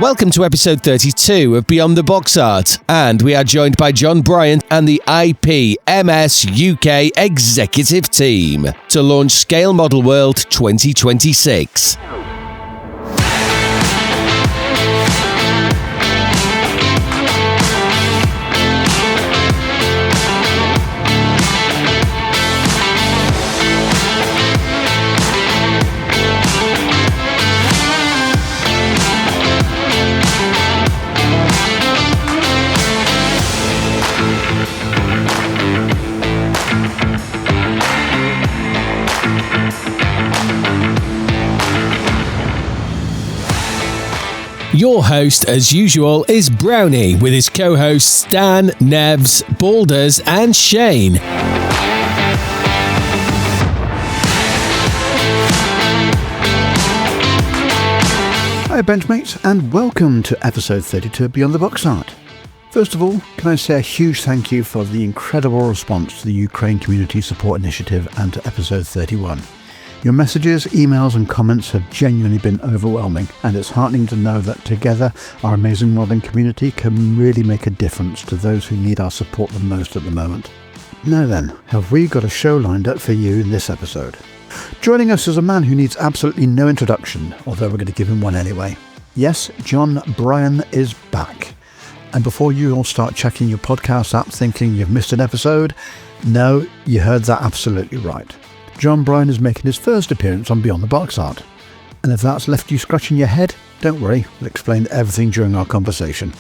Welcome to episode 32 of Beyond the Box Art, and we are joined by Jon Bryon and the IPMS UK executive team to launch Scale Model World 2026. Your host, as usual, is Brownie, with his co-hosts Stan, Nevs, Balders and Shane. Hiya Benchmates, and welcome to episode 32 of Beyond the Box Art. First of all, can I say a huge thank you for the incredible response to the Ukraine Community Support Initiative and to episode 31. Your messages, emails and comments have genuinely been overwhelming, and it's heartening to know that together our amazing modelling community can really make a difference to those who need our support the most at the moment. Now then, have we got a show lined up for you in this episode? Joining us is a man who needs absolutely no introduction, although we're going to give him one anyway. Yes, Jon Bryon is back. And before you all start checking your podcast app thinking you've missed an episode, no, you heard that absolutely right. Jon Bryon is making his first appearance on Beyond the Box Art. And if that's left you scratching your head, don't worry, we'll explain everything during our conversation.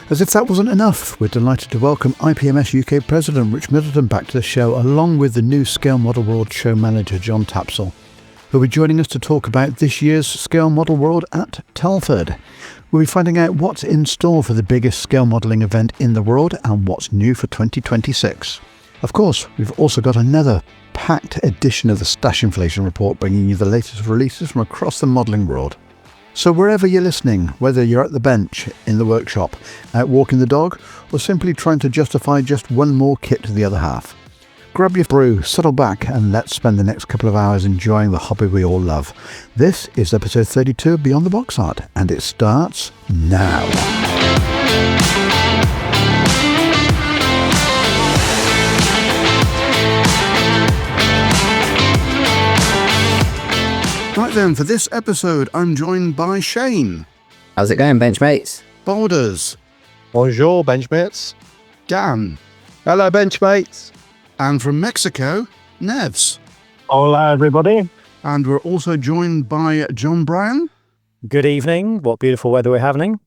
As if that wasn't enough, we're delighted to welcome IPMS UK President Rich Middleton back to the show, along with the new Scale Model World show manager John Tapsell, who'll be joining us to talk about this year's Scale Model World at Telford. We'll be finding out what's in store for the biggest scale modelling event in the world and what's new for 2026. Of course, we've also got another packed edition of the Stash Inflation Report, bringing you the latest releases from across the modelling world. So wherever you're listening, whether you're at the bench, in the workshop, out walking the dog, or simply trying to justify just one more kit to the other half, grab your brew, settle back, and let's spend the next couple of hours enjoying the hobby we all love. This is episode 32 of Beyond the Box Art, and it starts now. Right then, for this episode, I'm joined by Shane. How's it going, Benchmates? Balders. Bonjour, Benchmates. Dan. Hello, Benchmates. And from Mexico, Nevs. Hola, everybody. And we're also joined by Jon Bryon. Good evening. What beautiful weather we're having.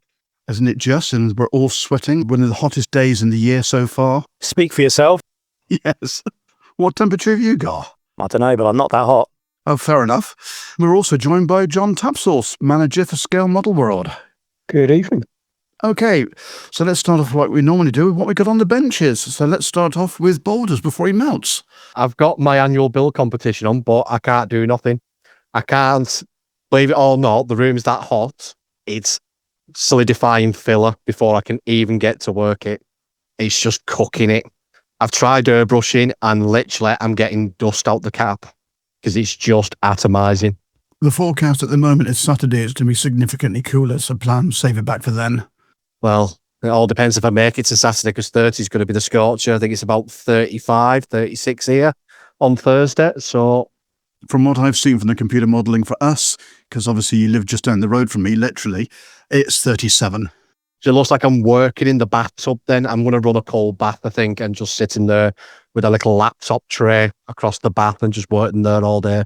Isn't it just? And we're all sweating. One of the hottest days in the year so far. Speak for yourself. Yes. What temperature have you got? I don't know, but I'm not that hot. Oh, fair enough. We're also joined by John Tapsell, manager for Scale Model World. Good evening. Okay, so let's start off like we normally do with what we got on the benches. So let's start off with Balders before he melts. I've got my annual build competition on, but I can't do nothing. I can't, believe it or not, the room's that hot. It's solidifying filler before I can even get to work it. It's just cooking it. I've tried airbrushing and literally I'm getting dust out the cap because it's just atomizing. The forecast at the moment is Saturday. It's going to be significantly cooler, so plan save it back for then. Well, it all depends if I make it to Saturday because 30 is going to be the scorcher. I think it's about 35, 36 here on Thursday. So from what I've seen from the computer modelling for us, because obviously you live just down the road from me, literally, it's 37. So it looks like I'm working in the bathtub then. I'm going to run a cold bath, I think, and just sit in there with a little laptop tray across the bath and just working there all day.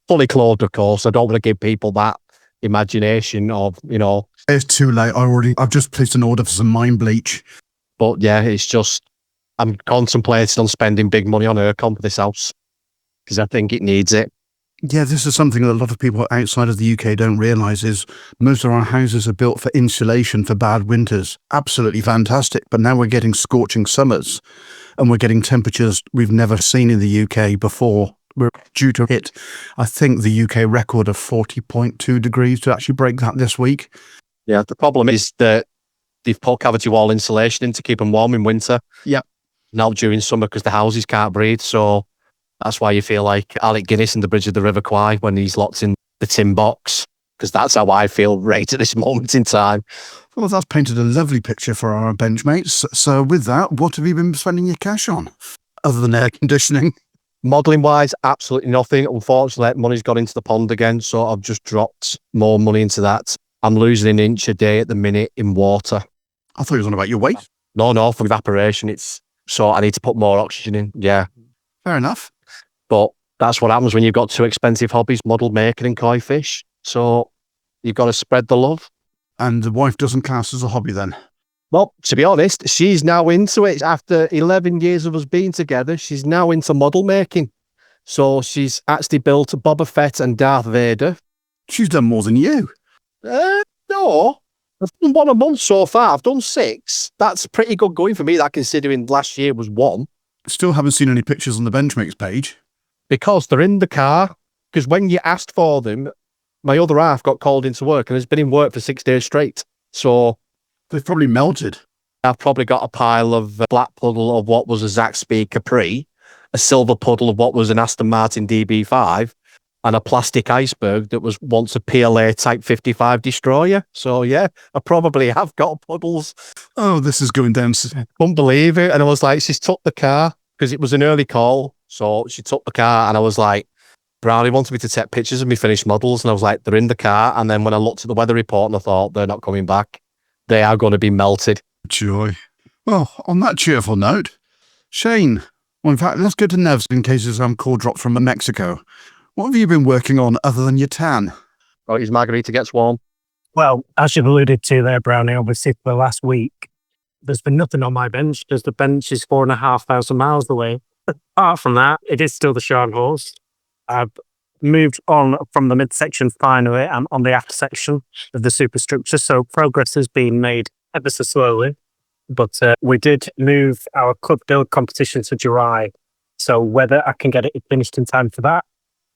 Fully clothed, of course. I don't want to give people that imagination of, you know. It's too late. I've just placed an order for some mind bleach. But yeah, it's just, I'm contemplating on spending big money on aircon for this house because I think it needs it. Yeah, this is something that a lot of people outside of the UK don't realise is most of our houses are built for insulation for bad winters. Absolutely fantastic. But now we're getting scorching summers and we're getting temperatures we've never seen in the UK before. We're due to hit, I think, the UK record of 40.2 degrees to actually break that this week. Yeah, the problem is that they've put cavity wall insulation in to keep them warm in winter. Yep. Not during summer because the houses can't breathe. So that's why you feel like Alec Guinness in The Bridge of the River Kwai when he's locked in the tin box because that's how I feel right at this moment in time. Well, that's painted a lovely picture for our benchmates. So with that, what have you been spending your cash on, other than air conditioning? Modelling wise, absolutely nothing. Unfortunately, money's gone into the pond again, so I've just dropped more money into that. I'm losing an inch a day at the minute in water. I thought you was on about your weight. No, for evaporation, so I need to put more oxygen in. Yeah. Fair enough. But that's what happens when you've got two expensive hobbies, model making and koi fish. So you've got to spread the love. And the wife doesn't class as a hobby then? Well, to be honest, she's now into it. After 11 years of us being together, she's now into model making. So she's actually built Boba Fett and Darth Vader. She's done more than you. No. I've done 1 a month so far. I've done 6. That's pretty good going for me, that considering last year was 1. Still haven't seen any pictures on the Benchmates page. Because they're in the car. Because when you asked for them, my other half got called into work and has been in work for 6 days straight. So They've probably melted. I've probably got a pile of black puddle of what was a Zaxby Capri, a silver puddle of what was an Aston Martin DB5, and a plastic iceberg that was once a PLA Type 55 destroyer. So yeah, I probably have got puddles. Oh, this is going down. Couldn't believe it. And I was like, she's took the car because it was an early call. So she took the car and I was like, Brownie wanted me to take pictures of me finished models. And I was like, they're in the car. And then when I looked at the weather report and I thought, they're not coming back. They are going to be melted. Joy. Well, on that cheerful note, Shane, well, in fact, let's go to Nev's in case there's some call dropped from Mexico. What have you been working on other than your tan? Oh, his margarita gets warm. Well, as you've alluded to there, Brownie, obviously for the last week, there's been nothing on my bench because the bench is 4,500 miles away. Apart from that, it is still the Sharn horse. I've moved on from the midsection finally and on the after section of the superstructure, so progress has been made ever so slowly. But we did move our club build competition to July, so whether I can get it finished in time for that,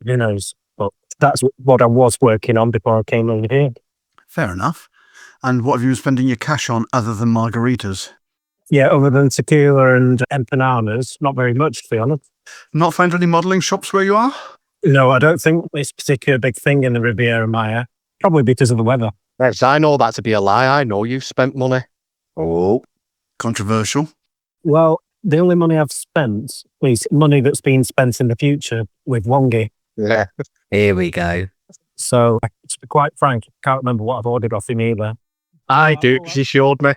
who knows? But that's what I was working on before I came over here. Fair enough. And what have you been spending your cash on other than margaritas? Yeah, other than tequila and empanadas, not very much, to be honest. Not found any modelling shops where you are? No, I don't think it's a particular big thing in the Riviera Maya, probably because of the weather. Yes, I know that to be a lie. I know you've spent money. Oh. Controversial. Well, the only money I've spent is money that's been spent in the future with Wongi. Yeah. Here we go. So, to be quite frank, I can't remember what I've ordered off him either. I do, because he showed me.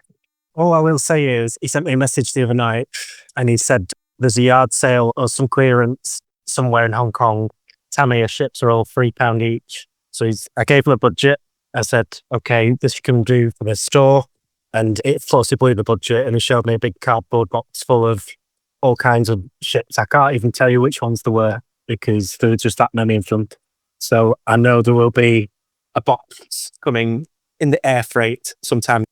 All I will say is, he sent me a message the other night and he said there's a yard sale or some clearance somewhere in Hong Kong. Tamiya ships are all £3 each. So I gave him a budget. I said, okay, this you can do for the store. And it forcibly blew the budget and he showed me a big cardboard box full of all kinds of ships. I can't even tell you which ones there were because there were just that many of them. So I know there will be a box coming in the air freight sometime.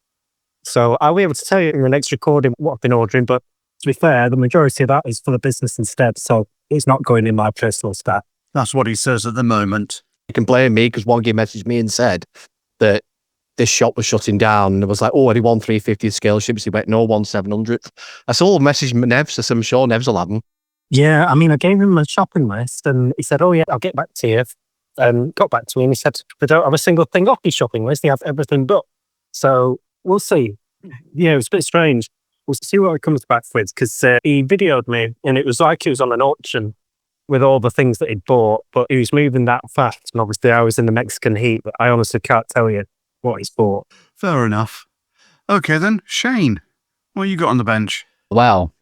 So I'll be able to tell you in the next recording what I've been ordering. But to be fair, the majority of that is for the business instead. So it's not going in my personal stack. That's what he says at the moment. You can blame me because Wongi messaged me and said that this shop was shutting down. And it was like, oh, any 1/350th scale ships? He went, no, 1/700th. I said, oh, message Nevs. I said, I'm sure Nevs will have them. Yeah, I mean, I gave him a shopping list and he said, oh yeah, I'll get back to you. Got back to me and he said, they don't have a single thing off his shopping list. They have everything but. So we'll see. Yeah, it was a bit strange. We'll see what he comes back with because he videoed me and it was like he was on an auction with all the things that he'd bought, but he was moving that fast. And obviously I was in the Mexican heat, but I honestly can't tell you what he's bought. Fair enough. Okay then, Shane, what you got on the bench? Well,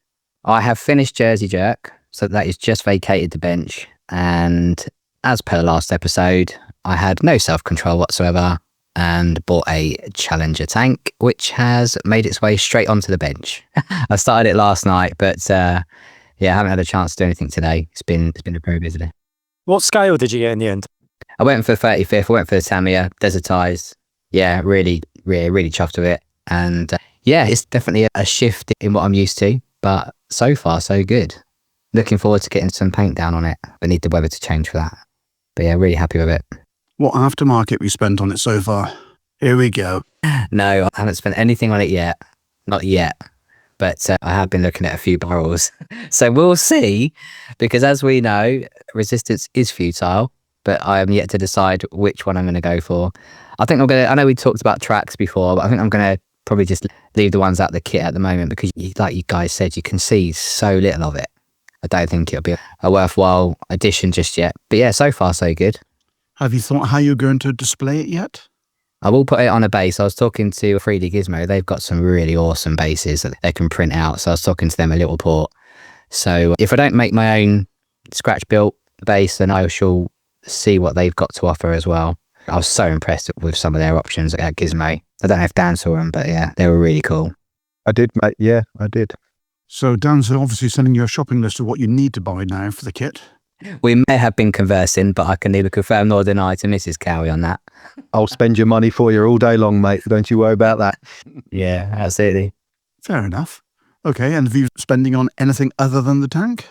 I have finished Jersey Jerk, so that is just vacated the bench. And as per last episode, I had no self-control whatsoever and bought a Challenger tank, which has made its way straight onto the bench. I started it last night, but yeah, I haven't had a chance to do anything today. It's been a very busy day. What scale did you get in the end? I went for the 35th. I went for the Tamiya, desertized. Yeah, really chuffed with it. And yeah, it's definitely a shift in what I'm used to, but so far, so good. Looking forward to getting some paint down on it, but need the weather to change for that. But yeah, really happy with it. What aftermarket we spent on it so far? Here we go. No, I haven't spent anything on it yet. Not yet. But I have been looking at a few barrels. So we'll see, because as we know, resistance is futile. but I am yet to decide which one I'm going to go for. I know we talked about tracks before, but I think I'm going to probably just leave the ones out the kit at the moment because like you guys said, you can see so little of it. I don't think it'll be a worthwhile addition just yet. But yeah, so far so good. Have you thought how you're going to display it yet? I will put it on a base. I was talking to 3D Gizmo. They've got some really awesome bases that they can print out. So I was talking to them a little port. So if I don't make my own scratch built base, then I shall see what they've got to offer as well. I was so impressed with some of their options at Gizmo. I don't know if Dan saw them, but yeah, they were really cool. I did, mate. Yeah, I did. So Dan's obviously sending you a shopping list of what you need to buy now for the kit. We may have been conversing, but I can neither confirm nor deny to Mrs. Cowie on that. I'll spend your money for you all day long, mate. Don't you worry about that. Yeah, absolutely. Fair enough. Okay, and have you spending on anything other than the tank?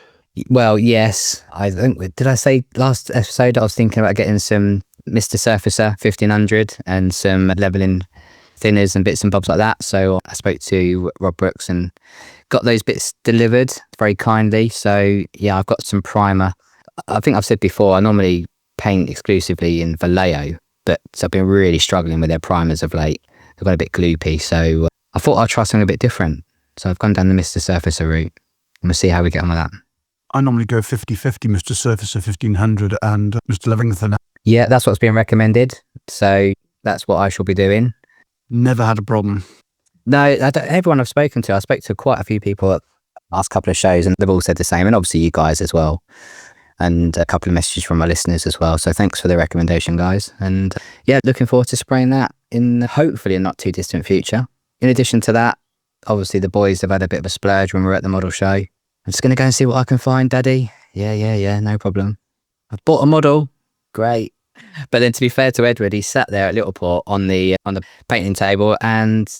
Well, yes. I think, did I say last episode I was thinking about getting some Mr. Surfacer 1500 and some leveling thinners and bits and bobs like that. So I spoke to Rob Brooks and got those bits delivered very kindly. So yeah, I've got some primer. I think I've said before, I normally paint exclusively in Vallejo, but I've been really struggling with their primers of late. They've got a bit gloopy, so I thought I'd try something a bit different. So I've gone down the Mr. Surfacer route, and we'll see how we get on with that. I normally go 50-50 Mr. Surfacer 1500 and Mr. Livingstone. Yeah, that's what's being recommended. So that's what I shall be doing. Never had a problem. No, everyone I've spoken to, I spoke to quite a few people at the last couple of shows, and they've all said the same, and obviously you guys as well. And a couple of messages from my listeners as well. So thanks for the recommendation, guys. And yeah, looking forward to spraying that in hopefully a not too distant future. In addition to that, obviously the boys have had a bit of a splurge when we were at the model show. I'm just going to go and see what I can find, Daddy. Yeah, no problem. I've bought a model. Great. But then to be fair to Edward, he sat there at Littleport on the painting table and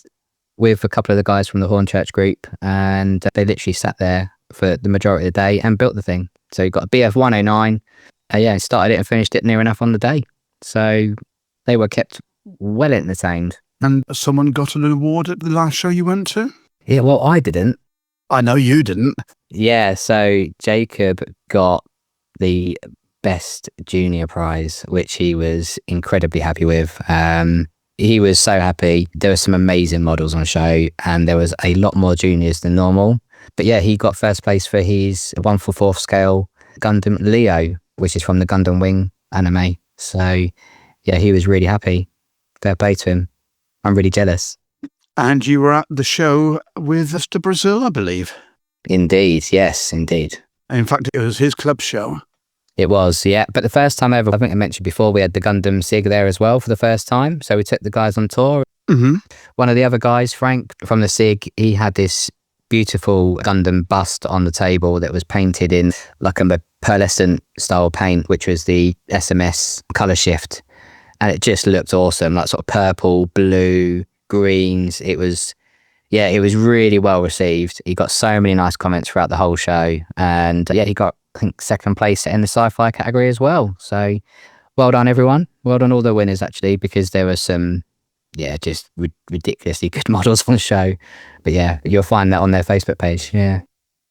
with a couple of the guys from the Hornchurch group, and they literally sat there for the majority of the day and built the thing. So he got a BF 109. Started it and finished it near enough on the day. So they were kept well entertained. And someone got an award at the last show you went to? Yeah, well, I didn't. I know you didn't. Yeah, so Jacob got the best junior prize, which he was incredibly happy with. He was so happy. There were some amazing models on show, and there was a lot more juniors than normal. But yeah, he got first place for his 1/4 scale Gundam Leo, which is from the Gundam Wing anime. So yeah, he was really happy. Fair play to him. I'm really jealous. And you were at the show with Mr. Brazil, I believe. Indeed, yes, indeed. In fact, it was his club show. It was, yeah. But the first time ever, I think I mentioned before, we had the Gundam SIG there as well for the first time. So we took the guys on tour. Mm-hmm. One of the other guys, Frank, from the SIG, he had this beautiful Gundam bust on the table that was painted in like a pearlescent style paint, which was the SMS colour shift. And it just looked awesome, like sort of purple, blue, greens. It was really well received. He got so many nice comments throughout the whole show. And he got, I think, second place in the sci-fi category as well. So well done, everyone. Well done all the winners, actually, because there were some, just ridiculously good models on the show. But yeah, you'll find that on their Facebook page. Yeah.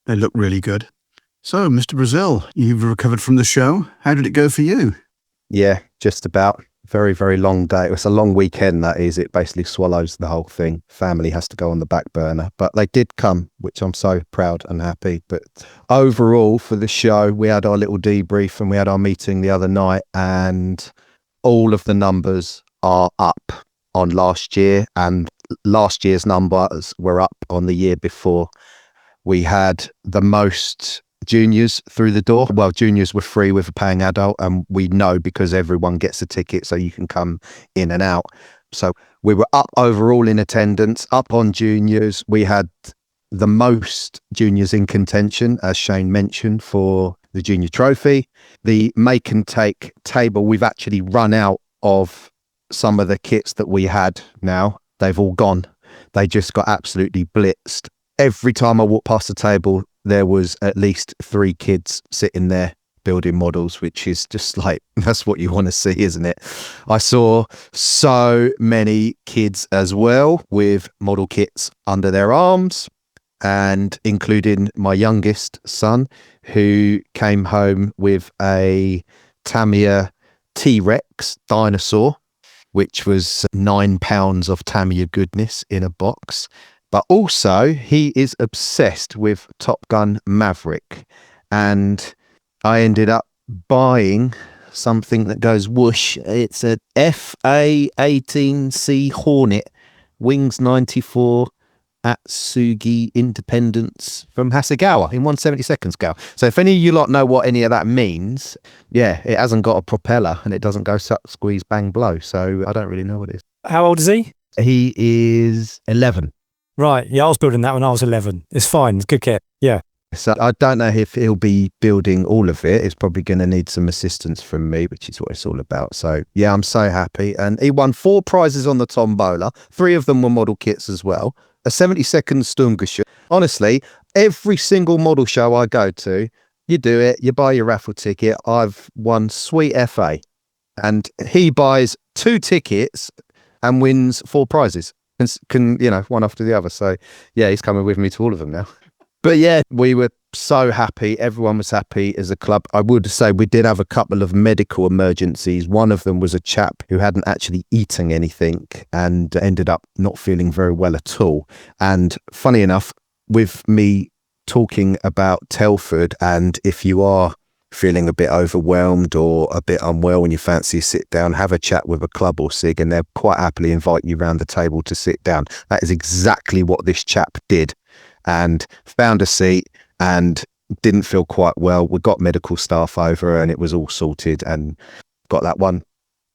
They look really good. So, Mr. Brazil, you've recovered from the show. How did it go for you? Yeah, just about. Very, very long day. It was a long weekend, that is. It basically swallows the whole thing. Family has to go on the back burner. But they did come, which I'm so proud and happy. But overall, for the show, we had our little debrief and we had our meeting the other night, and all of the numbers are up on last year, and last year's numbers were up on the year before. We had the most juniors through the door. Well, juniors were free with a paying adult, and we know because everyone gets a ticket so you can come in and out. So we were up overall in attendance, up on juniors. We had the most juniors in contention, as Shane mentioned, for the junior trophy. The make and take table, we've actually run out of some of the kits that we had now. They've all gone. They just got absolutely blitzed. Every time I walked past the table, there was at least 3 kids sitting there building models, which is just like, that's what you want to see, isn't it? I saw so many kids as well with model kits under their arms, and including my youngest son, who came home with a Tamiya T-Rex dinosaur, which was £9 of Tamiya goodness in a box. But also, he is obsessed with Top Gun Maverick. And I ended up buying something that goes whoosh. It's a FA-18C Hornet, Wings 94 Atsugi Independence from Hasegawa in 1/72 scale. So if any of you lot know what any of that means, yeah, it hasn't got a propeller and it doesn't go suck, squeeze, bang, blow. So I don't really know what it is. How old is he? He is 11. Right. Yeah, I was building that when I was 11. It's fine. It's good kit. Yeah. So I don't know if he'll be building all of it. It's probably going to need some assistance from me, which is what it's all about. So yeah, I'm so happy. And he won 4 prizes on the tombola. 3 of them were model kits as well. A 72nd Sturmgeschütz. Honestly, every single model show I go to, you do it, you buy your raffle ticket. I've won sweet FA. And he buys 2 tickets and wins 4 prizes. Can one after the other. So yeah, he's coming with me to all of them now. But yeah, we were so happy. Everyone was happy as a club. I would say we did have a couple of medical emergencies. One of them was a chap who hadn't actually eaten anything and ended up not feeling very well at all. And funny enough, with me talking about Telford, and if you are feeling a bit overwhelmed or a bit unwell when you fancy a sit down, have a chat with a club or SIG, and they'll quite happily invite you round the table to sit down. That is exactly what this chap did, and found a seat and didn't feel quite well. We got medical staff over and it was all sorted and got that one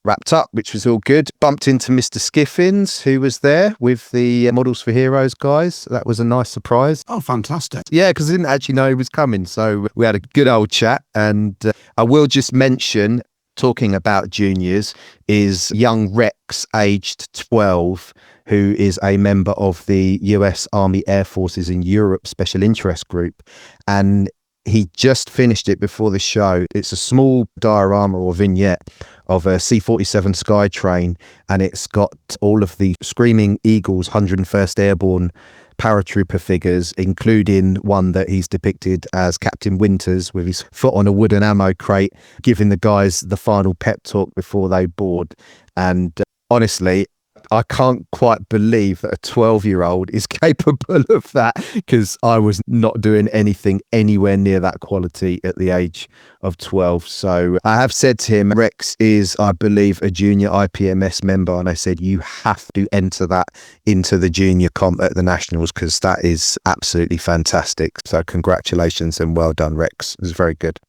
wrapped up, which was all good. Bumped into Mr. Skiffins, who was there with the Models for Heroes guys. That was a nice surprise. Oh, fantastic. Yeah, because I didn't actually know he was coming. So we had a good old chat. And I will just mention, talking about juniors, is young Rex, aged 12, who is a member of the US Army Air Forces in Europe Special Interest Group. And he just finished it before the show. It's a small diorama or vignette of a C-47 Skytrain, and it's got all of the Screaming Eagles 101st Airborne paratrooper figures, including one that he's depicted as Captain Winters with his foot on a wooden ammo crate, giving the guys the final pep talk before they board. And honestly, I can't quite believe that a 12-year-old is capable of that, because I was not doing anything anywhere near that quality at the age of 12. So I have said to him, Rex is, I believe, a junior IPMS member. And I said, you have to enter that into the junior comp at the Nationals, because that is absolutely fantastic. So congratulations and well done, Rex. It was very good.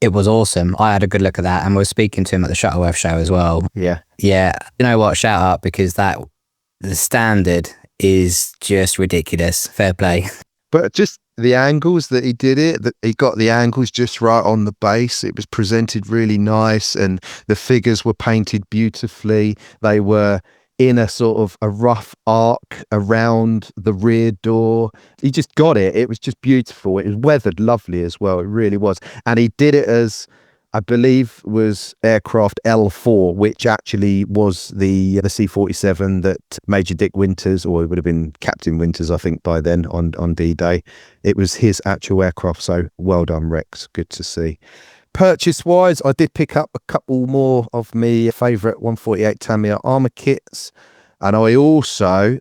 It was awesome. I had a good look at that, and we were speaking to him at the Shuttleworth show as well. Yeah. Yeah. You know what? Shout out, because the standard is just ridiculous. Fair play. But just the angles that he did it, that he got the angles just right on the base. It was presented really nice, and the figures were painted beautifully. They were in a sort of a rough arc around the rear door. He just got it. It was just beautiful. It was weathered lovely as well. It really was. And he did it as, I believe, was aircraft L4, which actually was the C-47 that Major Dick Winters, or it would have been Captain Winters, I think, by then on D-Day. It was his actual aircraft. So well done, Rex. Good to see. Purchase-wise, I did pick up a couple more of my favourite 148 Tamiya armour kits. And I also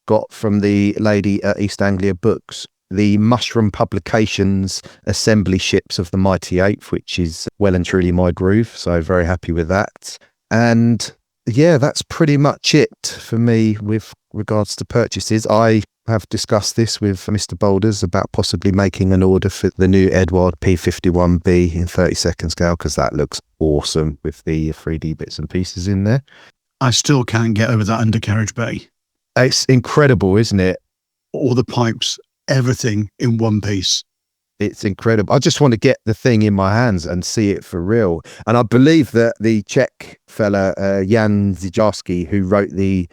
got from the lady at East Anglia Books the Mushroom Publications assembly ships of the Mighty Eighth, which is well and truly my groove. So very happy with that. And yeah, that's pretty much it for me with regards to purchases. I have discussed this with Mr. Boulders about possibly making an order for the new Edward P51B in 32nd scale, because that looks awesome with the 3D bits and pieces in there. I still can't get over that undercarriage bay. It's incredible, isn't it? All the pipes, everything in one piece. It's incredible. I just want to get the thing in my hands and see it for real. And I believe that the Czech fella, Jan Zijarski, who wrote the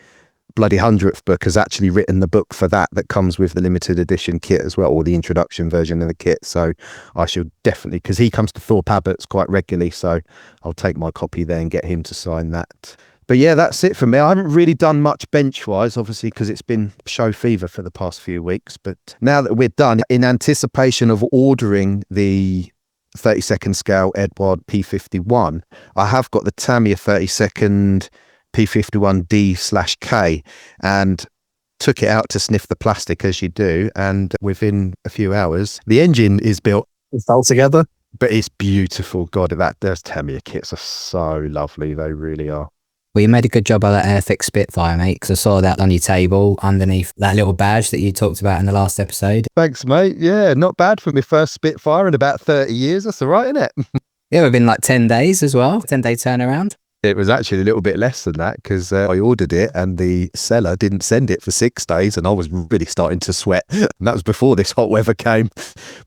bloody 100th book, has actually written the book for that comes with the limited edition kit as well, or the introduction version of the kit. So I should definitely, because he comes to Thorpe Abbott's quite regularly, so I'll take my copy there and get him to sign that. But yeah, that's it for me. I haven't really done much bench-wise, obviously, because it's been show fever for the past few weeks. But now that we're done, in anticipation of ordering the 32nd scale Edward P51. I have got the Tamiya 32nd P51D/K, and took it out to sniff the plastic as you do, and within a few hours the engine is built. It fell together. But it's beautiful. God, those Tamiya kits are so lovely. They really are. Well, you made a good job of that Airfix Spitfire, mate, because I saw that on your table underneath that little badge that you talked about in the last episode. Thanks, mate. Yeah, not bad for my first Spitfire in about 30 years. That's all right, isn't it? Yeah, within like 10 days as well. 10-day turnaround. It was actually a little bit less than that because I ordered it and the seller didn't send it for 6 days, and I was really starting to sweat. And that was before this hot weather came.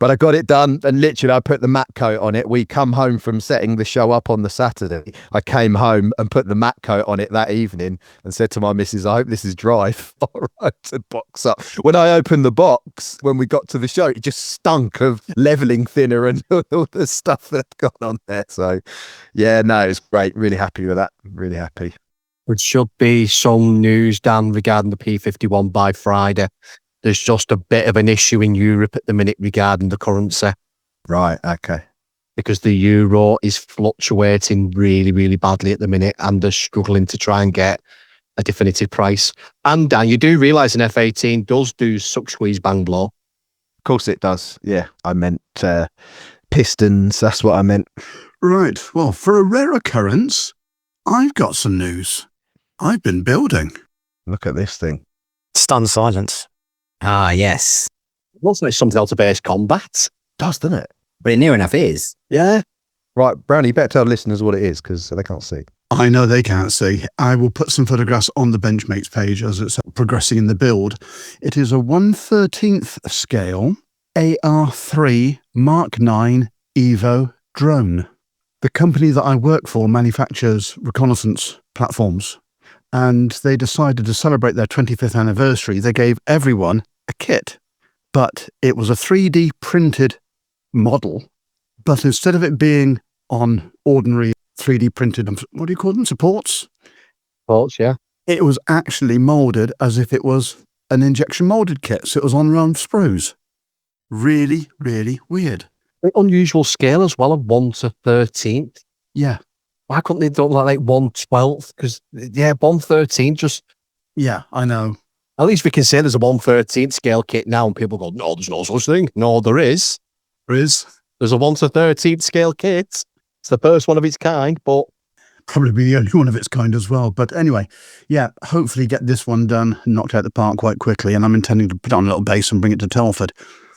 But I got it done, and literally I put the matte coat on it. We come home from setting the show up on the Saturday. I came home and put the matte coat on it that evening and said to my missus, I hope this is dry. All right, to box up. When I opened the box, when we got to the show, it just stunk of leveling thinner and all the stuff that had gone on there. So yeah, no, it was great. Really happy with that. Really happy. There should be some news, Dan, regarding the P51 by Friday. There's just a bit of an issue in Europe at the minute regarding the currency. Right, okay. Because the euro is fluctuating really, really badly at the minute, and they're struggling to try and get a definitive price. And Dan, you do realise an F-18 does do suck, squeeze, bang, blow. Of course it does. Yeah, I meant pistons. That's what I meant. Right, well, for a rare occurrence, I've got some news. I've been building. Look at this thing. Stunned silence. Ah, yes. Looks like something else to base combat. Does, doesn't it? But it near enough is. Yeah. Right, Brownie, you better tell listeners what it is because they can't see. I know they can't see. I will put some photographs on the Benchmates page as it's progressing in the build. It is a 1/13th scale AR3 Mark 9 Evo drone. The company that I work for manufactures reconnaissance platforms, and they decided to celebrate their 25th anniversary. They gave everyone a kit, but it was a 3D printed model, but instead of it being on ordinary 3D printed, what do you call them, supports? Supports, yeah. It was actually moulded as if it was an injection moulded kit, so it was on round sprues. Really, really weird. Unusual scale as well, of 1/13. Yeah. Why couldn't they do like 1/12? Because, yeah, 1/13 just... Yeah, I know. At least we can say there's a 1/13 scale kit now, and people go, no, there's no such thing. No, there is. There is. There's a 1/13 scale kit. It's the first one of its kind, but... Probably be the only one of its kind as well. But anyway, yeah, hopefully get this one done, knocked out the park quite quickly, and I'm intending to put it on a little base and bring it to Telford.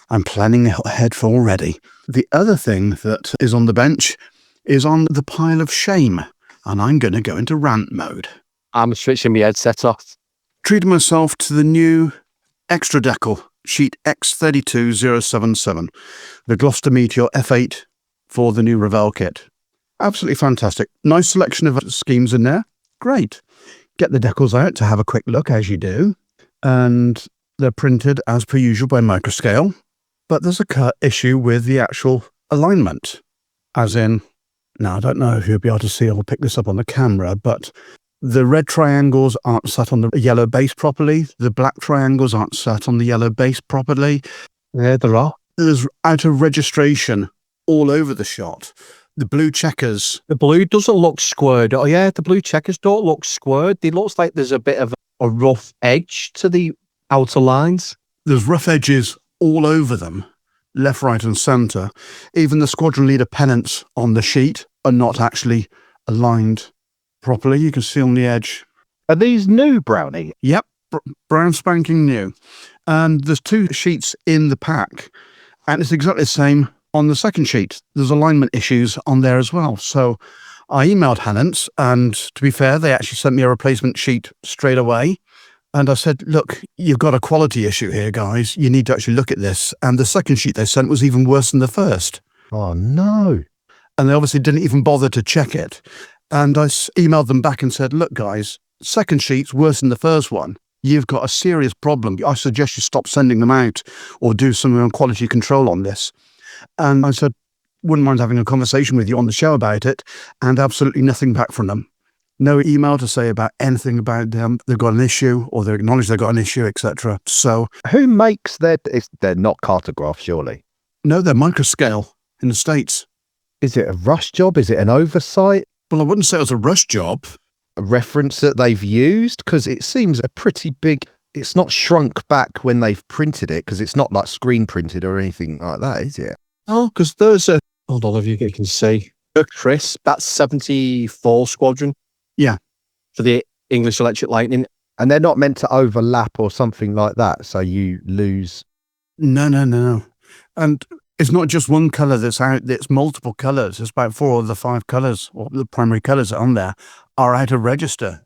I'm planning ahead for already. The other thing that is on the bench is on the pile of shame, and I'm going to go into rant mode. I'm switching my headset off. Treating myself to the new extra decal sheet X32077, the Gloucester Meteor F8 for the new Revell kit. Absolutely fantastic. Nice selection of schemes in there. Great. Get the decals out to have a quick look, as you do. And they're printed as per usual by Microscale. But there's a issue with the actual alignment. As in, now I don't know if you'll be able to see, I'll pick this up on the camera, but the red triangles aren't set on the yellow base properly. The black triangles aren't set on the yellow base properly. Yeah, there are. There's out of registration all over the shot. The blue checkers. The blue doesn't look squared. Oh, yeah, the blue checkers don't look squared. It looks like there's a bit of a rough edge to the outer lines. There's rough edges all over them, left, right and centre. Even the squadron leader pennants on the sheet are not actually aligned properly. You can see on the edge. Are these new, Brownie? Yep, brown spanking new. And there's 2 sheets in the pack, and it's exactly the same on the second sheet. There's alignment issues on there as well. So I emailed Hannants, and to be fair, they actually sent me a replacement sheet straight away. And I said, look, you've got a quality issue here, guys. You need to actually look at this. And the second sheet they sent was even worse than the first. Oh, no. And they obviously didn't even bother to check it. And I emailed them back and said, look, guys, second sheet's worse than the first one. You've got a serious problem. I suggest you stop sending them out or do some quality control on this. And I said, wouldn't mind having a conversation with you on the show about it. And absolutely nothing back from them. No email to say about anything about them. They've got an issue or they acknowledge they've got an issue, etc. So who makes they're not cartograph, surely? No, they're Microscale in the States. Is it a rush job? Is it an oversight? Well, I wouldn't say it was a rush job. A reference that they've used? Because it seems a pretty big... It's not shrunk back when they've printed it, because it's not like screen printed or anything like that, is it? Oh, because there's a... Hold on, if you can see. Chris, that's 74 Squadron. Yeah. For the English Electric Lightning. And they're not meant to overlap or something like that, so you lose... No. And it's not just one colour that's out, it's multiple colours. It's about 4 of the 5 colours, or the primary colours on there, are out of register.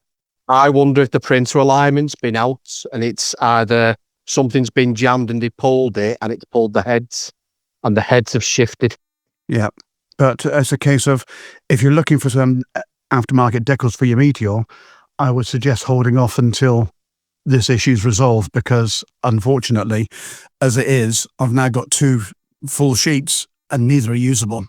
I wonder if the printer alignment's been out and it's either something's been jammed and they pulled it and it's pulled the heads and the heads have shifted. Yeah. But it's a case of, if you're looking for some aftermarket decals for your Meteor, I would suggest holding off until this issue's resolved, because unfortunately, as it is, I've now got 2 full sheets and neither are usable.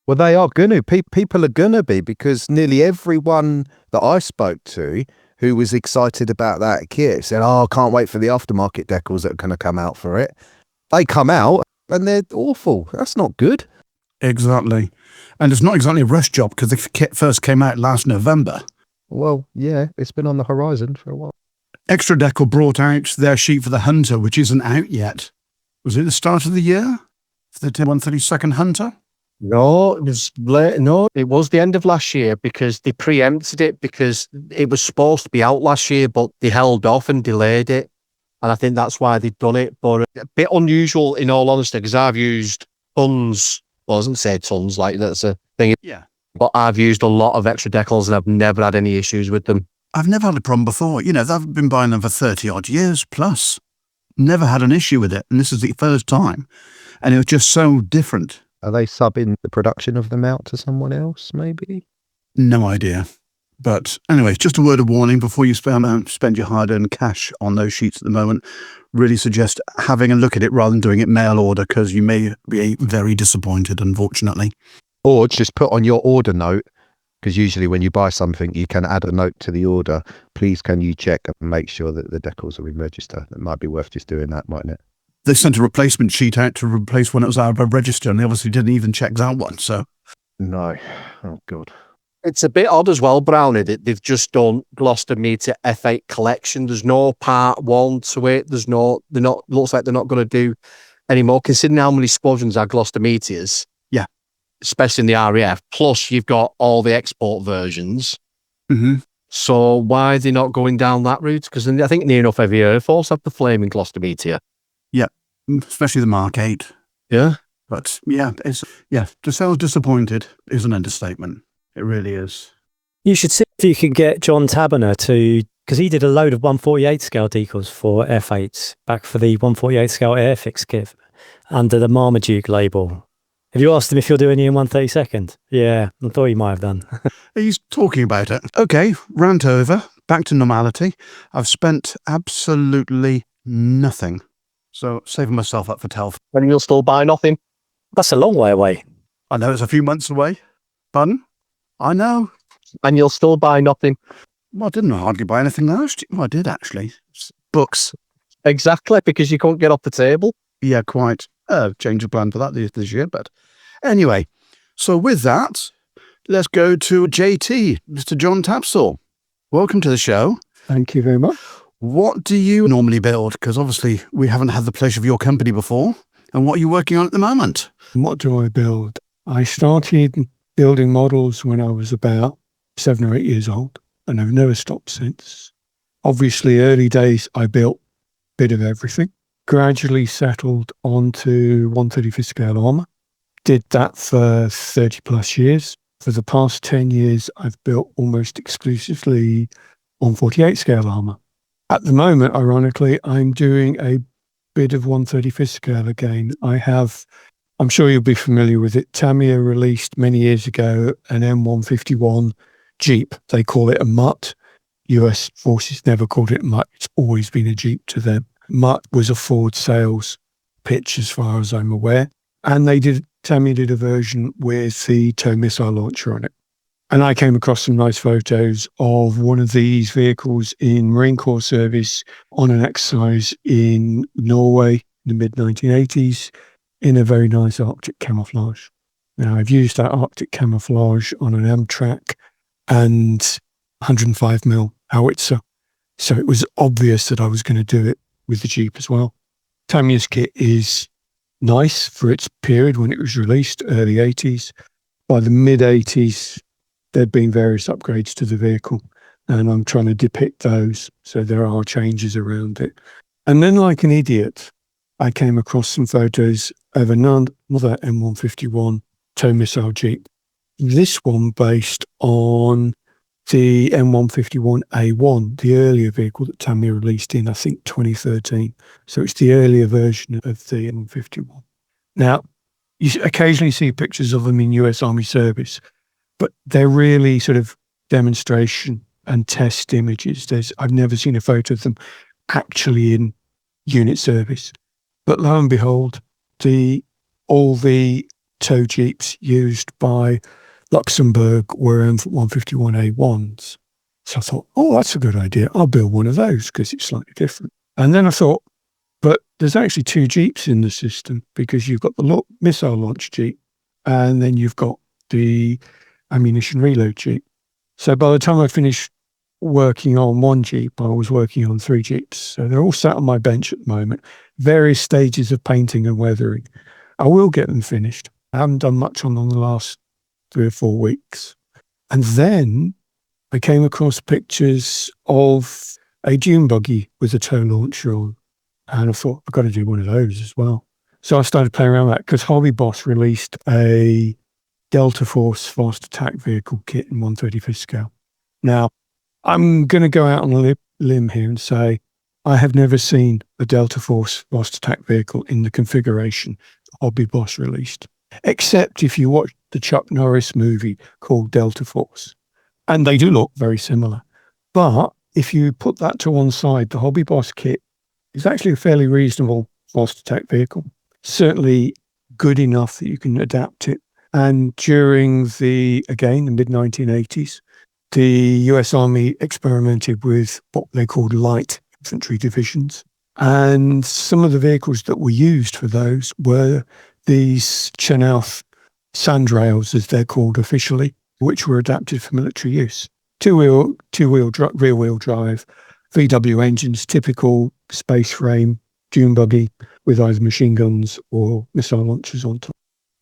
Well, they are going to. People are going to be, because nearly everyone that I spoke to who was excited about that kit said, oh, I can't wait for the aftermarket decals that are going to come out for it. They come out and they're awful. That's not good. Exactly. And it's not exactly a rush job, because the kit first came out last November. Well, yeah, it's been on the horizon for a while. Extra Decal brought out their sheet for the Hunter, which isn't out yet. Was it the start of the year for the 132nd Hunter? No, it was late. No, it was the end of last year, because they preempted it, because it was supposed to be out last year, but they held off and delayed it. And I think that's why they've done it. But a bit unusual, in all honesty, because I've used tons. Well, I wasn't say tons, like that's a thing. Yeah. But I've used a lot of extra decals and I've never had any issues with them. I've never had a problem before. You know, I've been buying them for 30 odd years plus. Never had an issue with it. And this is the first time. And it was just so different. Are they subbing the production of them out to someone else, maybe? No idea. But anyway, just a word of warning before you spend your hard-earned cash on those sheets at the moment. Really suggest having a look at it rather than doing it mail order, because you may be very disappointed, unfortunately. Or just put on your order note, because usually when you buy something, you can add a note to the order. Please, can you check and make sure that the decals are in register? It might be worth just doing that, mightn't it? They sent a replacement sheet out to replace one that was out of register, and they obviously didn't even check that one. So, no. Oh, God. It's a bit odd as well, Brownie, that they've just done Gloucester Meter F8 collection. There's no part 1 to it. Looks like they're not going to do any more, considering how many squadrons are Gloucester Meteors. Yeah. Especially in the RAF. Plus, you've got all the export versions. Mm-hmm. So why are they not going down that route? Because I think near enough every Air Force have the flaming Gloucester Meteor. Yeah, especially the Mark 8. Yeah. But yeah, to say I was disappointed is an understatement. It really is. You should see if you can get John Taberner to, because he did a load of 148 scale decals for F8s back for the 148 scale Airfix kit under the Marmaduke label. Have you asked him if you'll do any in 132nd? Yeah, I thought he might have done. He's talking about it. Okay, rant over. Back to normality. I've spent absolutely nothing. So saving myself up for Telford. And you'll still buy nothing? That's a long way away. I know it's a few months away. Pardon? I know. And you'll still buy nothing? Well, I didn't hardly buy anything last year. Well, I did actually. Books. Exactly, because you couldn't get off the table. Yeah, quite. Change of plan for that this year. But anyway, so with that, let's go to JT, Mr. John Tapsall. Welcome to the show. Thank you very much. What do you normally build? Because obviously we haven't had the pleasure of your company before. And what are you working on at the moment? What do I build? I started building models when I was about 7 or 8 years old, and I've never stopped since. Obviously, early days, I built a bit of everything. Gradually settled onto 135th scale armour. Did that for 30 plus years. For the past 10 years, I've built almost exclusively 148 scale armour. At the moment, ironically, I'm doing a bit of 135th scale again. I'm sure you'll be familiar with it. Tamiya released many years ago an M151 Jeep. They call it a Mutt. US forces never called it a Mutt. It's always been a Jeep to them. Mutt was a Ford sales pitch as far as I'm aware. And Tamiya did a version with the tow missile launcher on it. And I came across some nice photos of one of these vehicles in Marine Corps service on an exercise in Norway in the mid-1980s in a very nice Arctic camouflage. Now, I've used that Arctic camouflage on an Amtrak and 105mm howitzer. So it was obvious that I was going to do it with the Jeep as well. Tamiya's kit is nice for its period when it was released, early 80s. By the mid-80s, there'd been various upgrades to the vehicle, and I'm trying to depict those. So there are changes around it. And then, like an idiot, I came across some photos of another M151 tow missile Jeep. This one based on the M151A1, the earlier vehicle that Tamiya released in, I think, 2013. So it's the earlier version of the M151. Now, you occasionally see pictures of them in US Army service, but they're really sort of demonstration and test images. I've never seen a photo of them actually in unit service. But lo and behold, all the tow Jeeps used by Luxembourg were M151A1s. So I thought, oh, that's a good idea. I'll build one of those because it's slightly different. And then I thought, but there's actually two Jeeps in the system, because you've got the missile launch Jeep and then you've got the ammunition reload Jeep. So by the time I finished working on one Jeep, I was working on three Jeeps. So they're all sat on my bench at the moment, various stages of painting and weathering. I will get them finished. I haven't done much on them the last 3 or 4 weeks. And then I came across pictures of a dune buggy with a tow launcher on. And I thought, I've got to do one of those as well. So I started playing around with that, because Hobby Boss released a Delta Force fast attack vehicle kit in 1/35th scale. Now, I'm going to go out on a limb here and say I have never seen a Delta Force fast attack vehicle in the configuration Hobby Boss released, except if you watch the Chuck Norris movie called Delta Force. And they do look very similar. But if you put that to one side, the Hobby Boss kit is actually a fairly reasonable fast attack vehicle. Certainly good enough that you can adapt it. And during the mid-1980s, the US Army experimented with what they called light infantry divisions. And some of the vehicles that were used for those were these Chenoweth sandrails, as they're called officially, which were adapted for military use. Rear-wheel drive, VW engines, typical space frame, dune buggy with either machine guns or missile launchers on top.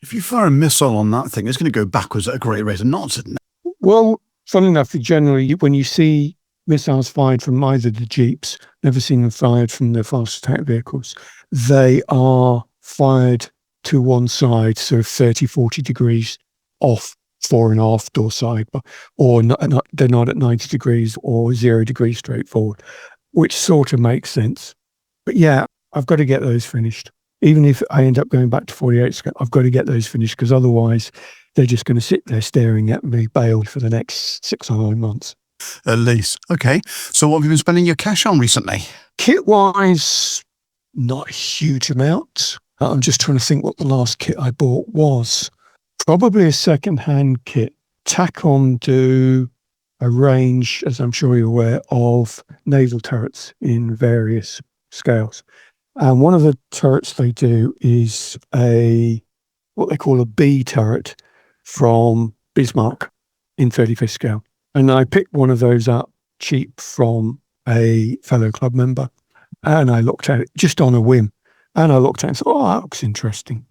If you fire a missile on that thing, it's going to go backwards at a great rate of knots, isn't it? Well, funnily enough, generally, when you see missiles fired from either the Jeeps, never seen them fired from the fast attack vehicles, they are fired to one side, sort of 30, 40 degrees off fore and aft or side, or they're not at 90 degrees or 0 degrees straight forward, which sort of makes sense. But yeah, I've got to get those finished. Even if I end up going back to 48 scale, I've got to get those finished, because otherwise they're just going to sit there staring at me bailed for the next 6 or 9 months. At least. Okay. So what have you been spending your cash on recently? Kit-wise, not a huge amount. I'm just trying to think what the last kit I bought was. Probably a second-hand kit. TACOM do a range, as I'm sure you're aware, of naval turrets in various scales. And one of the turrets they do is what they call a B turret from Bismarck in 35th scale. And I picked one of those up cheap from a fellow club member. And I looked at it just on a whim. And I looked at it and thought, oh, that looks interesting.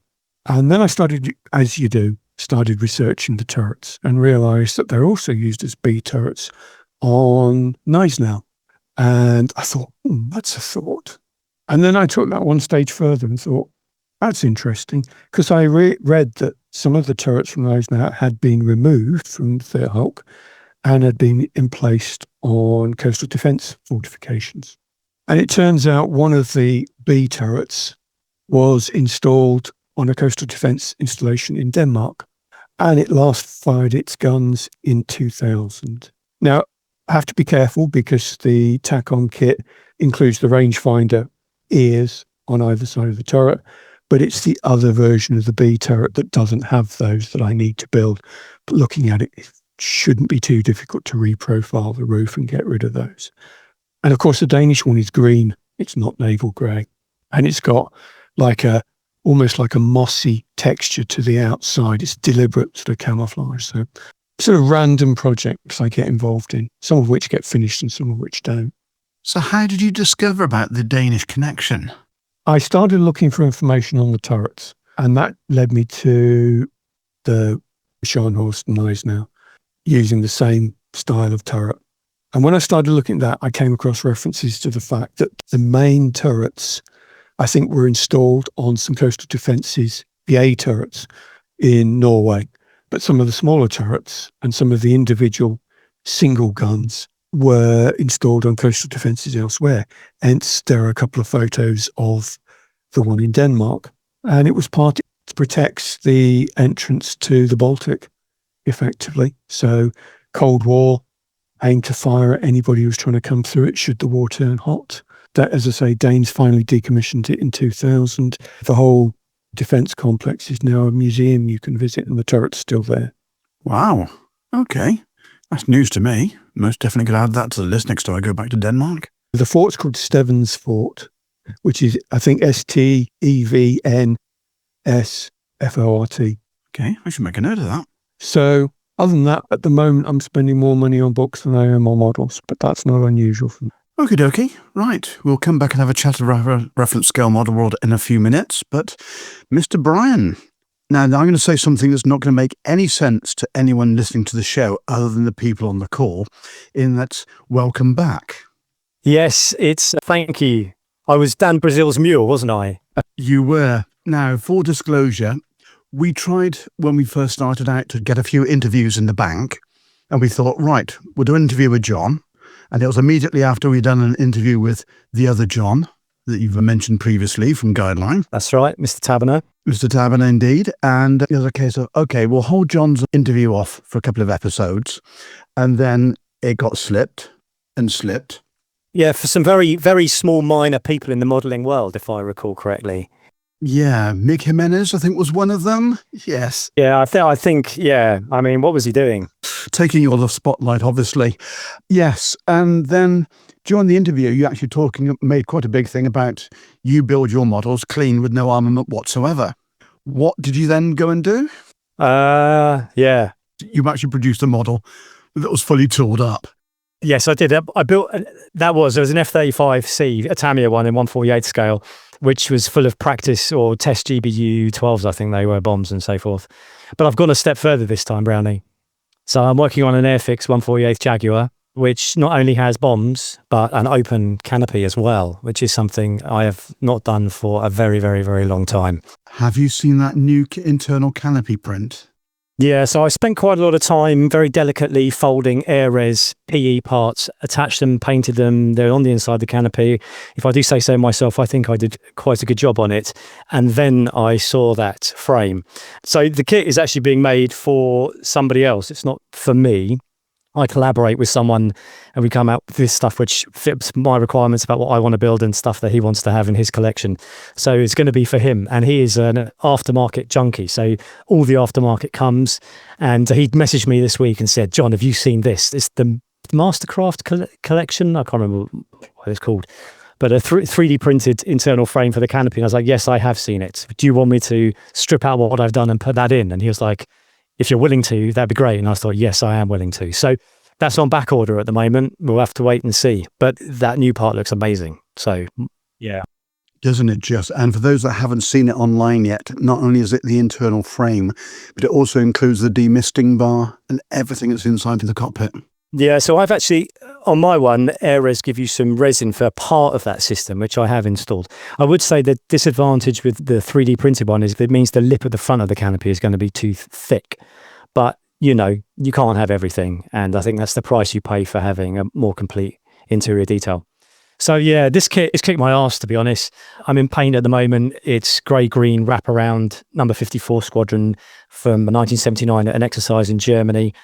And then I started, as you do, researching the turrets and realised that they're also used as B turrets on Gneisenau. And I thought, that's a thought. And then I took that one stage further and thought, that's interesting, because I read that some of the turrets from Gneisenau had been removed from the Hulk and had been emplaced on coastal defence fortifications. And it turns out one of the B turrets was installed on a coastal defence installation in Denmark, and it last fired its guns in 2000. Now, I have to be careful, because the TACOM kit includes the rangefinder ears on either side of the turret, but it's the other version of the B turret that doesn't have those that I need to build. But looking at it, it shouldn't be too difficult to reprofile the roof and get rid of those. And of course, the Danish one is green. It's not naval grey. And it's got like a almost like a mossy texture to the outside. It's deliberate sort of camouflage. So sort of random projects I get involved in, some of which get finished and some of which don't. So how did you discover about the Danish connection? I started looking for information on the turrets, and that led me to the Scharnhorst and Eisner using the same style of turret. And when I started looking at that, I came across references to the fact that the main turrets, I think, were installed on some coastal defences, the A turrets in Norway. But some of the smaller turrets and some of the individual single guns were installed on coastal defences elsewhere. Hence, there are a couple of photos of the one in Denmark. And it was part, it protects the entrance to the Baltic, effectively. So Cold War, aimed to fire at anybody who's trying to come through it should the war turn hot. That, as I say, Danes finally decommissioned it in 2000. The whole defence complex is now a museum you can visit, and the turret's still there. Wow. Okay. That's news to me. Most definitely could add that to the list next time I go back to Denmark. The fort's called Stevens Fort, which is, I think, Stevnsfort. Okay, I should make a note of that. So, other than that, at the moment, I'm spending more money on books than I am on models, but that's not unusual for me. Okie dokie. Right. We'll come back and have a chat about reference scale model world in a few minutes. But Mr. Bryon, now I'm going to say something that's not going to make any sense to anyone listening to the show other than the people on the call, in that welcome back. Yes, it's thank you. I was Dan Brazil's mule, wasn't I? You were. Now, full disclosure, we tried when we first started out to get a few interviews in the bank, and we thought, right, we'll do an interview with Jon. And it was immediately after we'd done an interview with the other Jon that you've mentioned previously from Guideline. That's right, Mr. Taberner. Mr. Taberner, indeed. And it was a case of, okay, we'll hold Jon's interview off for a couple of episodes. And then it got slipped and slipped. Yeah, for some very, very small, minor people in the modelling world, if I recall correctly. Yeah, Mick Jimenez, I think, was one of them. Yes. Yeah, I think, yeah. I mean, what was he doing? Taking you all the spotlight, obviously. Yes. And then during the interview, you actually made quite a big thing about you build your models clean with no armament whatsoever. What did you then go and do? Yeah. You actually produced a model that was fully tooled up. Yes, I did. I built, there was an F-35C, a Tamiya one in 1/48 scale, which was full of practice or test GBU 12s, I think they were, bombs and so forth. But I've gone a step further this time, Brownie. So I'm working on an Airfix 1/48 Jaguar, which not only has bombs, but an open canopy as well, which is something I have not done for a very, very, very long time. Have you seen that new internal canopy print? Yeah, so I spent quite a lot of time very delicately folding Airres PE parts, attached them, painted them. They're on the inside of the canopy. If I do say so myself, I think I did quite a good job on it. And then I saw that frame. So the kit is actually being made for somebody else. It's not for me. I collaborate with someone and we come out with this stuff which fits my requirements about what I want to build and stuff that he wants to have in his collection. So it's going to be for him. And he is an aftermarket junkie. So all the aftermarket comes, and he messaged me this week and said, Jon, have you seen this? It's the Mastercraft collection. I can't remember what it's called, but a 3D printed internal frame for the canopy. And I was like, yes, I have seen it. Do you want me to strip out what I've done and put that in? And he was like, if you're willing to, that'd be great. And I thought, yes, I am willing to. So that's on back order at the moment. We'll have to wait and see. But that new part looks amazing. So, yeah. Doesn't it just? And for those that haven't seen it online yet, not only is it the internal frame, but it also includes the demisting bar and everything that's inside of the cockpit. Yeah, so I've actually, on my one, Airres give you some resin for part of that system, which I have installed. I would say the disadvantage with the 3D printed one is it means the lip at the front of the canopy is going to be too thick. But, you know, you can't have everything. And I think that's the price you pay for having a more complete interior detail. So, yeah, this kit is kicked my arse, to be honest. I'm in paint at the moment. It's grey-green wraparound number 54 squadron from 1979 at an exercise in Germany.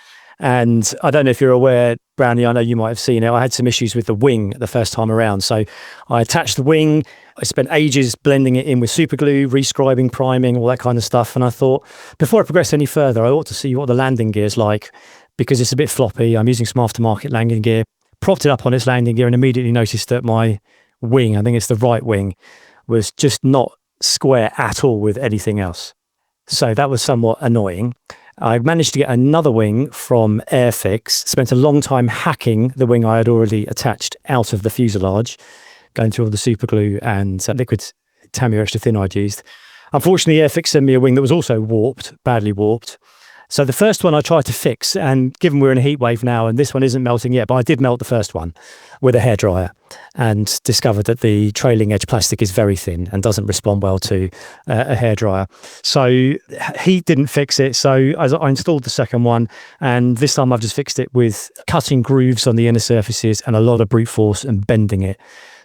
And I don't know if you're aware, Brownie, I know you might have seen it. I had some issues with the wing the first time around. So I attached the wing. I spent ages blending it in with super glue, rescribing, priming, all that kind of stuff. And I thought, before I progress any further, I ought to see what the landing gear is like, because it's a bit floppy. I'm using some aftermarket landing gear. Propped it up on this landing gear and immediately noticed that my wing, I think it's the right wing, was just not square at all with anything else. So that was somewhat annoying. I managed to get another wing from Airfix, spent a long time hacking the wing I had already attached out of the fuselage, going through all the super glue and liquid Tamiya extra thin I'd used. Unfortunately, Airfix sent me a wing that was also warped, badly warped. So the first one I tried to fix, and given we're in a heat wave now, and this one isn't melting yet, but I did melt the first one with a hairdryer and discovered that the trailing edge plastic is very thin and doesn't respond well to a hairdryer. So he didn't fix it. So I installed the second one, and this time I've just fixed it with cutting grooves on the inner surfaces and a lot of brute force and bending it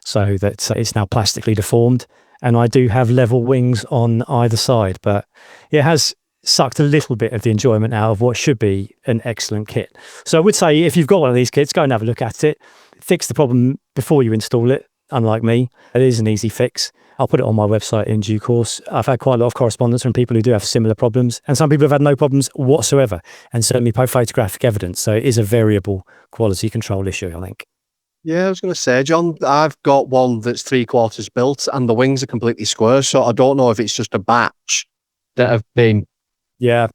so that it's now plastically deformed. And I do have level wings on either side, but it has sucked a little bit of the enjoyment out of what should be an excellent kit. So I would say if you've got one of these kits, go and have a look at it. Fix the problem before you install it, unlike me. It is an easy fix. I'll put it on my website in due course. I've had quite a lot of correspondence from people who do have similar problems, and some people have had no problems whatsoever and certainly photographic evidence. So it is a variable quality control issue, I think. Yeah, I was going to say, John, I've got one that's 3/4 built and the wings are completely square. So I don't know if it's just a batch that have been. Yeah.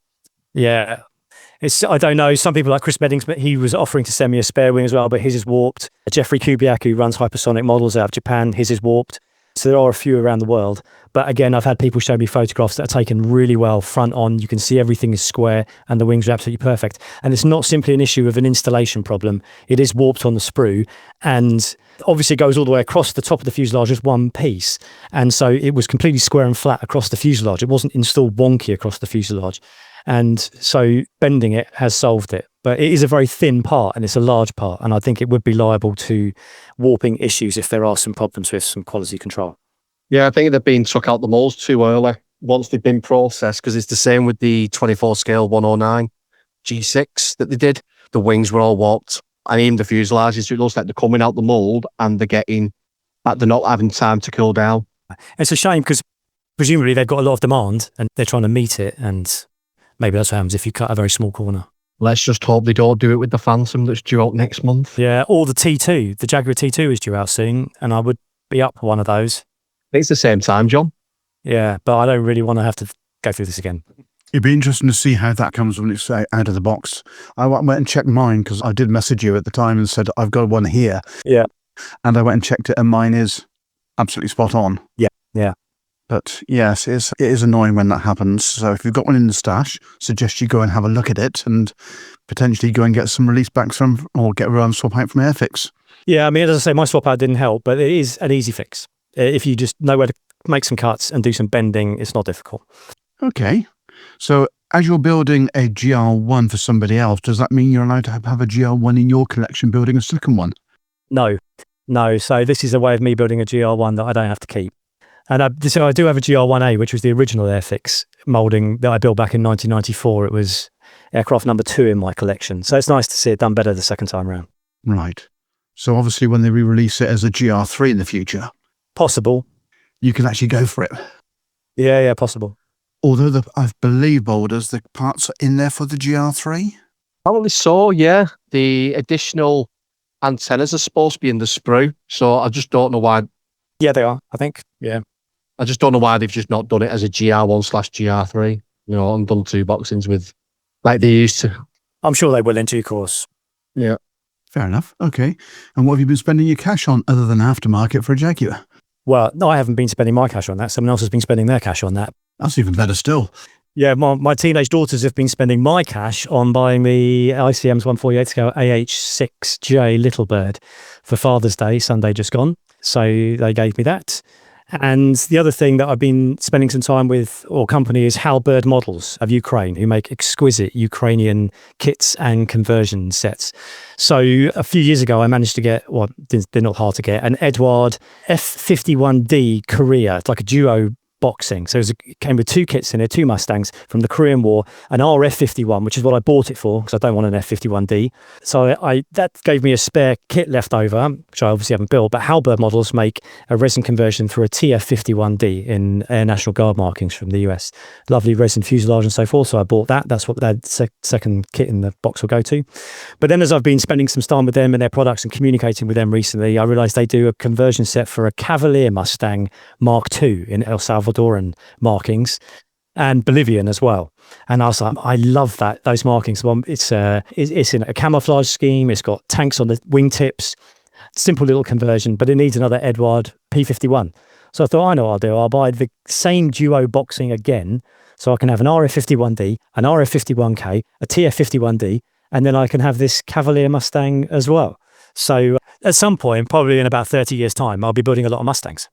I don't know. Some people like Chris Beddings, he was offering to send me a spare wing as well, but his is warped. Jeffrey Kubiak, who runs hypersonic models out of Japan, his is warped. So there are a few around the world. But again, I've had people show me photographs that are taken really well front on. You can see everything is square and the wings are absolutely perfect. And it's not simply an issue of an installation problem. It is warped on the sprue and obviously it goes all the way across the top of the fuselage as one piece. And so it was completely square and flat across the fuselage. It wasn't installed wonky across the fuselage. And so bending it has solved it. But it is a very thin part and it's a large part. And I think it would be liable to warping issues if there are some problems with some quality control. Yeah, I think they've been took out the molds too early once they've been processed, because it's the same with the 24 scale 109 G6 that they did. The wings were all warped. And even the fuselages, it looks like they're coming out the mold and they're not having time to cool down. It's a shame because presumably they've got a lot of demand and they're trying to meet it. And maybe that's what happens if you cut a very small corner. Let's just hope they don't do it with the Phantom that's due out next month. Yeah, or the T2. The Jaguar T2 is due out soon, and I would be up for one of those. It's the same time, John. Yeah, but I don't really want to have to go through this again. It'd be interesting to see how that comes when it's out of the box. I went and checked mine because I did message you at the time and said, I've got one here. Yeah. And I went and checked it and mine is absolutely spot on. Yeah. But yes, it is annoying when that happens. So if you've got one in the stash, suggest you go and have a look at it and potentially go and get some release backs from, or get a swap out from Airfix. Yeah, I mean, as I say, my swap out didn't help, but it is an easy fix. If you just know where to make some cuts and do some bending, it's not difficult. Okay. So as you're building a GR1 for somebody else, does that mean you're allowed to have a GR1 in your collection building a second one? No. So this is a way of me building a GR1 that I don't have to keep. And so I do have a GR1A, which was the original Airfix moulding that I built back in 1994. It was aircraft number 2 in my collection. So it's nice to see it done better the second time around. Right. So obviously when they re-release it as a GR3 in the future. Possible. You can actually go for it. Yeah, possible. Although I believe, Boulders, the parts are in there for the GR3? Probably so, yeah. The additional antennas are supposed to be in the sprue. So I just don't know why. Yeah, they are, I think. Yeah. I just don't know why they've just not done it as a GR1/GR3, and done 2 boxings with like they used to. I'm sure they will in due course. Yeah. Fair enough. Okay. And what have you been spending your cash on other than aftermarket for a Jaguar? Well, no, I haven't been spending my cash on that. Someone else has been spending their cash on that. That's even better still. Yeah, my teenage daughters have been spending my cash on buying the ICM's 148 scale AH6J Little Bird for Father's Day, Sunday just gone. So they gave me that. And the other thing that I've been spending some time with, or company, is Halberd Models of Ukraine, who make exquisite Ukrainian kits and conversion sets. So a few years ago, I managed to get, well, they're not hard to get, an Edward F51D Korea. It's like a duo boxing. So it came with 2 kits in it, 2 Mustangs from the Korean War, an RF51, which is what I bought it for because I don't want an F51D. So that gave me a spare kit left over, which I obviously haven't built, but Halberd Models make a resin conversion for a TF51D in Air National Guard markings from the US. Lovely resin fuselage and so forth. So I bought that. That's what that second kit in the box will go to. But then as I've been spending some time with them and their products and communicating with them recently, I realized they do a conversion set for a Cavalier Mustang Mark II in El Salvador. Salvadoran markings and Bolivian as well. And I was like, I love those markings. Well, it's in a camouflage scheme. It's got tanks on the wingtips. Simple little conversion, but it needs another Edward P51. So I thought, I know what I'll do. I'll buy the same duo boxing again, so I can have an RF51D, an RF51K, a TF51D, and then I can have this Cavalier Mustang as well. So at some point, probably in about 30 years' time, I'll be building a lot of Mustangs.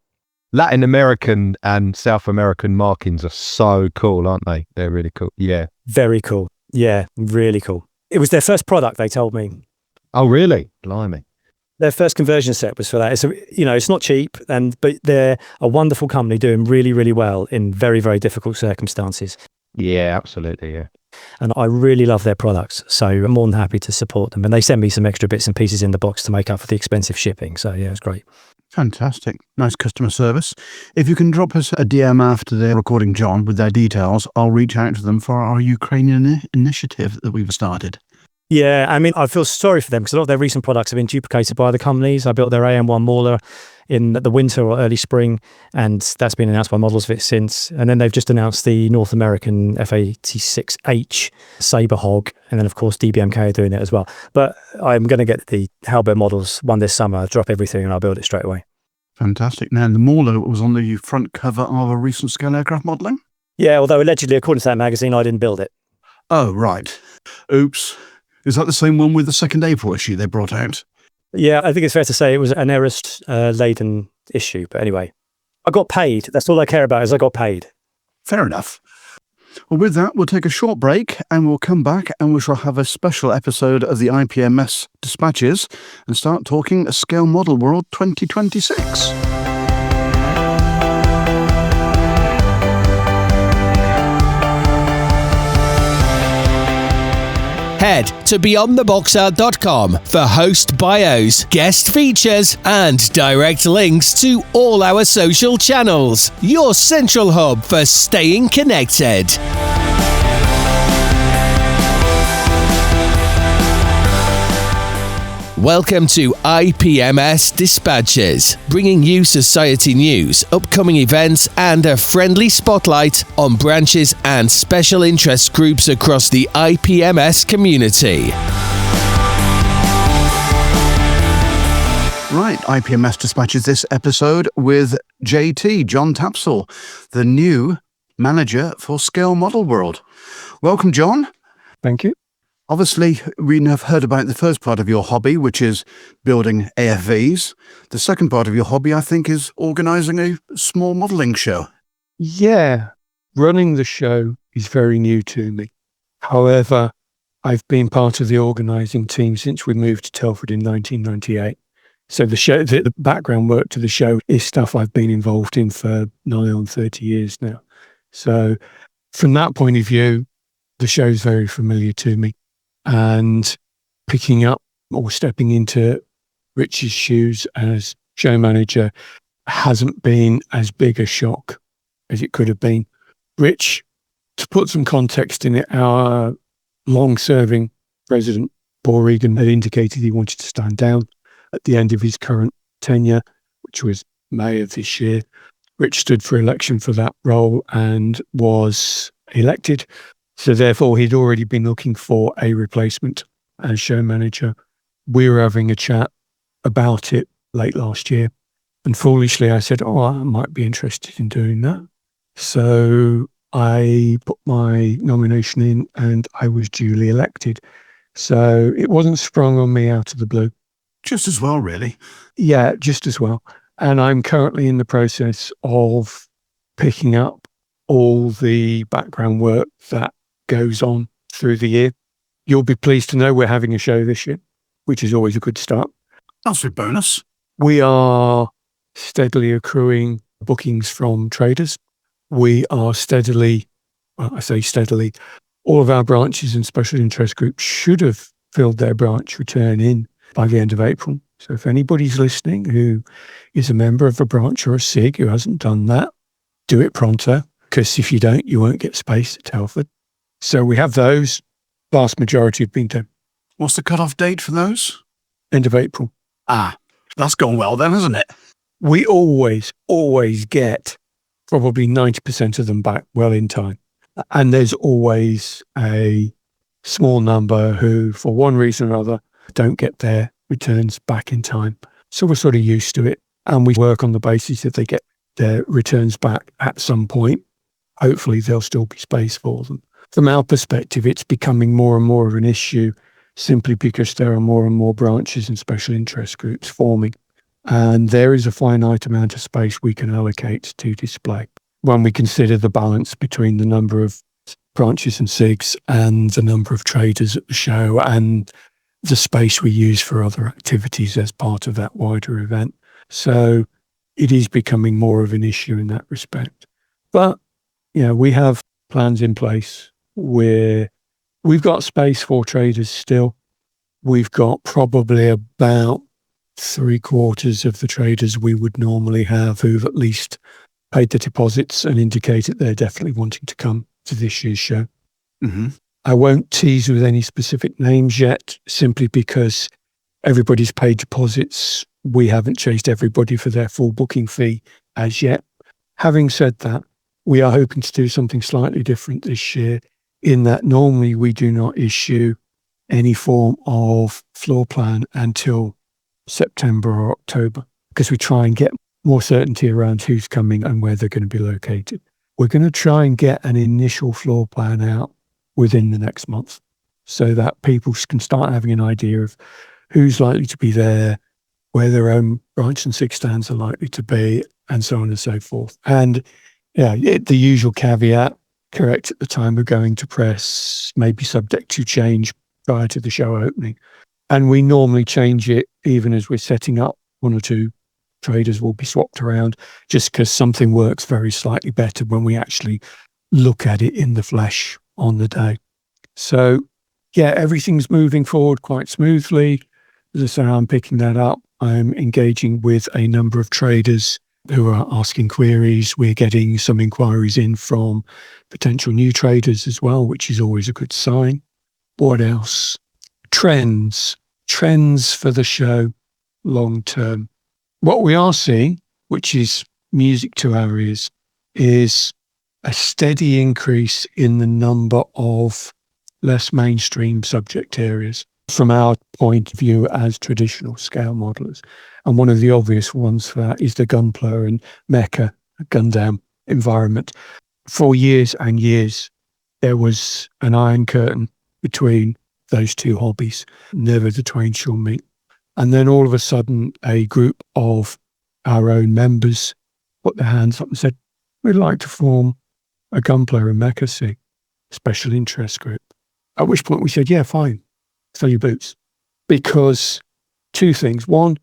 Latin American and South American markings are so cool, aren't they? They're really cool. Yeah. Very cool. Yeah, really cool. It was their first product, they told me. Oh, really? Blimey. Their first conversion set was for that. It's it's not cheap, but they're a wonderful company doing really, really well in very, very difficult circumstances. Yeah, absolutely. Yeah. And I really love their products. So I'm more than happy to support them. And they send me some extra bits and pieces in the box to make up for the expensive shipping. So yeah, it's great. Fantastic. Nice customer service. If you can drop us a DM after they're recording John with their details, I'll reach out to them for our Ukrainian initiative that we've started. Yeah, I mean, I feel sorry for them because a lot of their recent products have been duplicated by other companies. I built their AM1 Mauler in the winter or early spring, and that's been announced by Modelsvit since. And then they've just announced the North American F86H Sabre Hog, and then of course DBMK are doing it as well. But I'm going to get the Halberd models one this summer, drop everything, and I'll build it straight away. Fantastic. Now, the Mauler was on the front cover of a recent scale aircraft modelling? Yeah, although allegedly, according to that magazine, I didn't build it. Oh, right. Oops. Is that the same one with the second April issue they brought out? Yeah, I think it's fair to say it was an error-laden issue. But anyway, I got paid. That's all I care about is I got paid. Fair enough. Well, with that, we'll take a short break and we'll come back and we shall have a special episode of the IPMS dispatches and start talking Scale Model World 2026. Head to beyondtheboxart.com for host bios, guest features, and direct links to all our social channels. Your central hub for staying connected. Welcome to IPMS Dispatches, bringing you society news, upcoming events, and a friendly spotlight on branches and special interest groups across the IPMS community. Right, IPMS Dispatches this episode with JT, John Tapsell, the new manager for Scale Model World. Welcome, John. Thank you. Obviously, we have heard about the first part of your hobby, which is building AFVs. The second part of your hobby, I think, is organising a small modelling show. Yeah, running the show is very new to me. However, I've been part of the organising team since we moved to Telford in 1998. So the background work to the show is stuff I've been involved in for nigh on 30 years now. So from that point of view, the show's very familiar to me. And picking up or stepping into Rich's shoes as show manager hasn't been as big a shock as it could have been. Rich, to put some context in it, our long-serving president, Paul Regan, had indicated he wanted to stand down at the end of his current tenure, which was May of this year. Rich stood for election for that role and was elected. So therefore, he'd already been looking for a replacement as show manager. We were having a chat about it late last year. And foolishly, I said, I might be interested in doing that. So I put my nomination in and I was duly elected. So it wasn't sprung on me out of the blue. Just as well, really. Yeah, just as well. And I'm currently in the process of picking up all the background work that goes on through the year. You'll be pleased to know we're having a show this year, which is always a good start. That's a bonus. We are steadily accruing bookings from traders. We are steadily, well, I say steadily, all of our branches and special interest groups should have filled their branch return in by the end of April. So if anybody's listening who is a member of a branch or a SIG who hasn't done that, do it pronto, because if you don't, you won't get space at Telford. So we have those. Vast majority have been done. What's the cut-off date for those? End of April. That's gone well then, hasn't it? We always get probably 90% of them back well in time. And there's always a small number who, for one reason or another, don't get their returns back in time. So we're sort of used to it. And we work on the basis that they get their returns back at some point. Hopefully there'll still be space for them. From our perspective, it's becoming more and more of an issue simply because there are more and more branches and special interest groups forming. And there is a finite amount of space we can allocate to display when we consider the balance between the number of branches and SIGs and the number of traders at the show and the space we use for other activities as part of that wider event. So it is becoming more of an issue in that respect. But, we have plans in place where we've got space for traders still. We've got probably about 3/4 of the traders we would normally have who've at least paid the deposits and indicated they're definitely wanting to come to this year's show. Mm-hmm. I won't tease with any specific names yet, simply because everybody's paid deposits. We haven't chased everybody for their full booking fee as yet. Having said that, we are hoping to do something slightly different this year in that normally we do not issue any form of floor plan until September or October, because we try and get more certainty around who's coming and where they're going to be located. We're going to try and get an initial floor plan out within the next month so that people can start having an idea of who's likely to be there, where their own branch and SIG stands are likely to be, and so on and so forth. And the usual caveat, correct at the time of going to press, maybe subject to change prior to the show opening. And we normally change it even as we're setting up. 1 or 2 traders will be swapped around just because something works very slightly better when we actually look at it in the flesh on the day. So, everything's moving forward quite smoothly. As I say, I'm picking that up. I'm engaging with a number of traders who are asking queries. We're getting some inquiries in from potential new traders as well, which is always a good sign. What else? Trends for the show long term. What we are seeing, which is music to our ears, is a steady increase in the number of less mainstream subject areas from our point of view as traditional scale modelers. And one of the obvious ones for that is the Gunpla and Mecha Gundam environment. For years and years, there was an iron curtain between those two hobbies. Never the twain shall meet. And then all of a sudden, a group of our own members put their hands up and said, we'd like to form a Gunpla and Mecha SIG special interest group. At which point we said, yeah, fine, fill your boots. Because 2 things. One,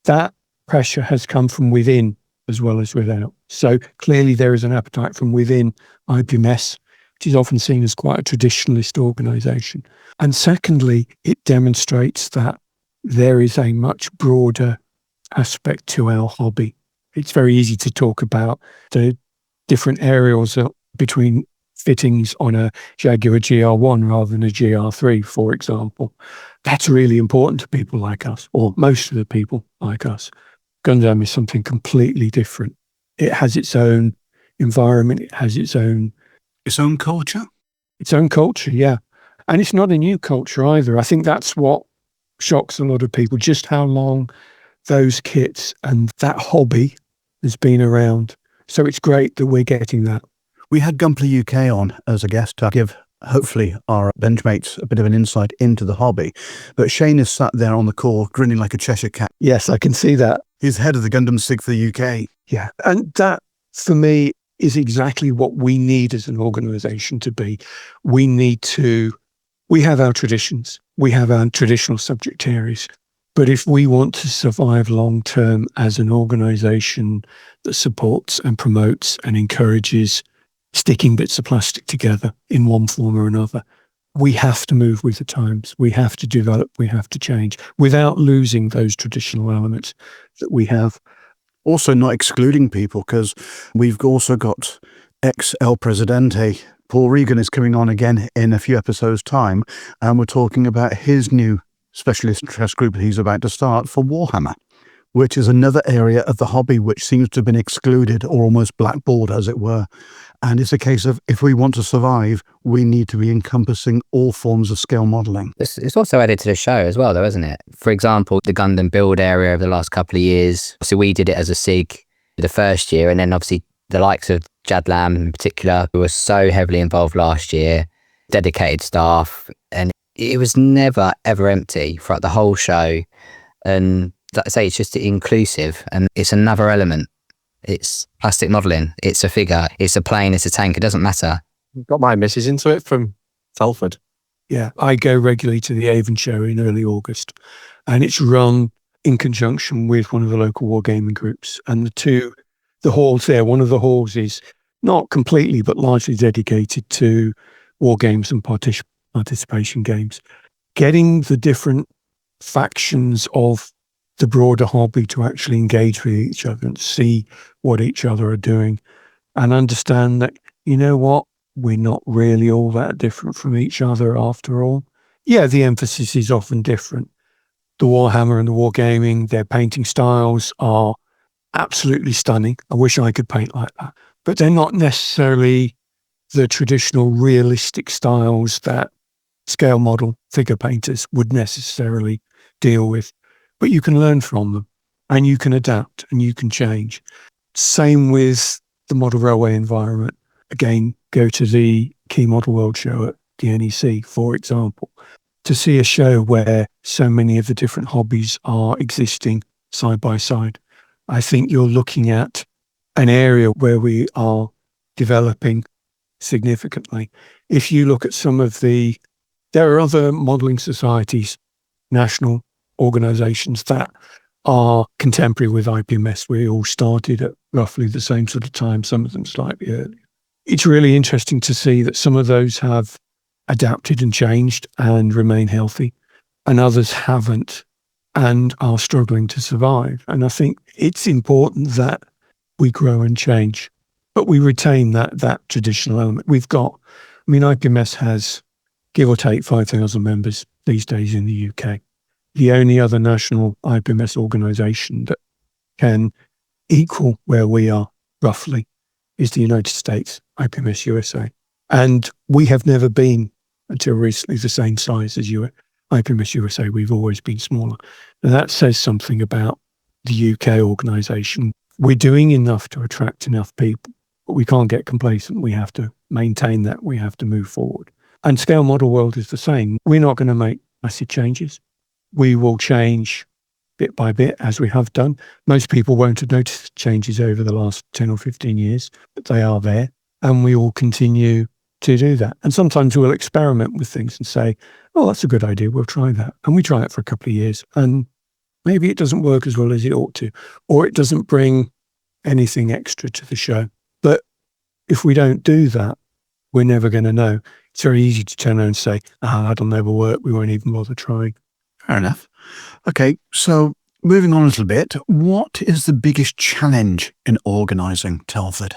that pressure has come from within as well as without. So clearly there is an appetite from within IPMS, which is often seen as quite a traditionalist organisation. And secondly, it demonstrates that there is a much broader aspect to our hobby. It's very easy to talk about the different areas between fittings on a Jaguar GR1 rather than a GR3, for example. That's really important to people like us, or most of the people like us. Gundam is something completely different. It has its own environment. It has its own culture? Its own culture, yeah. And it's not a new culture either. I think that's what shocks a lot of people, just how long those kits and that hobby has been around. So it's great that we're getting that. We had Gunpla UK on as a guest to give, hopefully, our benchmates a bit of an insight into the hobby. But Shane is sat there on the call, grinning like a Cheshire cat. Yes, I can see that. He's head of the Gundam SIG for the UK. Yeah, and that, for me, is exactly what we need as an organisation to be. We have our traditions. We have our traditional subject areas. But if we want to survive long term as an organisation that supports and promotes and encourages sticking bits of plastic together in one form or another, we have to move with the times. We have to develop. We have to change without losing those traditional elements that we have. Also not excluding people, because we've also got ex-El Presidente. Paul Regan is coming on again in a few episodes' time, and we're talking about his new specialist interest group he's about to start for Warhammer, which is another area of the hobby which seems to have been excluded or almost blackballed, as it were. And it's a case of, if we want to survive, we need to be encompassing all forms of scale modelling. It's also added to the show as well, though, isn't it? For example, the Gundam build area over the last couple of years. So we did it as a SIG the first year, and then obviously the likes of Jad Lam in particular, who was so heavily involved last year, dedicated staff, and it was never, ever empty throughout the whole show. And like I say, it's just inclusive, and it's another element. It's plastic modelling, it's a figure, it's a plane, it's a tank, it doesn't matter. Got my missus into it from Telford. Yeah, I go regularly to the Avon show in early August, and it's run in conjunction with one of the local wargaming groups. And the halls there, one of the halls is not completely, but largely dedicated to war games and participation games. Getting the different factions of the broader hobby to actually engage with each other and see what each other are doing and understand that, you know what, we're not really all that different from each other after all. Yeah, the emphasis is often different. The Warhammer and the Wargaming, their painting styles are absolutely stunning. I wish I could paint like that. But they're not necessarily the traditional realistic styles that scale model figure painters would necessarily deal with. But you can learn from them, and you can adapt, and you can change. Same with the model railway environment. Again, go to the Key Model World show at the NEC, for example, to see a show where so many of the different hobbies are existing side by side. I think you're looking at an area where we are developing significantly. If you look at there are other modelling societies, national organisations that are contemporary with IPMS. We all started at roughly the same sort of time, some of them slightly earlier. It's really interesting to see that some of those have adapted and changed and remain healthy, and others haven't and are struggling to survive. And I think it's important that we grow and change, but we retain that traditional element. IPMS has, give or take, 5,000 members these days in the UK. The only other national IPMS organisation that can equal where we are, roughly, is the United States, IPMS USA. And we have never been, until recently, the same size as IPMS USA. We've always been smaller. And that says something about the UK organisation. We're doing enough to attract enough people, but we can't get complacent. We have to maintain that. We have to move forward. And Scale Model World is the same. We're not going to make massive changes. We will change bit by bit, as we have done. Most people won't have noticed changes over the last 10 or 15 years, but they are there. And we will continue to do that. And sometimes we'll experiment with things and say, oh, that's a good idea, we'll try that. And we try it for a couple of years. And maybe it doesn't work as well as it ought to, or it doesn't bring anything extra to the show. But if we don't do that, we're never going to know. It's very easy to turn around and say, that'll never work, we won't even bother trying. Fair enough. Okay, so moving on a little bit, what is the biggest challenge in organising Telford?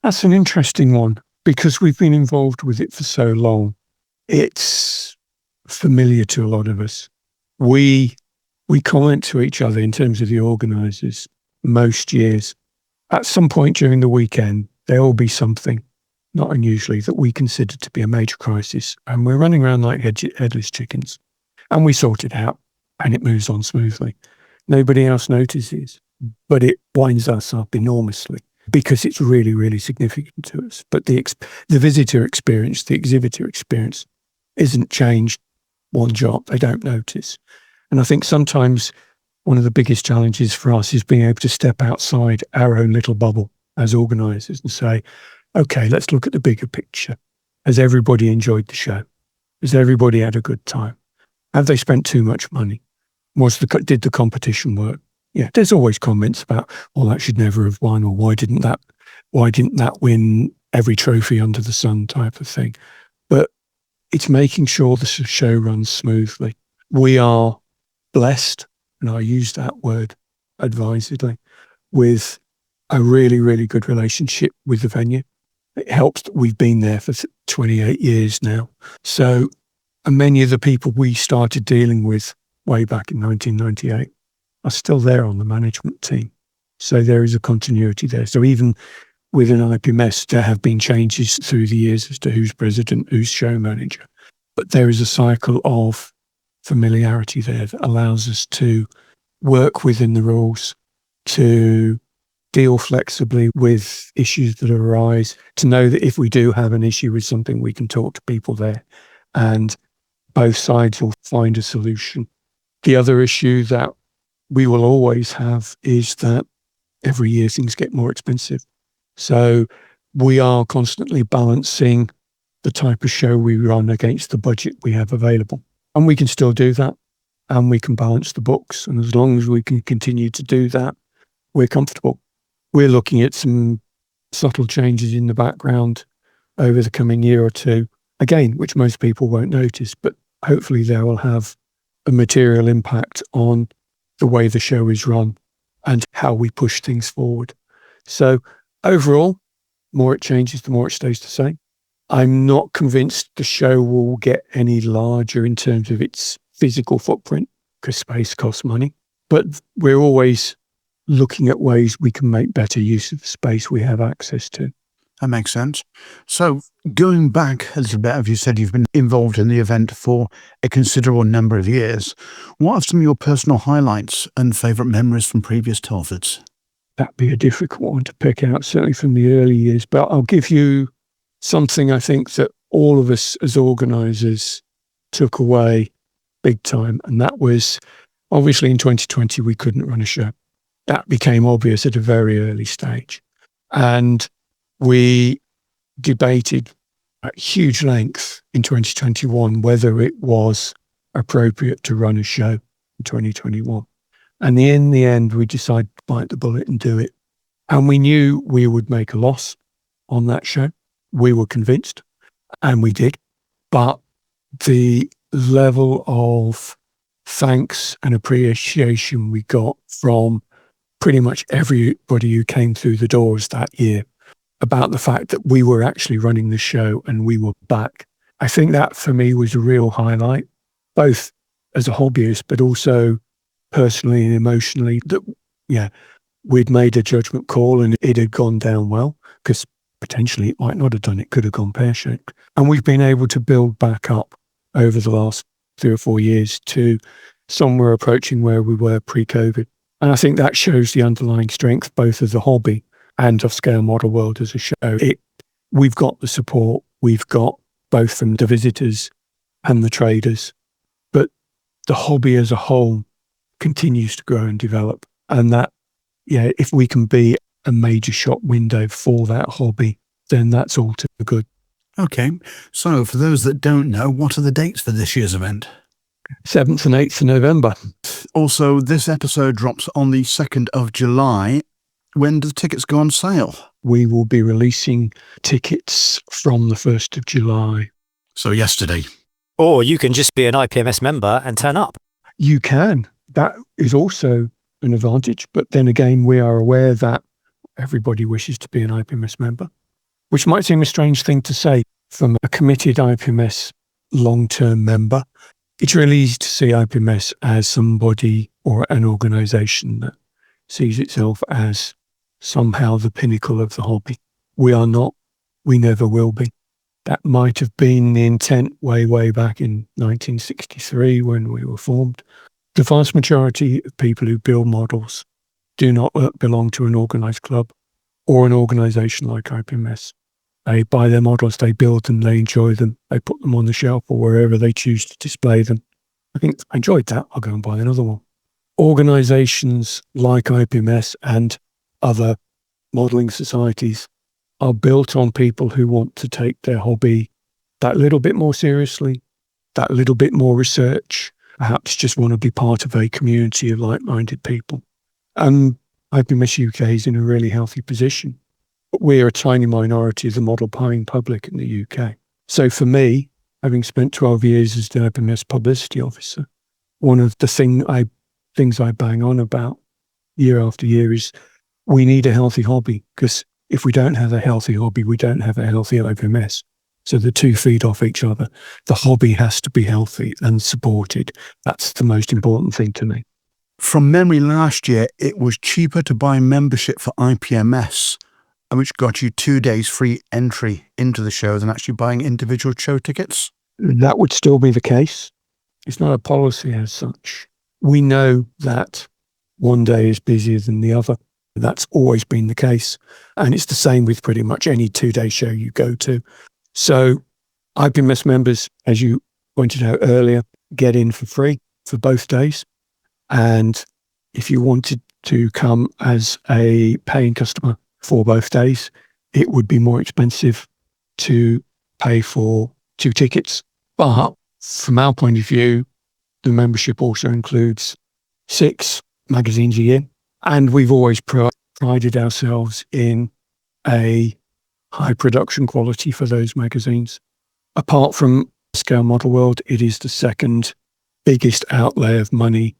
That's an interesting one, because we've been involved with it for so long. It's familiar to a lot of us. We comment to each other in terms of the organisers most years. At some point during the weekend, there will be something, not unusually, that we consider to be a major crisis. And we're running around like headless chickens. And we sort it out, and it moves on smoothly. Nobody else notices, but it winds us up enormously because it's really, really significant to us. But the visitor experience, the exhibitor experience isn't changed one jot. They don't notice. And I think sometimes one of the biggest challenges for us is being able to step outside our own little bubble as organisers and say, okay, let's look at the bigger picture. Has everybody enjoyed the show? Has everybody had a good time? Have they spent too much money? Did the competition work? Yeah, there's always comments about, well, that should never have won, or why didn't that win every trophy under the sun type of thing. But it's making sure the show runs smoothly. We are blessed, and I use that word advisedly, with a really, really good relationship with the venue. It helps that we've been there for 28 years now. And many of the people we started dealing with way back in 1998 are still there on the management team. So there is a continuity there. So even within IPMS, there have been changes through the years as to who's president, who's show manager. But there is a cycle of familiarity there that allows us to work within the rules, to deal flexibly with issues that arise, to know that if we do have an issue with something, we can talk to people there and both sides will find a solution. The other issue that we will always have is that every year things get more expensive. So we are constantly balancing the type of show we run against the budget we have available. And we can still do that, and we can balance the books. And as long as we can continue to do that, we're comfortable. We're looking at some subtle changes in the background over the coming year or two, again, which most people won't notice, but hopefully they will have a material impact on the way the show is run and how we push things forward. So overall, the more it changes, the more it stays the same. I'm not convinced the show will get any larger in terms of its physical footprint because space costs money, but we're always looking at ways we can make better use of the space we have access to. That makes sense. So going back a little bit, as you said, you've been involved in the event for a considerable number of years. What are some of your personal highlights and favourite memories from previous Telfords? That'd be a difficult one to pick out, certainly from the early years, but I'll give you something I think that all of us as organisers took away big time, and that was obviously in 2020 we couldn't run a show. That became obvious at a very early stage. And we debated at huge length in 2021 whether it was appropriate to run a show in 2021. And in the end, we decided to bite the bullet and do it. And we knew we would make a loss on that show. We were convinced, and we did. But the level of thanks and appreciation we got from pretty much everybody who came through the doors that year about the fact that we were actually running the show and we were back. I think that for me was a real highlight, both as a hobbyist, but also personally and emotionally, that, we'd made a judgment call and it had gone down well, because potentially it might not have done, it could have gone pear-shaped. And we've been able to build back up over the last 3 or 4 years to somewhere approaching where we were pre-COVID. And I think that shows the underlying strength, both as a hobby and of Scale Model World as a show. We've got the support, we've got both from the visitors and the traders, but the hobby as a whole continues to grow and develop. And that, if we can be a major shop window for that hobby, then that's all too good. Okay, so for those that don't know, what are the dates for this year's event? 7th and 8th of November. Also, this episode drops on the 2nd of July. When do the tickets go on sale? We will be releasing tickets from the 1st of July. So yesterday. Or you can just be an IPMS member and turn up. You can. That is also an advantage. But then again, we are aware that everybody wishes to be an IPMS member, which might seem a strange thing to say from a committed IPMS long-term member. It's really easy to see IPMS as somebody or an organisation that sees itself as somehow the pinnacle of the hobby. We are not. We never will be. That might have been the intent way back in 1963 when we were formed. The vast majority of people who build models do not belong to an organised club or an organisation like IPMS. They buy their models, they build them, they enjoy them, they put them on the shelf or wherever they choose to display them. I think I enjoyed that, I'll go and buy another one. Organisations like IPMS and other modelling societies are built on people who want to take their hobby that little bit more seriously, that little bit more research, perhaps just want to be part of a community of like-minded people. And IPMS UK is in a really healthy position. But we're a tiny minority of the model buying public in the UK. So for me, having spent 12 years as the IPMS publicity officer, one of the things I bang on about year after year is we need a healthy hobby, because if we don't have a healthy hobby, we don't have a healthy IPMS. So the two feed off each other. The hobby has to be healthy and supported. That's the most important thing to me. From memory last year, it was cheaper to buy membership for IPMS, which got you 2 days free entry into the show than actually buying individual show tickets. That would still be the case. It's not a policy as such. We know that one day is busier than the other. That's always been the case. And it's the same with pretty much any 2-day show you go to. So IPMS members, as you pointed out earlier, get in for free for both days. And if you wanted to come as a paying customer for both days, it would be more expensive to pay for 2 tickets. But from our point of view, the membership also includes 6 magazines a year. And we've always prided ourselves in a high production quality for those magazines. Apart from Scale Model World, it is the second biggest outlay of money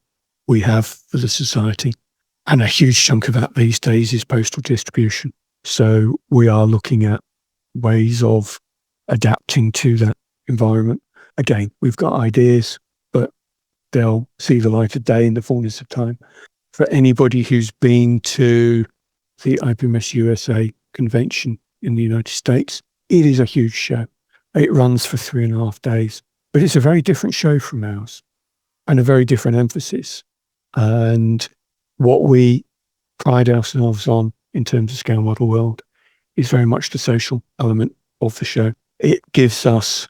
we have for the society. And a huge chunk of that these days is postal distribution. So we are looking at ways of adapting to that environment. Again, we've got ideas, but they'll see the light of day in the fullness of time. For anybody who's been to the IPMS USA convention in the United States, it is a huge show. It runs for 3.5 days, but it's a very different show from ours and a very different emphasis. And what we pride ourselves on in terms of Scale Model World is very much the social element of the show. It gives us,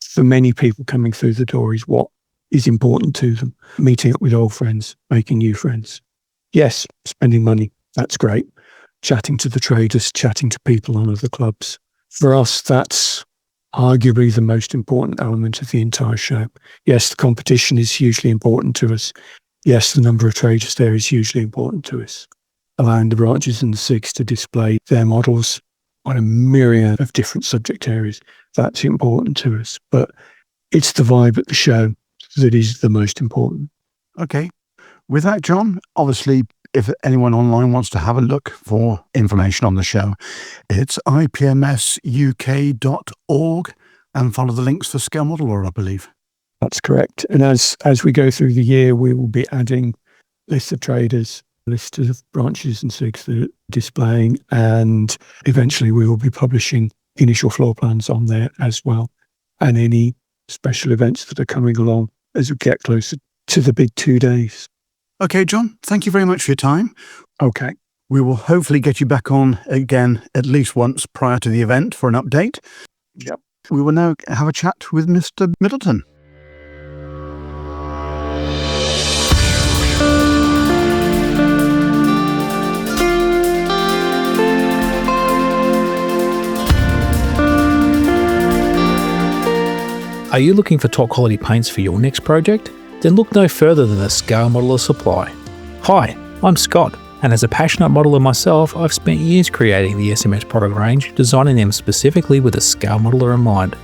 for many people coming through the door, is what is important to them. Meeting up with old friends, making new friends. Yes, spending money, that's great. Chatting to the traders, chatting to people on other clubs. For us, that's arguably the most important element of the entire show. Yes, the competition is hugely important to us. Yes, the number of traders there is hugely important to us. Allowing the branches and the SIGs to display their models on a myriad of different subject areas, that's important to us. But it's the vibe at the show that is the most important. Okay. With that, John, obviously, if anyone online wants to have a look for information on the show, it's ipmsuk.org and follow the links for Scale Model World, I believe. That's correct. And as we go through the year, we will be adding lists of traders, lists of branches and SIGs that are displaying, and eventually we will be publishing initial floor plans on there as well, and any special events that are coming along as we get closer to the big 2 days. Okay, John, thank you very much for your time. Okay. We will hopefully get you back on again at least once prior to the event for an update. Yep. We will now have a chat with Mr. Middleton. Are you looking for top quality paints for your next project? Then look no further than the Scale Modeler Supply. Hi, I'm Scott, and as a passionate modeler myself, I've spent years creating the SMS product range, designing them specifically with a scale modeler in mind.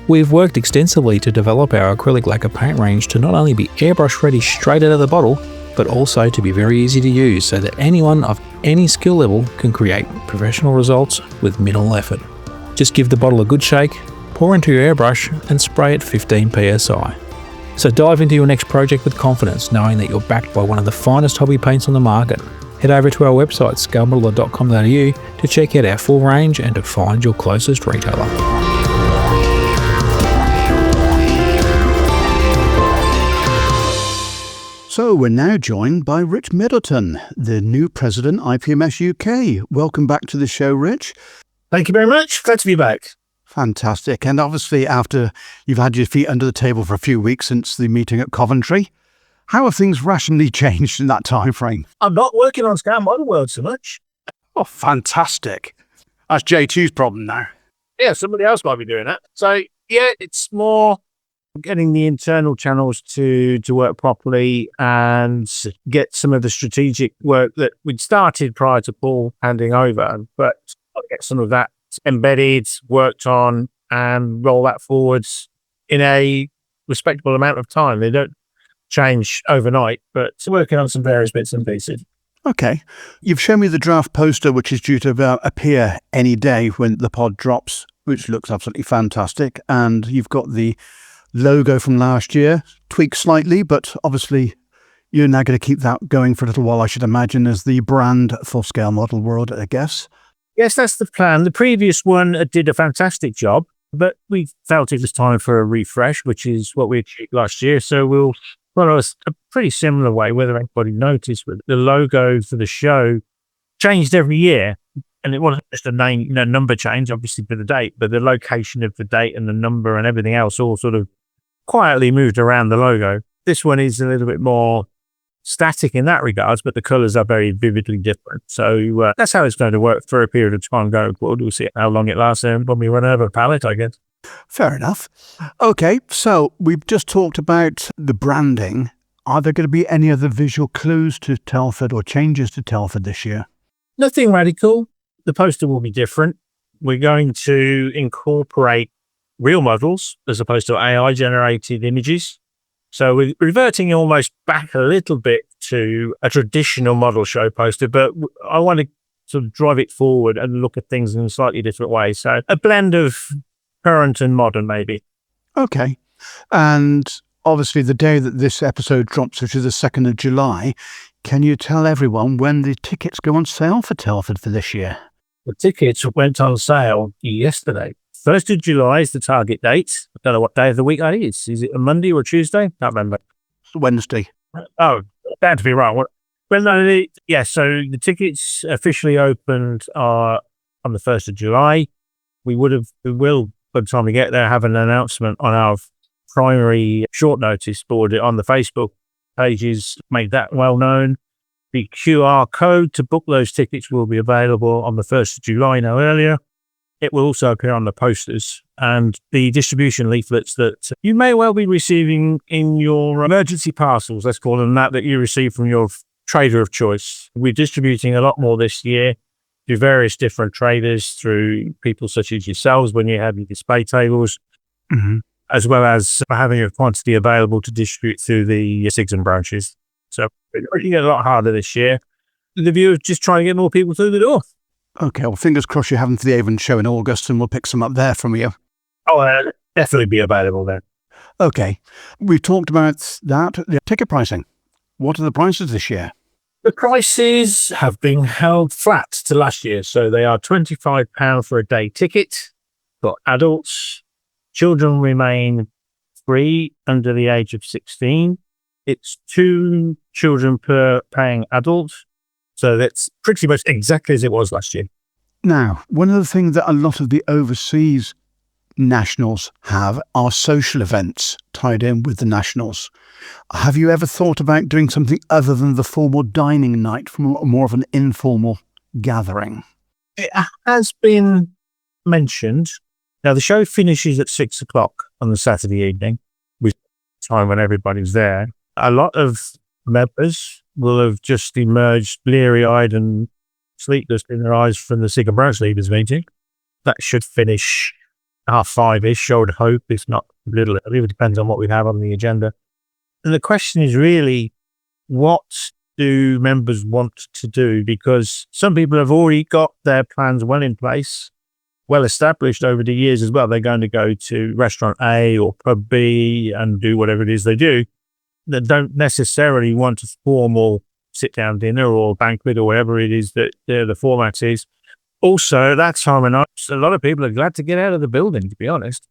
We've worked extensively to develop our acrylic lacquer paint range to not only be airbrush ready straight out of the bottle, but also to be very easy to use so that anyone of any skill level can create professional results with minimal effort. Just give the bottle a good shake, pour into your airbrush and spray at 15 psi. So dive into your next project with confidence, knowing that you're backed by one of the finest hobby paints on the market. Head over to our website scalemodeler.com.au to check out our full range and to find your closest retailer. So we're now joined by Rich Middleton, the new president, IPMS UK. Welcome back to the show, Rich. Thank you very much. Glad to be back. Fantastic. And obviously, after you've had your feet under the table for a few weeks since the meeting at Coventry, how have things rationally changed in that time frame? I'm not working on Scale Model World so much. Oh, fantastic. That's J2's problem now. Yeah, somebody else might be doing that. So, yeah, it's more getting the internal channels to work properly and get some of the strategic work that we'd started prior to Paul handing over, but I'll get some of that embedded, worked on, and roll that forwards in a respectable amount of time. They don't change overnight, but working on some various bits and pieces. Okay. You've shown me the draft poster, which is due to appear any day when the pod drops, which looks absolutely fantastic. And you've got the logo from last year, tweaked slightly, but obviously, you're now going to keep that going for a little while, I should imagine, as the brand for Scale Model World, I guess. Yes, that's the plan. The previous one did a fantastic job, but we felt it was time for a refresh, which is what we achieved last year. So we'll follow a pretty similar way, whether anybody noticed, but the logo for the show changed every year. And it wasn't just a name, number change, obviously, for the date, but the location of the date and the number and everything else all sort of quietly moved around the logo. This one is a little bit more static in that regards, but the colours are very vividly different. So that's how it's going to work for a period of time going forward. We'll see how long it lasts when we run over a pallet, I guess. Fair enough. Okay, so we've just talked about the branding. Are there going to be any other visual clues to Telford or changes to Telford this year? Nothing radical. The poster will be different. We're going to incorporate real models as opposed to AI-generated images. So we're reverting almost back a little bit to a traditional model show poster, but I want to sort of drive it forward and look at things in a slightly different way. So a blend of current and modern, maybe. Okay. And obviously the day that this episode drops, which is the 2nd of July, can you tell everyone when the tickets go on sale for Telford for this year? The tickets went on sale yesterday. 1st of July is the target date. I don't know what day of the week that is. Is it a Monday or a Tuesday? Can't remember. It's Wednesday. Oh, bound to be wrong. Well, no, so the tickets officially opened on the 1st of July. We will, by the time we get there, have an announcement on our primary short notice board on the Facebook pages, made that well known. The QR code to book those tickets will be available on the 1st of July, no earlier. It will also appear on the posters and the distribution leaflets that you may well be receiving in your emergency parcels, let's call them that you receive from your trader of choice. We're distributing a lot more this year to various different traders through people such as yourselves when you have your display tables, as well as having a quantity available to distribute through the SIGs and branches. So we're making it a lot harder this year. The view is just trying to get more people through the door. Okay, well, fingers crossed you're having the Avon show in August and we'll pick some up there from you. Oh, definitely be available there. Okay, we've talked about that. The ticket pricing. What are the prices this year? The prices have been held flat to last year. So they are £25 for a day ticket for adults. Children remain free under the age of 16. It's 2 children per paying adult. So that's pretty much exactly as it was last year. Now, one of the things that a lot of the overseas nationals have are social events tied in with the nationals. Have you ever thought about doing something other than the formal dining night, from more of an informal gathering? It has been mentioned. Now, the show finishes at 6 o'clock on the Saturday evening, with time when everybody's there. A lot of members will have just emerged bleary-eyed and sleepless in their eyes from the SIG and branch leaders meeting. That should finish 5:30-ish, I would hope, if not a little earlier. It depends on what we have on the agenda. And the question is really, what do members want to do? Because some people have already got their plans well in place, well established over the years as well. They're going to go to restaurant A or pub B and do whatever it is they do. That don't necessarily want a formal sit-down dinner or banquet or whatever it is that the format is. Also, at that time of night, a lot of people are glad to get out of the building, to be honest.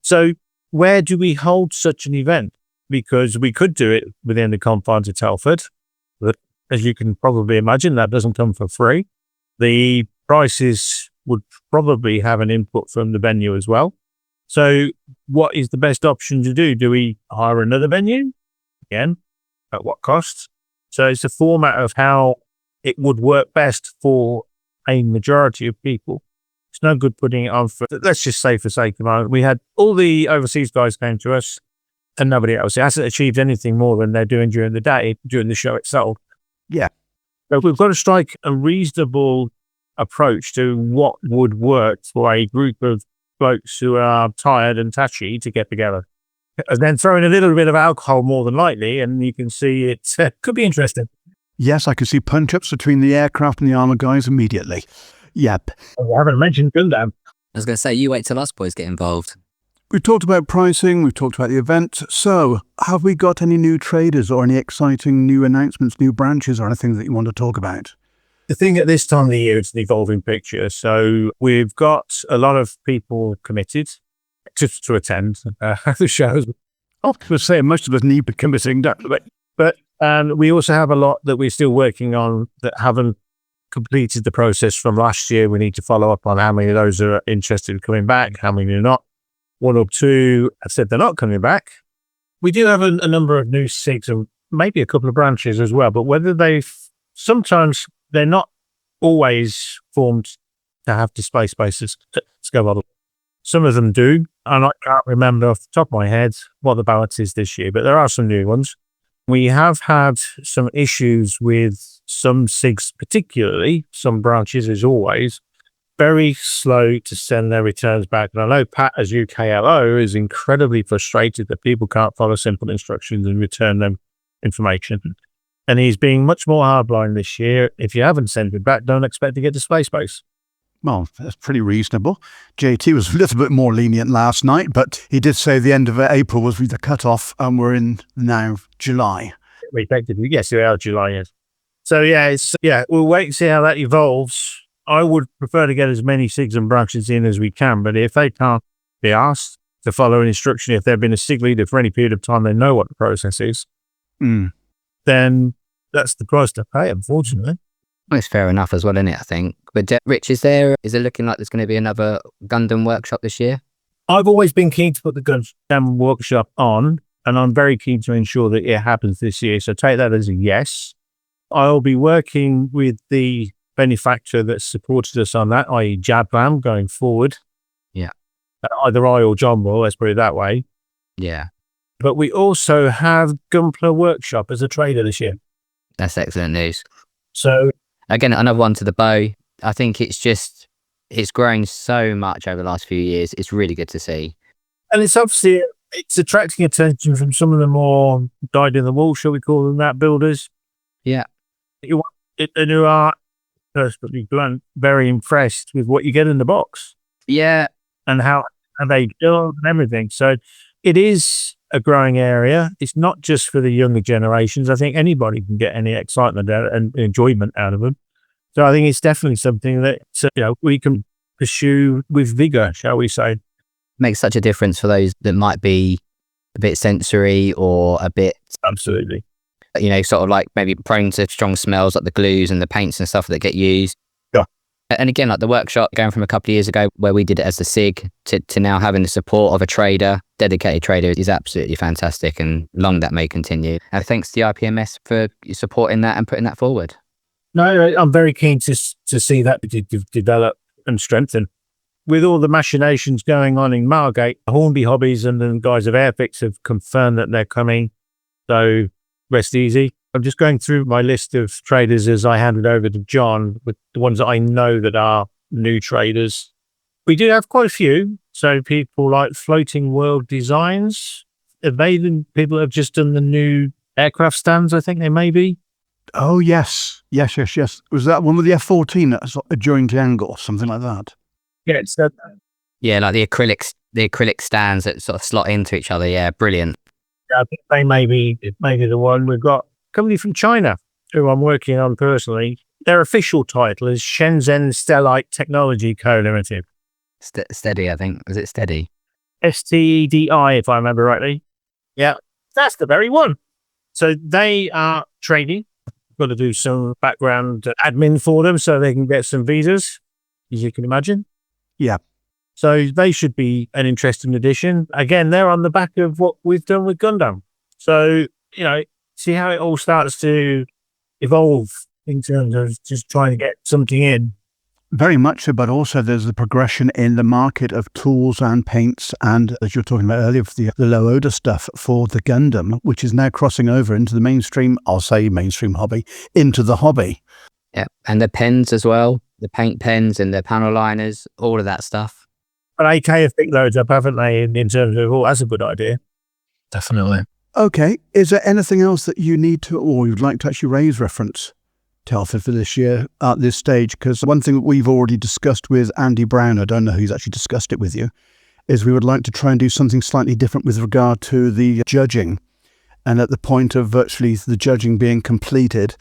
So where do we hold such an event? Because we could do it within the confines of Telford, but as you can probably imagine, that doesn't come for free. The prices would probably have an input from the venue as well. So what is the best option to do? Do we hire another venue? Again, at what cost? So it's a format of how it would work best for a majority of people. It's no good putting it on for, let's just say for sake of argument, we had all the overseas guys came to us and nobody else hasn't achieved anything more than they're doing during the day, during the show itself. Yeah. So we've got to strike a reasonable approach to what would work for a group of blokes who are tired and touchy to get together. And then throw in a little bit of alcohol more than likely, and you can see it could be interesting. Yes, I can see punch-ups between the aircraft and the armour guys immediately. Yep. I haven't mentioned Gundam. I was going to say, you wait till us boys get involved. We've talked about pricing, we've talked about the event. So, have we got any new traders or any exciting new announcements, new branches or anything that you want to talk about? The thing at this time of the year, it's an evolving picture. So we've got a lot of people committed to attend the shows. I was saying most of us need to be committing, definitely. But we also have a lot that we're still working on that haven't completed the process from last year. We need to follow up on how many of those are interested in coming back, how many are not. 1 or 2 have said they're not coming back. We do have a number of new SIGs and maybe a couple of branches as well, but whether sometimes they're not always formed to have display spaces to scale model. Some of them do, and I can't remember off the top of my head what the balance is this year, but there are some new ones. We have had some issues with some SIGs, particularly some branches as always, very slow to send their returns back. And I know Pat, as UKLO, is incredibly frustrated that people can't follow simple instructions and return them information. And he's being much more hardline this year. If you haven't sent it back, don't expect to get display space. Well, that's pretty reasonable. JT was a little bit more lenient last night, but he did say the end of April was the cut-off, and we're in now July. Effectively, yes, we are July, yes. So, we'll wait and see how that evolves. I would prefer to get as many SIGs and branches in as we can, but if they can't be asked to follow an instruction, if they've been a SIG leader for any period of time, they know what the process is, then that's the price to pay, unfortunately. Well, it's fair enough as well, isn't it, I think? But Rich, is it looking like there's going to be another Gundam workshop this year? I've always been keen to put the Gundam workshop on, and I'm very keen to ensure that it happens this year. So take that as a yes. I'll be working with the benefactor that supported us on that, i.e. Jablam, going forward. Yeah. Either I or John will, let's put it that way. Yeah. But we also have Gunpla Workshop as a trader this year. That's excellent news. So, again, another one to the bow. I think it's grown so much over the last few years. It's really good to see. And it's obviously, it's attracting attention from some of the more dyed-in-the-wool, shall we call them that, builders. Yeah. And who are, personally blunt, very impressed with what you get in the box. Yeah. And how they build and everything. So it is a growing area. It's not just for the younger generations. I think anybody can get any excitement and enjoyment out of them. So I think it's definitely something that we can pursue with vigor, shall we say. Makes such a difference for those that might be a bit sensory or a bit... Absolutely. Sort of like maybe prone to strong smells like the glues and the paints and stuff that get used. Yeah. And again, like the workshop going from a couple of years ago where we did it as a SIG to now having the support of a trader, dedicated trader, is absolutely fantastic, and long that may continue. And thanks to the IPMS for supporting that and putting that forward. No, I'm very keen to see that develop and strengthen. With all the machinations going on in Margate, Hornby Hobbies and the guys of Airfix have confirmed that they're coming. So rest easy. I'm just going through my list of traders as I hand it over to John with the ones that I know that are new traders. We do have quite a few. So people like Floating World Designs. Are they the people that have just done the new aircraft stands? I think they may be. Oh, yes. Yes. Was that one with the F-14 at a joint angle or something like that? Yeah, it's that. Yeah, like the acrylic stands that sort of slot into each other. Yeah, brilliant. Yeah, I think they may be the one. We've got a company from China who I'm working on personally. Their official title is Shenzhen Stellite Technology Co. Limited. Steady, I think. Was it Steady? STEDI, if I remember rightly. Yeah, that's the very one. So they are trading. Got to do some background admin for them so they can get some visas, as you can imagine. Yeah. So they should be an interesting addition. Again, they're on the back of what we've done with Gundam. So, see how it all starts to evolve in terms of just trying to get something in. Very much so, but also there's the progression in the market of tools and paints, and as you were talking about earlier, the low odor stuff for the Gundam, which is now crossing over into the mainstream hobby, into the hobby. Yeah, and the pens as well, the paint pens and the panel liners, all of that stuff. But AK have picked those up, haven't they, in terms of, that's a good idea. Definitely. Okay, is there anything else that you need to, or you'd like to actually raise reference Telford for this year at this stage? Because one thing that we've already discussed with Andy Brown, I don't know who's actually discussed it with you, is we would like to try and do something slightly different with regard to the judging. And at the point of virtually the judging being completed,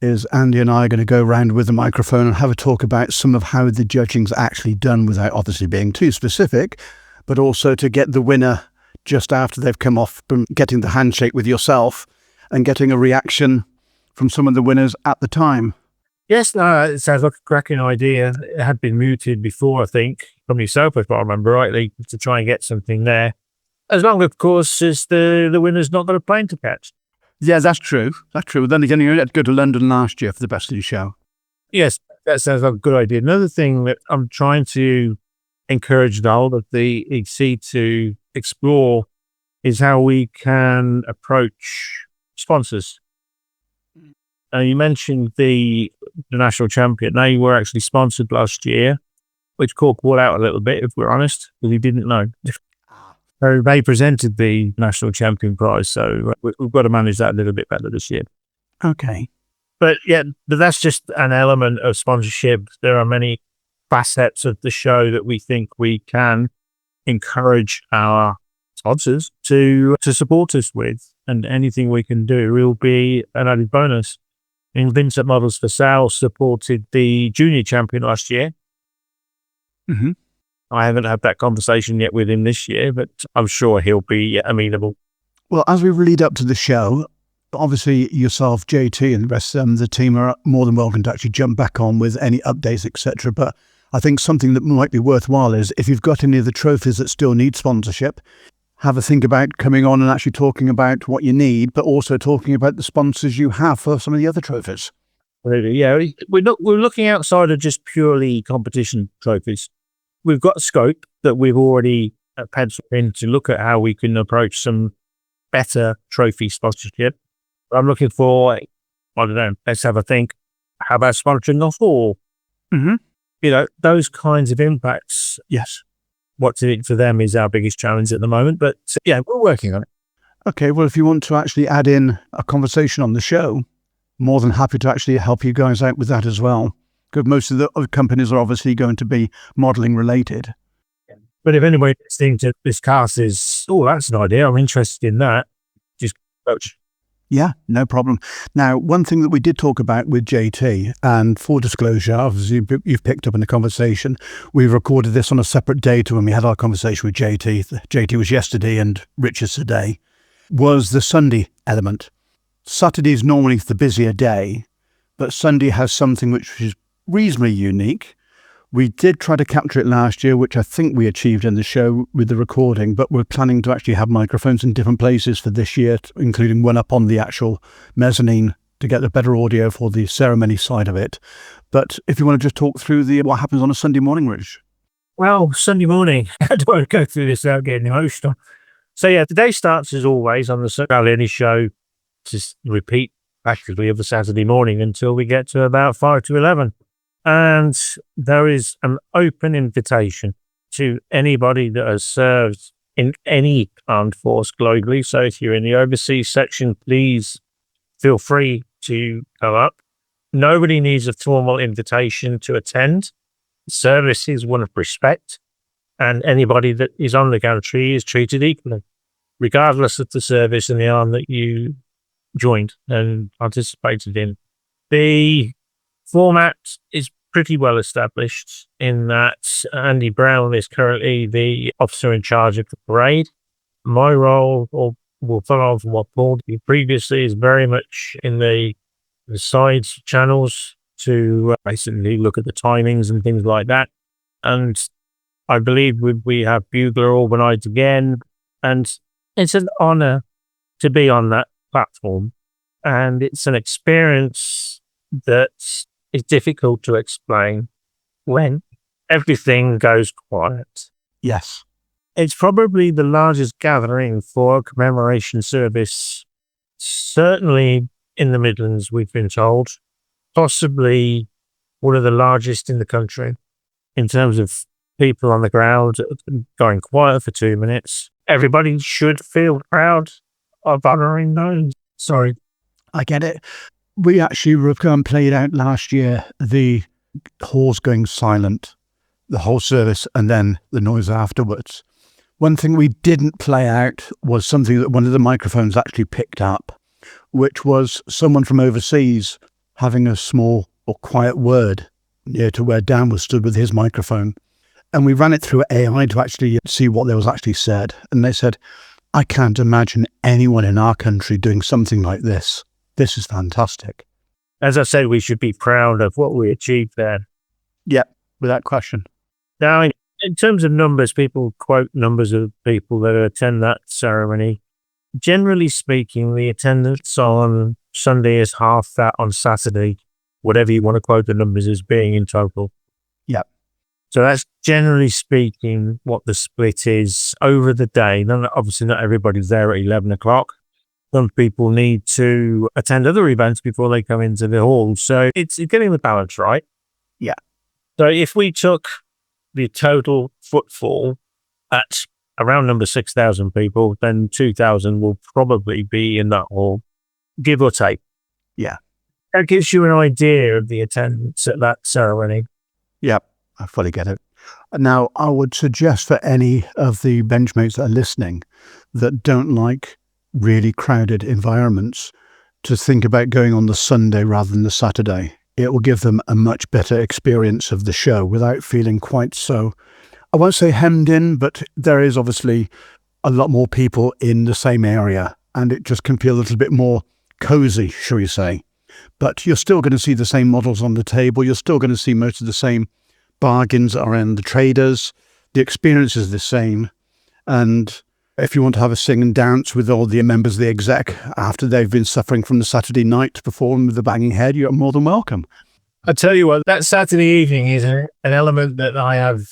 is Andy and I are going to go around with the microphone and have a talk about some of how the judging's actually done without obviously being too specific, but also to get the winner just after they've come off from getting the handshake with yourself and getting a reaction from some of the winners at the time. Yes, no, it sounds like a cracking idea. It had been mooted before, I think, from yourself, if I remember rightly, to try and get something there. As long, of course, as the winner's not got a plane to catch. Yeah, that's true. That's true. Then again, you had to go to London last year for the Best in Show. Yes, that sounds like a good idea. Another thing that I'm trying to encourage the whole of the EC to explore is how we can approach sponsors. You mentioned the national champion. They were actually sponsored last year, which caught Paul out a little bit, if we're honest, because he didn't know. So they presented the national champion prize, so we've got to manage that a little bit better this year. Okay. But that's just an element of sponsorship. There are many facets of the show that we think we can encourage our sponsors to support us with, and anything we can do will be an added bonus. And Vincent Models for Sale supported the junior champion last year. Mm-hmm. I haven't had that conversation yet with him this year, but I'm sure he'll be amenable. Well, as we lead up to the show, obviously yourself, JT, and the rest of the team are more than welcome to actually jump back on with any updates, etc. But I think something that might be worthwhile is if you've got any of the trophies that still need sponsorship, have a think about coming on and actually talking about what you need, but also talking about the sponsors you have for some of the other trophies. Yeah, we're looking outside of just purely competition trophies. We've got a scope that we've already penciled in to look at how we can approach some better trophy sponsorship. I'm looking for, I don't know, let's have a think. How about sponsoring the hall? Mm-hmm. Those kinds of impacts. Yes. What's in it for them is our biggest challenge at the moment. But yeah, we're working on it. Okay, well, if you want to actually add in a conversation on the show, more than happy to actually help you guys out with that as well. Because most of the other companies are obviously going to be modelling related. But if anybody listening to this cast is, that's an idea, I'm interested in that, just approach. Yeah, no problem. Now, one thing that we did talk about with JT, and for disclosure, obviously you've picked up in the conversation, we recorded this on a separate day to when we had our conversation with JT. JT was yesterday and Rich is today, was the Sunday element. Saturday is normally the busier day, but Sunday has something which is reasonably unique. We did try to capture it last year, which I think we achieved in the show with the recording, but we're planning to actually have microphones in different places for this year, including one up on the actual mezzanine to get the better audio for the ceremony side of it. But if you want to just talk through what happens on a Sunday morning, Rich. Well, Sunday morning, I don't want to go through this without getting emotional. So yeah, the day starts as always on the Sunday show, just repeat practically of the Saturday morning until we get to about 5 to 11. And there is an open invitation to anybody that has served in any armed force globally. So if you're in the overseas section, please feel free to go up. Nobody needs a formal invitation to attend. Service is one of respect, and anybody that is on the gantry is treated equally, regardless of the service and the arm that you joined and participated in. The format is pretty well established in that Andy Brown is currently the officer in charge of the parade. My role, or will follow on from what Paul did previously, is very much in the side channels to basically look at the timings and things like that. And I believe we have Bugler organised again, and it's an honour to be on that platform. And it's an experience that is difficult to explain when everything goes quiet. Yes. It's probably the largest gathering for a commemoration service, certainly in the Midlands, we've been told, possibly one of the largest in the country in terms of people on the ground going quiet for 2 minutes. Everybody should feel proud of honouring those. Sorry. I get it. We actually played out last year the halls going silent, the whole service, and then the noise afterwards. One thing we didn't play out was something that one of the microphones actually picked up, which was someone from overseas having a small or quiet word near to where Dan was stood with his microphone. And we ran it through AI to actually see what there was actually said. And they said, I can't imagine anyone in our country doing something like this. This is fantastic. As I said, we should be proud of what we achieved there. Yep, without question. Now, in terms of numbers, people quote numbers of people that attend that ceremony. Generally speaking, the attendance on Sunday is half that on Saturday, whatever you want to quote the numbers as being in total. Yep. So that's generally speaking what the split is over the day. Obviously, not everybody's there at 11 o'clock. Some people need to attend other events before they come into the hall. So it's getting the balance right. Yeah. So if we took the total footfall at around number 6,000 people, then 2,000 will probably be in that hall, give or take. Yeah. That gives you an idea of the attendance at that ceremony. Yep, I fully get it. Now, I would suggest for any of the benchmates that are listening that don't like really crowded environments to think about going on the Sunday rather than the Saturday. It will give them a much better experience of the show without feeling quite so, I won't say hemmed in, but there is obviously a lot more people in the same area and it just can feel a little bit more cozy, shall we say. But you're still going to see the same models on the table. You're still going to see most of the same bargains around the traders. The experience is the same. And if you want to have a sing and dance with all the members of the exec after they've been suffering from the Saturday night performing with the banging head, you're more than welcome. I tell you what, that Saturday evening is an element that I have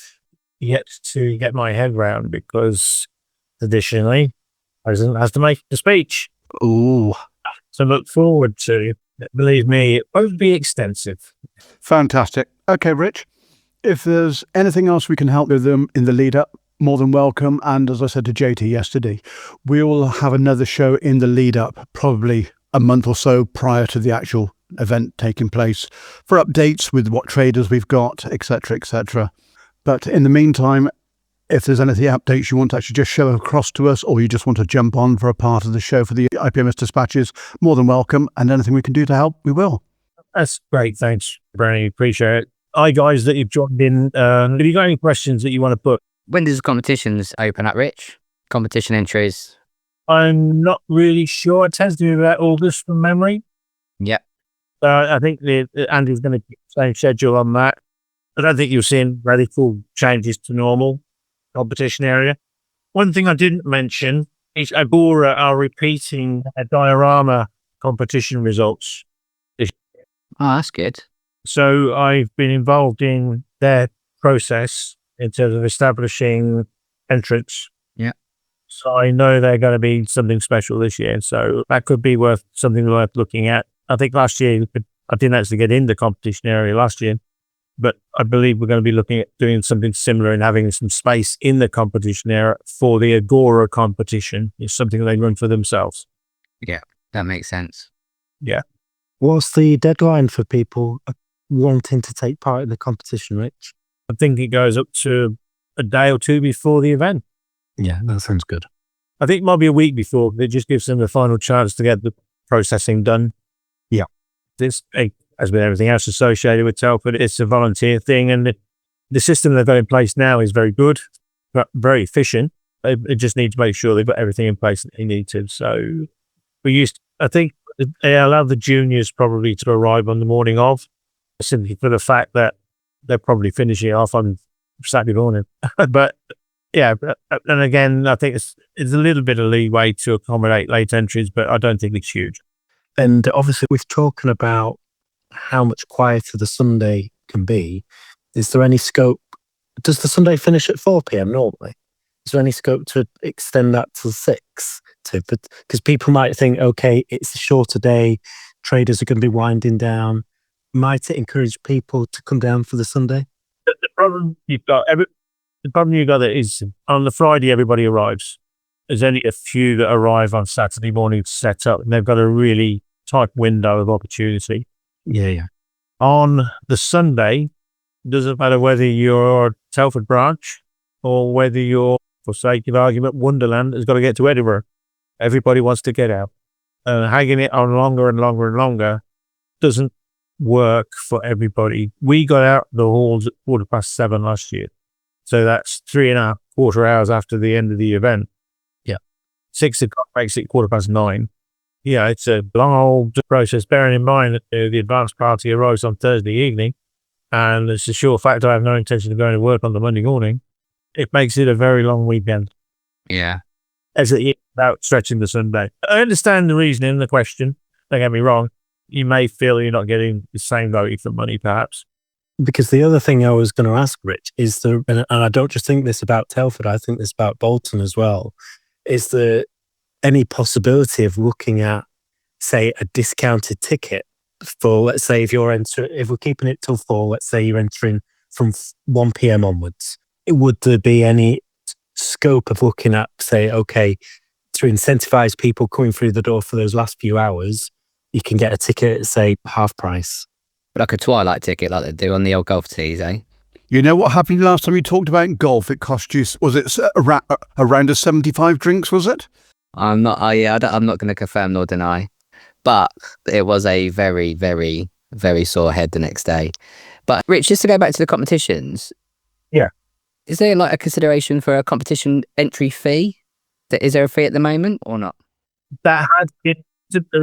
yet to get my head around because traditionally, President has to make a speech. Ooh. So look forward to it. Believe me, it won't be extensive. Fantastic. Okay, Rich, if there's anything else we can help with them in the lead up, more than welcome. And as I said to JT yesterday, we will have another show in the lead up, probably a month or so prior to the actual event taking place for updates with what traders we've got, etc., etc. But in the meantime, if there's any updates you want to actually just show across to us, or you just want to jump on for a part of the show for the IPMS dispatches, more than welcome. And anything we can do to help, we will. That's great. Thanks, Bernie. Appreciate it. Hi, guys, that you've joined in. Have you got any questions that you want to put? When does the competitions open up, Rich? Competition entries? I'm not really sure. It tends to be about August from memory. Yep. I think Andy's going to keep the same schedule on that. I don't think you're seeing radical changes to normal competition area. One thing I didn't mention is Agora are repeating a diorama competition results. Oh, that's good. So I've been involved in their process in terms of establishing entrants. Yeah. So I know they're going to be something special this year. So that could be something worth looking at. I think last year, I didn't actually get in the competition area last year, but I believe we're going to be looking at doing something similar and having some space in the competition area for the Agora competition. It's something they run for themselves. Yeah, that makes sense. Yeah. What's the deadline for people wanting to take part in the competition, Rich? I think it goes up to a day or two before the event. Yeah, that sounds good. I think it might be a week before. It just gives them the final chance to get the processing done. Yeah. This, as with everything else associated with Telford, it's a volunteer thing. And the system they've got in place now is very good, but very efficient. They just need to make sure they've got everything in place that they need to. So I think they allow the juniors probably to arrive on the morning of, simply for the fact that they're probably finishing off on Saturday morning. But yeah, and again, I think it's a little bit of leeway to accommodate late entries, but I don't think it's huge. And obviously, we've talking about how much quieter the Sunday can be. Is there any scope? Does the Sunday finish at 4 p.m. normally? Is there any scope to extend that to 6? Because people might think, okay, it's a shorter day, traders are going to be winding down. Might it encourage people to come down for the Sunday? The problem you've got is on the Friday everybody arrives. There's only a few that arrive on Saturday morning to set up, and they've got a really tight window of opportunity. Yeah. On the Sunday, it doesn't matter whether you're Telford branch or whether you're for sake of argument, Wonderland has got to get to Edinburgh. Everybody wants to get out. Hanging it on longer and longer and longer doesn't work for everybody. We got out the halls at 7:15 last year. So that's 3.25 hours after the end of the event. Yeah. 6 o'clock makes it 9:15. Yeah, it's a long old process, bearing in mind that the advance party arrives on Thursday evening, and it's a sure fact I have no intention of going to work on the Monday morning. It makes it a very long weekend. Yeah. As it about stretching the Sunday. I understand the reasoning, the question. Don't get me wrong. You may feel you're not getting the same value for money, perhaps. Because the other thing I was going to ask, Rich, is and I don't just think this about Telford, I think this about Bolton as well, is there any possibility of looking at, say, a discounted ticket for, let's say, if we're keeping it till 4, let's say you're entering from 1 p.m. onwards, would there be any scope of looking at, say, okay, to incentivize people coming through the door for those last few hours, you can get a ticket at, say, half price? Like a twilight ticket like they do on the old golf tees, eh? You know what happened last time we talked about golf? It cost you, was it around a 75 drinks, was it? I'm not going to confirm nor deny. But it was a very, very, very sore head the next day. But Rich, just to go back to the competitions. Yeah. Is there like a consideration for a competition entry fee? Is there a fee at the moment or not? There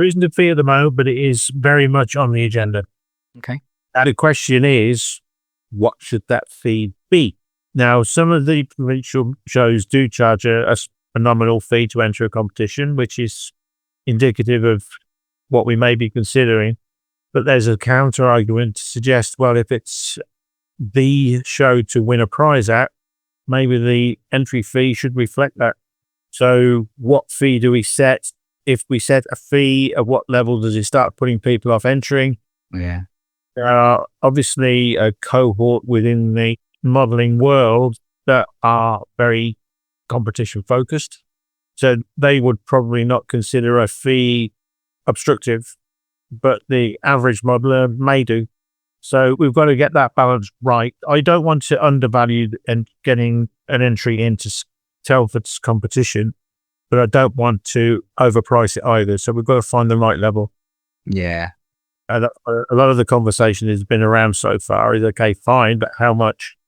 isn't a fee at the moment, but it is very much on the agenda. Okay. And the question is, what should that fee be? Now, some of the provincial shows do charge a nominal fee to enter a competition, which is indicative of what we may be considering. But there's a counter argument to suggest, well, if it's the show to win a prize at, maybe the entry fee should reflect that. So what fee do we set? If we set a fee, at what level does it start putting people off entering? Yeah. There are obviously a cohort within the modelling world that are very competition focused. So they would probably not consider a fee obstructive, but the average modeler may do. So we've got to get that balance right. I don't want to undervalue and getting an entry into Telford's competition, but I don't want to overprice it either. So we've got to find the right level. Yeah. A lot of the conversation has been around so far is, okay, fine, but how much?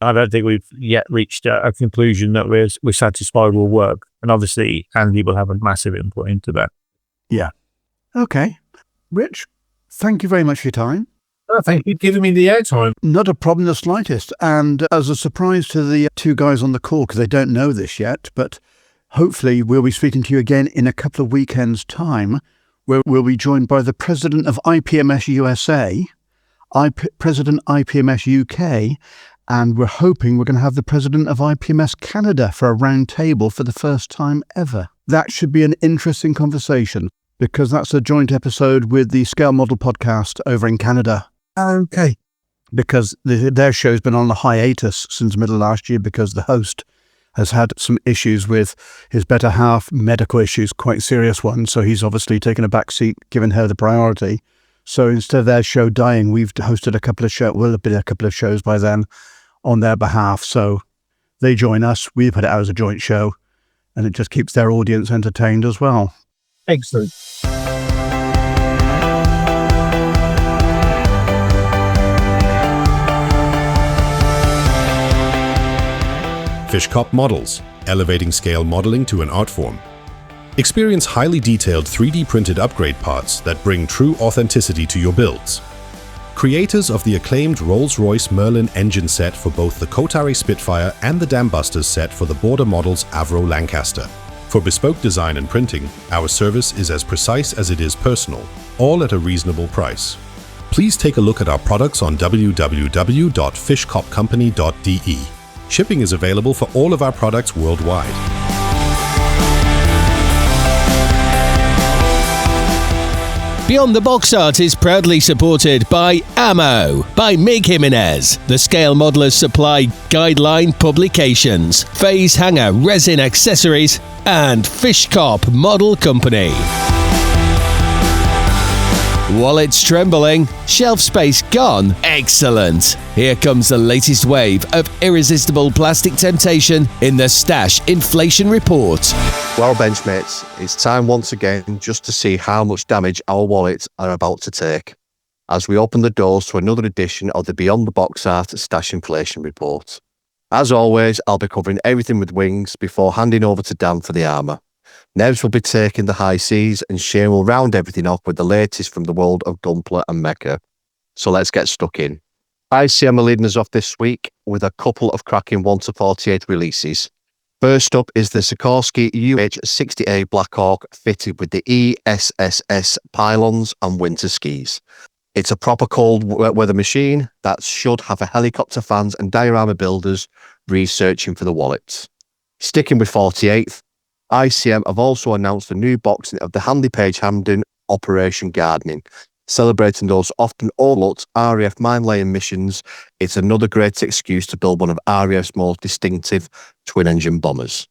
I don't think we've yet reached a conclusion that we're satisfied will work. And obviously, Andy will have a massive input into that. Yeah. Okay. Rich, thank you very much for your time. Oh, thank you for giving me the airtime. Not a problem in the slightest. And as a surprise to the two guys on the call, because they don't know this yet, but hopefully we'll be speaking to you again in a couple of weekends' time, where we'll be joined by the president of IPMS USA, president IPMS UK, and we're hoping we're going to have the president of IPMS Canada for a round table for the first time ever. That should be an interesting conversation, because that's a joint episode with the Scale Model podcast over in Canada. Okay. Because their show's been on a hiatus since the middle of last year because the host has had some issues with his better half, medical issues, quite serious ones. So he's obviously taken a back seat, given her the priority. So instead of their show dying, we've hosted a couple of shows, will have been a couple of shows by then on their behalf. So they join us, we put it out as a joint show, and it just keeps their audience entertained as well. Excellent. Fishkop Models, elevating scale modeling to an art form. Experience highly detailed 3D printed upgrade parts that bring true authenticity to your builds. Creators of the acclaimed Rolls-Royce Merlin engine set for both the Kotari Spitfire and the Dambusters set for the Border Models Avro Lancaster. For bespoke design and printing, our service is as precise as it is personal, all at a reasonable price. Please take a look at our products on www.fishkopcompany.de. Shipping is available for all of our products worldwide. Beyond the Box Art is proudly supported by Ammo, by Mig Jimenez, the Scale Modelers Supply Guideline Publications, Phase Hanger Resin Accessories, and Fishkop Model Company. Wallets trembling, shelf space gone? Excellent! Here comes the latest wave of irresistible plastic temptation in the Stash Inflation Report. Well, Benchmates, it's time once again just to see how much damage our wallets are about to take as we open the doors to another edition of the Beyond the Box Art Stash Inflation Report. As always, I'll be covering everything with wings before handing over to Dan for the armour. Nevs will be taking the high seas and Shane will round everything off with the latest from the world of Gunpla and Mecha. So let's get stuck in. ICM are leading us off this week with a couple of cracking 1-48 releases. First up is the Sikorsky UH-60A Blackhawk fitted with the ESSS pylons and winter skis. It's a proper cold weather machine that should have a helicopter fans and diorama builders researching for the wallets. Sticking with 48th, ICM have also announced a new boxing of the Handy Page Hamden Operation Gardening. Celebrating those often overlooked RAF mine-laying missions, it's another great excuse to build one of RAF's most distinctive twin-engine bombers.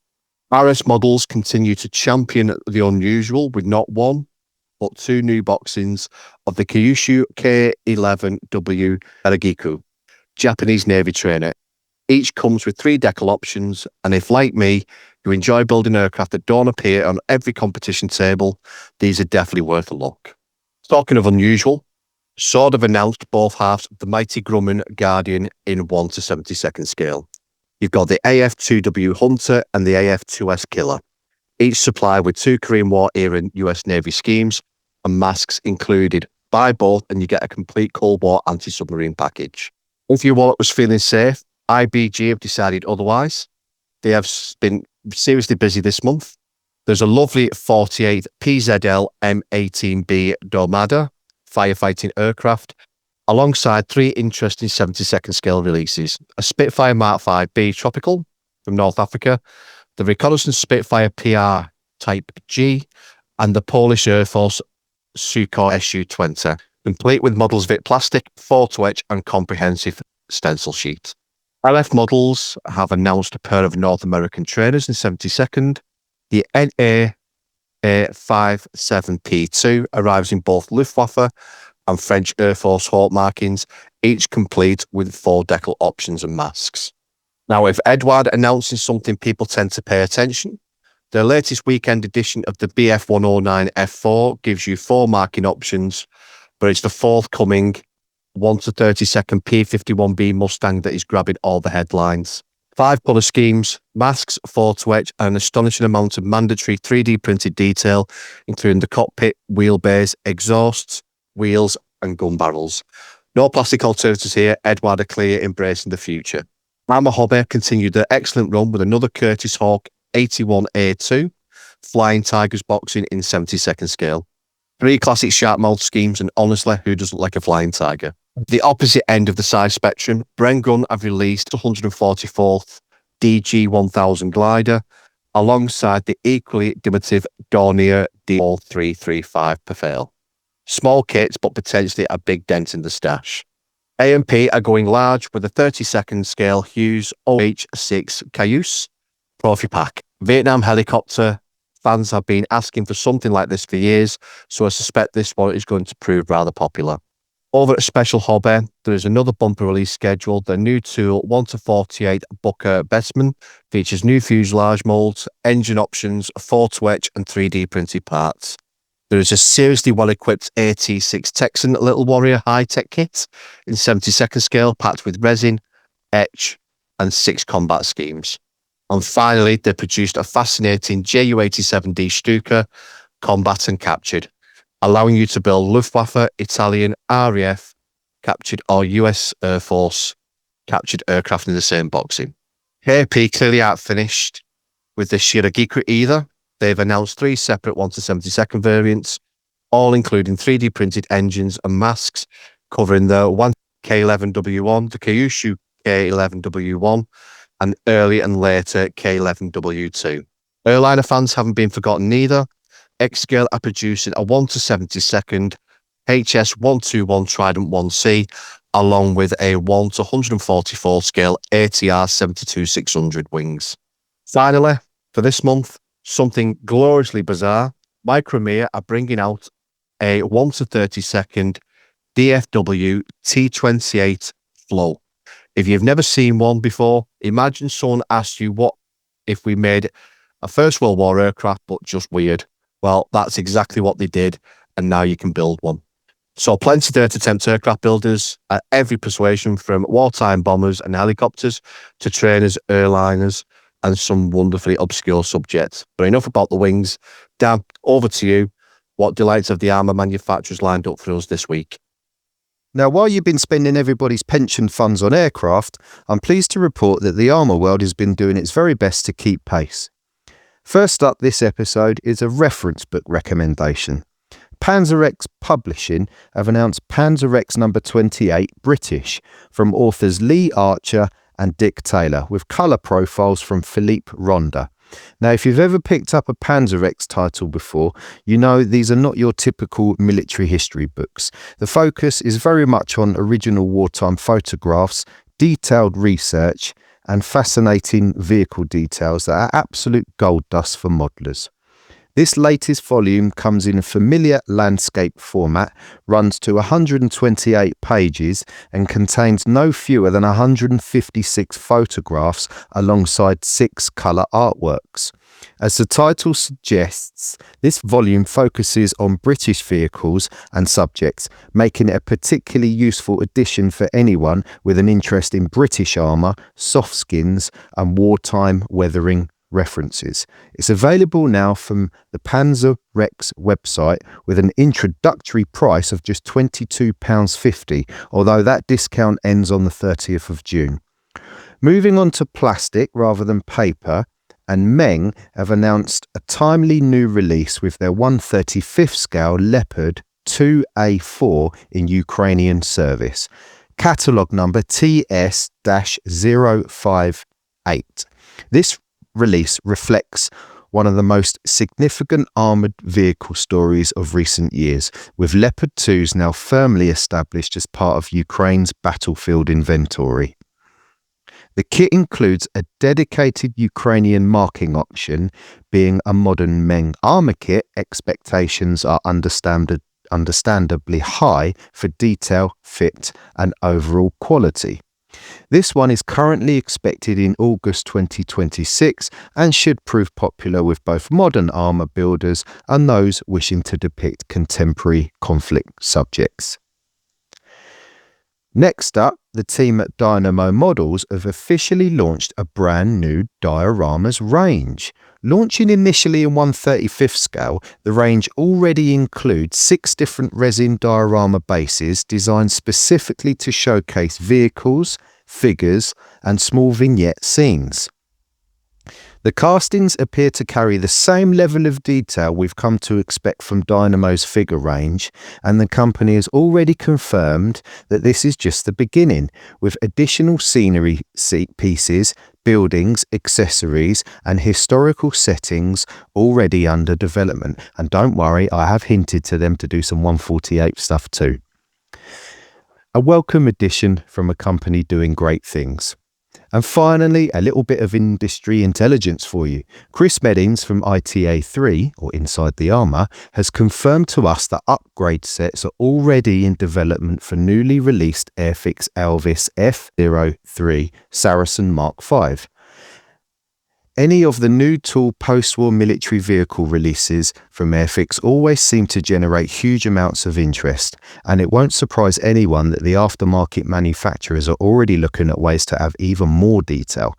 RS models continue to champion the unusual with not one, but two new boxings of the Kyushu K-11W Eragiku, Japanese Navy trainer. Each comes with 3 decal options, and if, like me, you enjoy building aircraft that don't appear on every competition table, these are definitely worth a look. Talking of unusual, Sword have announced both halves of the mighty Grumman Guardian in 1-72nd scale. You've got the AF-2W Hunter and the AF-2S Killer, each supplied with 2 Korean War era US Navy schemes and masks included. Buy both and you get a complete Cold War anti-submarine package. If your wallet was feeling safe, IBG have decided otherwise. They have been seriously busy this month. There's a lovely 48 PZL M18B Domada firefighting aircraft, alongside 3 interesting 72nd scale releases. A Spitfire Mark 5B Tropical from North Africa, the Reconnaissance Spitfire PR Type G, and the Polish Air Force Sukhoi Su-20, complete with models Vit plastic, photo etch and comprehensive stencil sheet. LF Models have announced a pair of North American trainers in 72nd. The NA-57P2 arrives in both Luftwaffe and French Air Force Hawk markings, each complete with 4 decal options and masks. Now, if Edward announcing something people tend to pay attention, their latest weekend edition of the BF-109 F4 gives you 4 marking options, but it's the forthcoming 1-32nd P51B Mustang that is grabbing all the headlines. 5 colour schemes, masks, photo etch, and an astonishing amount of mandatory 3D printed detail, including the cockpit, wheelbase, exhausts, wheels, and gun barrels. No plastic alternatives here. Edward are clear, embracing the future. Armour Hobby continued their excellent run with another Curtis Hawk 81A2 Flying Tigers boxing in 72nd scale. 3 classic sharp mouth schemes, and honestly, who doesn't like a flying tiger? The opposite end of the size spectrum, Brengun have released 144th DG1000 glider, alongside the equally diminutive Dornier D4335 Perfale. Small kits, but potentially a big dent in the stash. AMP are going large with a 32nd scale Hughes OH6 Cayuse Trophy Pack. Vietnam helicopter fans have been asking for something like this for years, so I suspect this one is going to prove rather popular. Over at Special Hobby, there is another bumper release scheduled. The new tool 1-48 Booker Bestman features new fuselage molds, engine options, photo etch and 3D printed parts. There is a seriously well-equipped AT6 Texan Little Warrior high-tech kit in 72nd scale, packed with resin, etch and 6 combat schemes. And finally, they produced a fascinating Ju-87D Stuka, combat and captured, allowing you to build Luftwaffe, Italian, RAF, captured or US Air Force captured aircraft in the same boxing. KP clearly aren't finished with the Shiragiku either. They've announced 3 separate 1-72nd variants, all including 3D printed engines and masks, covering the K11W1, the Kyushu K11W1, and early and later K11W2. Airliner fans haven't been forgotten either. X-Scale are producing a 1-72nd HS121 Trident 1C, along with a 1-144 scale ATR 72-600 wings. Finally, for this month, something gloriously bizarre, Micromere are bringing out a 1 to 32nd DFW T28 flow. If you've never seen one before, imagine someone asked you what if we made a First World War aircraft, but just weird. Well, that's exactly what they did, and now you can build one. So plenty there to tempt aircraft builders at every persuasion, from wartime bombers and helicopters to trainers, airliners, and some wonderfully obscure subjects. But enough about the wings. Dan, over to you. What delights have the armour manufacturers lined up for us this week? Now, while you've been spending everybody's pension funds on aircraft, I'm pleased to report that the armour world has been doing its very best to keep pace. First up this episode is a reference book recommendation. Panzer X Publishing have announced Panzer X number 28 British from authors Lee Archer and Dick Taylor, with colour profiles from Philippe Ronda. Now, if you've ever picked up a Panzer X title before, you know these are not your typical military history books. The focus is very much on original wartime photographs, detailed research, and fascinating vehicle details that are absolute gold dust for modelers. This latest volume comes in a familiar landscape format, runs to 128 pages, and contains no fewer than 156 photographs alongside 6 colour artworks. As the title suggests, this volume focuses on British vehicles and subjects, making it a particularly useful addition for anyone with an interest in British armour, soft skins, and wartime weathering references. It's available now from the Panzer Rex website with an introductory price of just £22.50, although that discount ends on the 30th of June. Moving on to plastic rather than paper, and Meng have announced a timely new release with their 1/35th scale Leopard 2A4 in Ukrainian service. Catalogue number TS-058. This release reflects one of the most significant armoured vehicle stories of recent years, with Leopard 2s now firmly established as part of Ukraine's battlefield inventory. The kit includes a dedicated Ukrainian marking option. Being a modern Meng armour kit, expectations are understandably high for detail, fit and overall quality. This one is currently expected in August 2026 and should prove popular with both modern armour builders and those wishing to depict contemporary conflict subjects. Next up, the team at Dynamo Models have officially launched a brand new dioramas range. Launching initially in 1/35th scale, the range already includes 6 different resin diorama bases designed specifically to showcase vehicles, figures, and small vignette scenes. The castings appear to carry the same level of detail we've come to expect from Dynamo's figure range, and the company has already confirmed that this is just the beginning, with additional scenery pieces, buildings, accessories, and historical settings already under development. And don't worry, I have hinted to them to do some 148 stuff too. A welcome addition from a company doing great things. And finally, a little bit of industry intelligence for you. Chris Meddings from ITA3, or Inside the Armour, has confirmed to us that upgrade sets are already in development for newly released Airfix Alvis F03 Saracen Mark V. Any of the new tool post-war military vehicle releases from Airfix always seem to generate huge amounts of interest, and it won't surprise anyone that the aftermarket manufacturers are already looking at ways to have even more detail.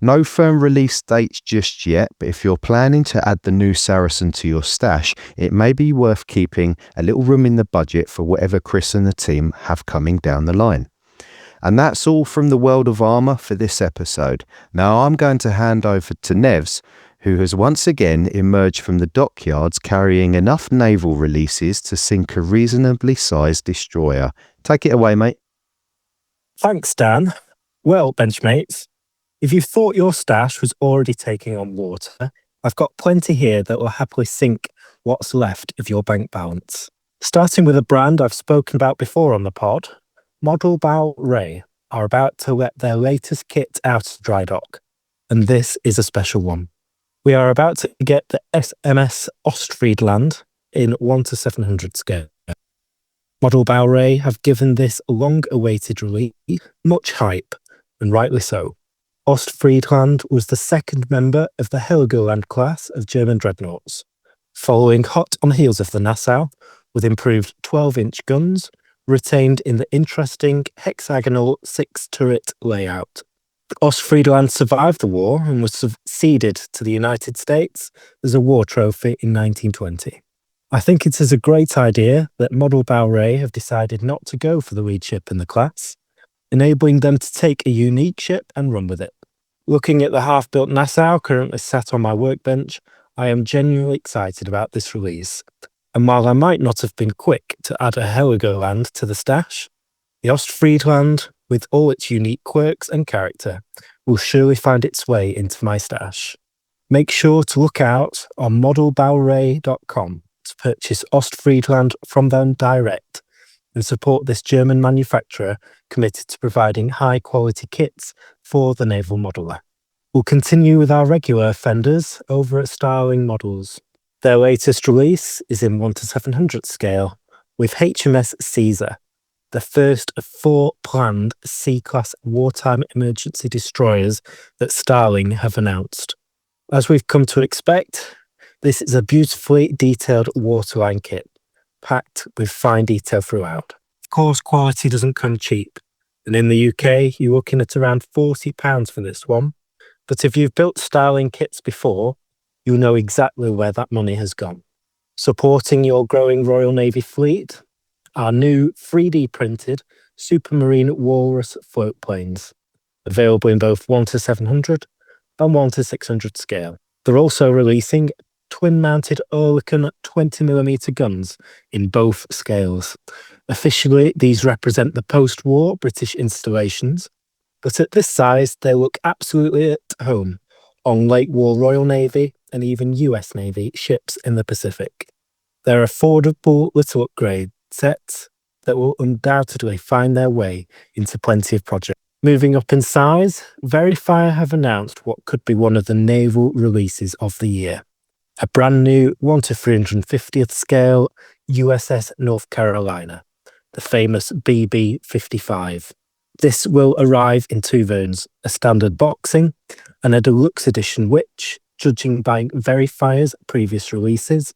No firm release dates just yet, but if you're planning to add the new Saracen to your stash, it may be worth keeping a little room in the budget for whatever Chris and the team have coming down the line. And that's all from the world of armour for this episode. Now I'm going to hand over to Nevs, who has once again emerged from the dockyards carrying enough naval releases to sink a reasonably sized destroyer. Take it away, mate. Thanks, Dan. Well, Benchmates, if you thought your stash was already taking on water, I've got plenty here that will happily sink what's left of your bank balance. Starting with a brand I've spoken about before on the pod, Model Bow Ray are about to let their latest kit out of dry dock, and this is a special one. We are about to get the SMS Ostfriedland in 1:700 scale. Model Bauray have given this long-awaited release much hype, and rightly so. Ostfriedland was the second member of the Helgoland class of German dreadnoughts, following hot on the heels of the Nassau, with improved 12-inch guns, retained in the interesting hexagonal 6-turret layout. Ostfriedland survived the war and was ceded to the United States as a war trophy in 1920. I think it is a great idea that Model Bauray have decided not to go for the lead ship in the class, enabling them to take a unique ship and run with it. Looking at the half-built Nassau currently sat on my workbench, I am genuinely excited about this release. And while I might not have been quick to add a Helgoland to the stash, the Ostfriedland, with all its unique quirks and character, will surely find its way into my stash. Make sure to look out on modelbauray.com to purchase Ostfriedland from them direct and support this German manufacturer committed to providing high-quality kits for the naval modeller. We'll continue with our regular offenders over at Starling Models. Their latest release is in 1:700 scale with HMS Caesar, the first of 4 planned C-class wartime emergency destroyers that Starling have announced. As we've come to expect, this is a beautifully detailed waterline kit, packed with fine detail throughout. Of course, quality doesn't come cheap, and in the UK, you're looking at around £40 for this one. But if you've built Starling kits before, you'll know exactly where that money has gone. Supporting your growing Royal Navy fleet are new 3D printed Supermarine Walrus float planes, available in both 1:700 and 1:600 scale. They're also releasing twin-mounted Oerlikon 20mm guns in both scales. Officially, these represent the post-war British installations, but at this size, they look absolutely at home on Lake War Royal Navy and even US Navy ships in the Pacific. They're affordable little upgrade sets that will undoubtedly find their way into plenty of projects. Moving up in size, Verifier have announced what could be one of the naval releases of the year. A brand new 1:350th scale USS North Carolina, the famous BB-55. This will arrive in 2 versions, a standard boxing and a deluxe edition which, judging by Verifier's previous releases,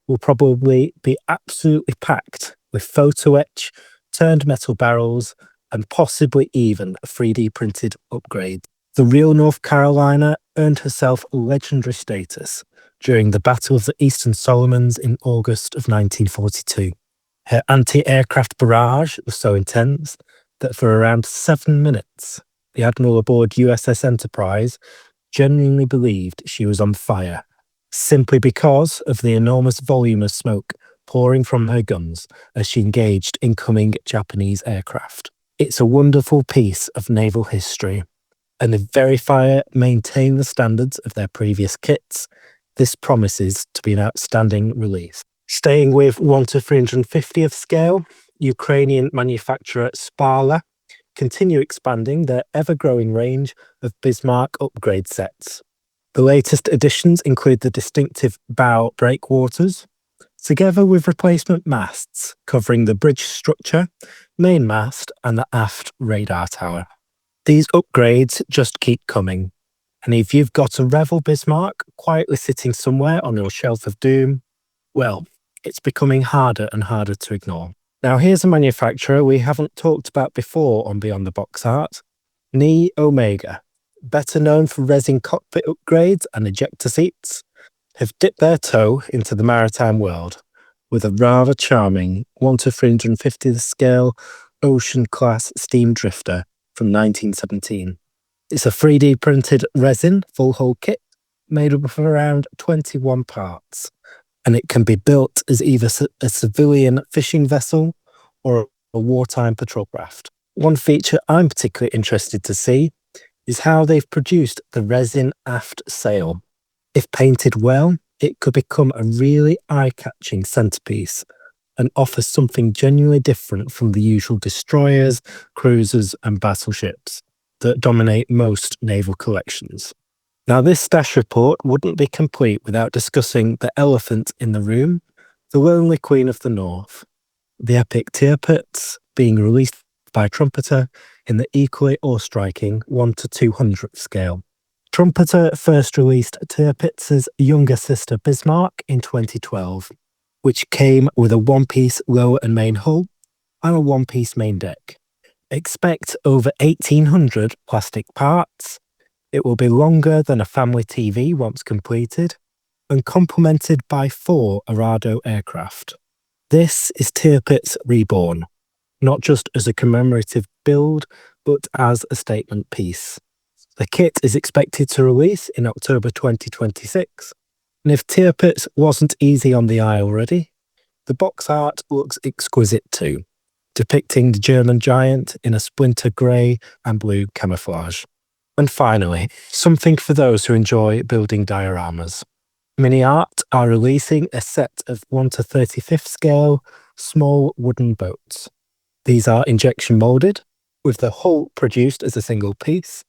will probably be absolutely packed with photo etch, turned metal barrels, and possibly even 3D printed upgrades. The real North Carolina earned herself legendary status during the Battle of the Eastern Solomons in August of 1942. Her anti-aircraft barrage was so intense that for around 7 minutes, the Admiral aboard USS Enterprise genuinely believed she was on fire, simply because of the enormous volume of smoke pouring from her guns as she engaged incoming Japanese aircraft. It's a wonderful piece of naval history, and if Verifier maintain the standards of their previous kits, this promises to be an outstanding release. Staying with 1:350th scale, Ukrainian manufacturer Spala continue expanding their ever-growing range of Bismarck upgrade sets. The latest additions include the distinctive bow breakwaters, together with replacement masts covering the bridge structure, main mast, and the aft radar tower. These upgrades just keep coming, and if you've got a Revel Bismarck quietly sitting somewhere on your shelf of doom, well, it's becoming harder and harder to ignore. Now here's a manufacturer we haven't talked about before on Beyond the Box Art, Ni Omega, better known for resin cockpit upgrades and ejector seats, have dipped their toe into the maritime world with a rather charming 1:350th scale Ocean Class steam drifter from 1917. It's a 3D printed resin full hull kit made up of around 21 parts, and it can be built as either a civilian fishing vessel or a wartime patrol craft. One feature I'm particularly interested to see is how they've produced the resin aft sail. If painted well, it could become a really eye-catching centerpiece and offer something genuinely different from the usual destroyers, cruisers, and battleships that dominate most naval collections. Now, this stash report wouldn't be complete without discussing the elephant in the room, The Lonely Queen of the North, the epic Tirpitz being released by Trumpeter in the equally awe-striking 1 to 200th scale. Trumpeter first released Tirpitz's younger sister Bismarck in 2012, which came with a one-piece lower and main hull and a one-piece main deck. Expect over 1,800 plastic parts. It will be longer than a family TV once completed, and complemented by 4 Arado aircraft. This is Tirpitz Reborn, not just as a commemorative build, but as a statement piece. The kit is expected to release in October 2026, and if Tirpitz wasn't easy on the eye already, the box art looks exquisite too, depicting the German giant in a splinter grey and blue camouflage. And finally, something for those who enjoy building dioramas. Mini Art are releasing a set of 1 to 35th scale small wooden boats. These are injection moulded, with the hull produced as a single piece,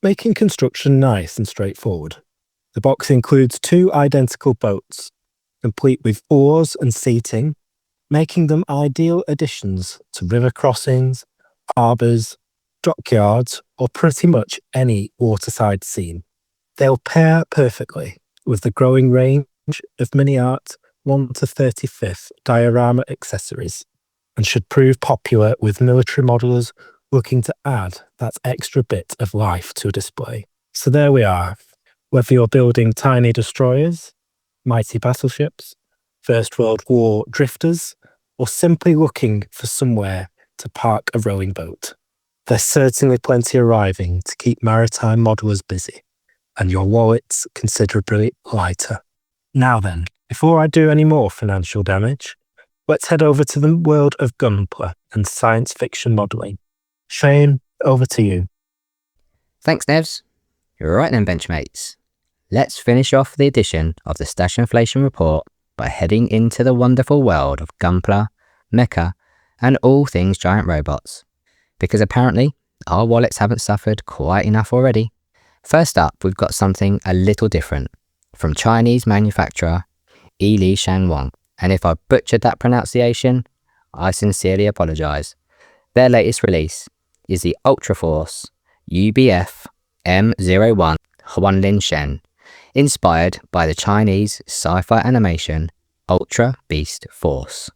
making construction nice and straightforward. The box includes 2 identical boats, complete with oars and seating, making them ideal additions to river crossings, harbours, dockyards, or pretty much any waterside scene. They'll pair perfectly with the growing range of Mini Art 1 to 35th diorama accessories, and should prove popular with military modelers looking to add that extra bit of life to a display. So there we are. Whether you're building tiny destroyers, mighty battleships, First World War drifters, or simply looking for somewhere to park a rowing boat, there's certainly plenty arriving to keep maritime modelers busy, and your wallets considerably lighter. Now then, before I do any more financial damage, let's head over to the world of Gunpla and science fiction modelling. Shane, over to you. Thanks, Nevs. Right then, Benchmates. Let's finish off the edition of the Stash Inflation Report by heading into the wonderful world of Gunpla, Mecha, and all things giant robots. Because apparently, our wallets haven't suffered quite enough already. First up, we've got something a little different, from Chinese manufacturer Yili Shangwang. And if I butchered that pronunciation, I sincerely apologise. Their latest release is the Ultra Force UBF M01 Huanlin Shen, inspired by the Chinese sci-fi animation Ultra Beast Force.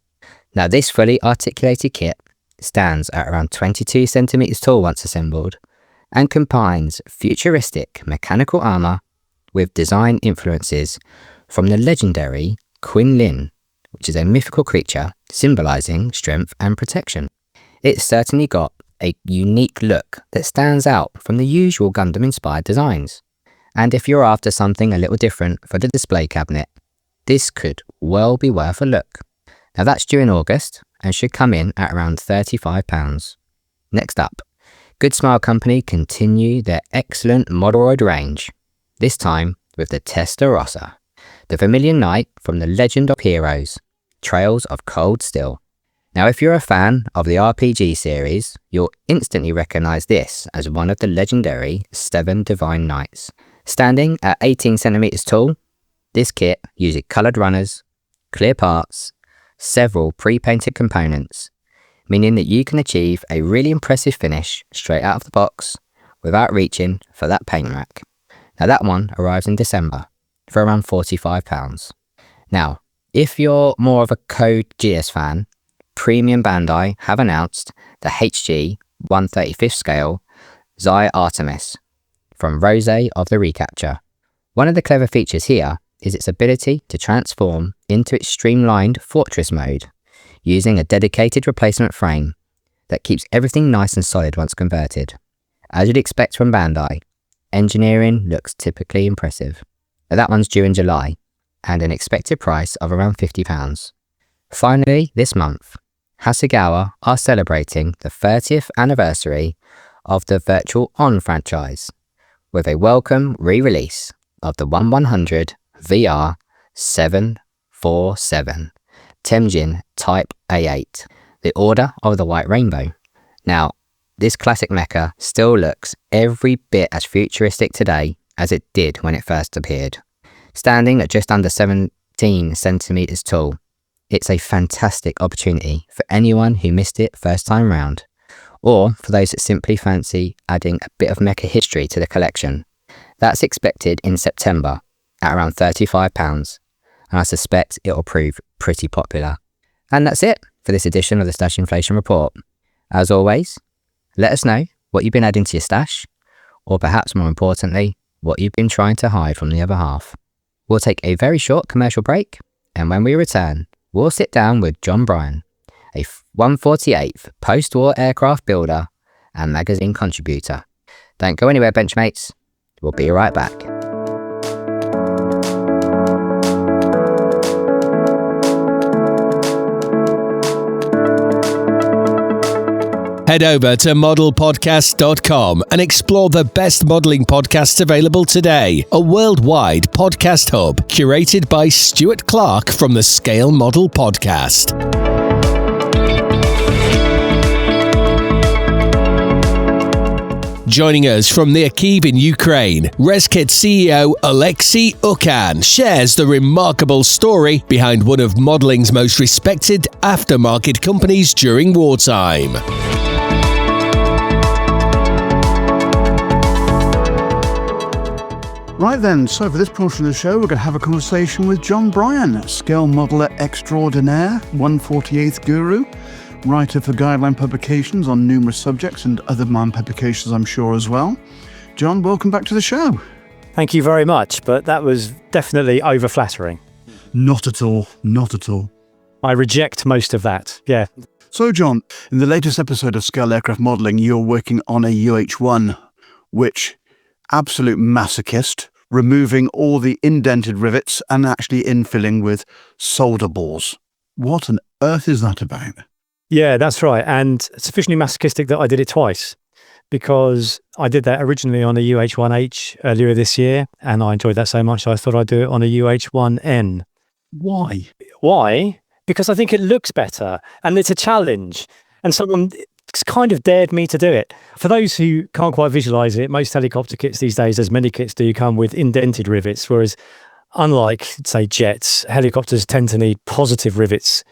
Now, this fully articulated kit stands at around 22 centimeters tall once assembled, and combines futuristic mechanical armour with design influences from the legendary Quinlin, which is a mythical creature symbolising strength and protection. It's certainly got a unique look that stands out from the usual Gundam-inspired designs. And if you're after something a little different for the display cabinet, this could well be worth a look. Now that's due in August and should come in at around £35. Next up, Good Smile Company continue their excellent Modeloid range, this time with the Testarossa, the Vermilion Knight from the Legend of Heroes, Trails of Cold Steel. Now if you're a fan of the RPG series, you'll instantly recognise this as one of the legendary 7 Divine Knights. Standing at 18 centimeters tall, this kit uses coloured runners, clear parts, several pre-painted components, meaning that you can achieve a really impressive finish straight out of the box without reaching for that paint rack. Now that one arrives in December for around £45. Now, if you're more of a Code Geass fan, Premium Bandai have announced the HG 1/35th scale Xi Artemis from Rose of the Recapture. One of the clever features here is its ability to transform into its streamlined fortress mode, using a dedicated replacement frame that keeps everything nice and solid once converted. As you'd expect from Bandai, engineering looks typically impressive. Now that one's due in July, and an expected price of around £50. Finally, this month, Hasegawa are celebrating the 30th anniversary of the Virtual On franchise, with a welcome re-release of the 1100 VR 747 Temjin Type A8, the Order of the White Rainbow. Now, this classic mecha still looks every bit as futuristic today as it did when it first appeared. Standing at just under 17 centimeters tall, It's a fantastic opportunity for anyone who missed it first time round, or for those that simply fancy adding a bit of mecha history to the collection. That's expected in September at around £35, and I suspect it'll prove pretty popular. And that's it for this edition of the Stash Inflation Report. As always, let us know what you've been adding to your stash, or perhaps more importantly, what you've been trying to hide from the other half. We'll take a very short commercial break, and when we return, we'll sit down with Jon Bryon, a 148th post-war aircraft builder and magazine contributor. Don't go anywhere, Benchmates. We'll be right back. Head over to modelpodcast.com and explore the best modelling podcasts available today. A worldwide podcast hub curated by Stuart Clark from the Scale Model Podcast. Joining us from near Kyiv in Ukraine, ResKit CEO Alexei Ukan shares the remarkable story behind one of modeling's most respected aftermarket companies during wartime. Right then, so for this portion of the show, we're going to have a conversation with Jon Bryon, scale modeler extraordinaire, 148th guru, writer for guideline publications on numerous subjects and other MIME publications, I'm sure, as well. Jon, welcome back to the show. Thank you very much, but that was definitely over-flattering. Not at all, not at all. I reject most of that, yeah. So, Jon, in the latest episode of Scale Aircraft Modelling, you're working on a UH-1, which, absolute masochist, removing all the indented rivets and actually infilling with solder balls. What on earth is that about? Yeah, that's right. And sufficiently masochistic that I did it twice, because I did that originally on a UH-1H earlier this year, and I enjoyed that so much I thought I'd do it on a UH-1N. Why? Why? Because I think it looks better, and it's a challenge. And someone kind of dared me to do it. For those who can't quite visualize it, most helicopter kits these days, as many kits do, come with indented rivets, whereas unlike, say, jets, helicopters tend to need positive rivets,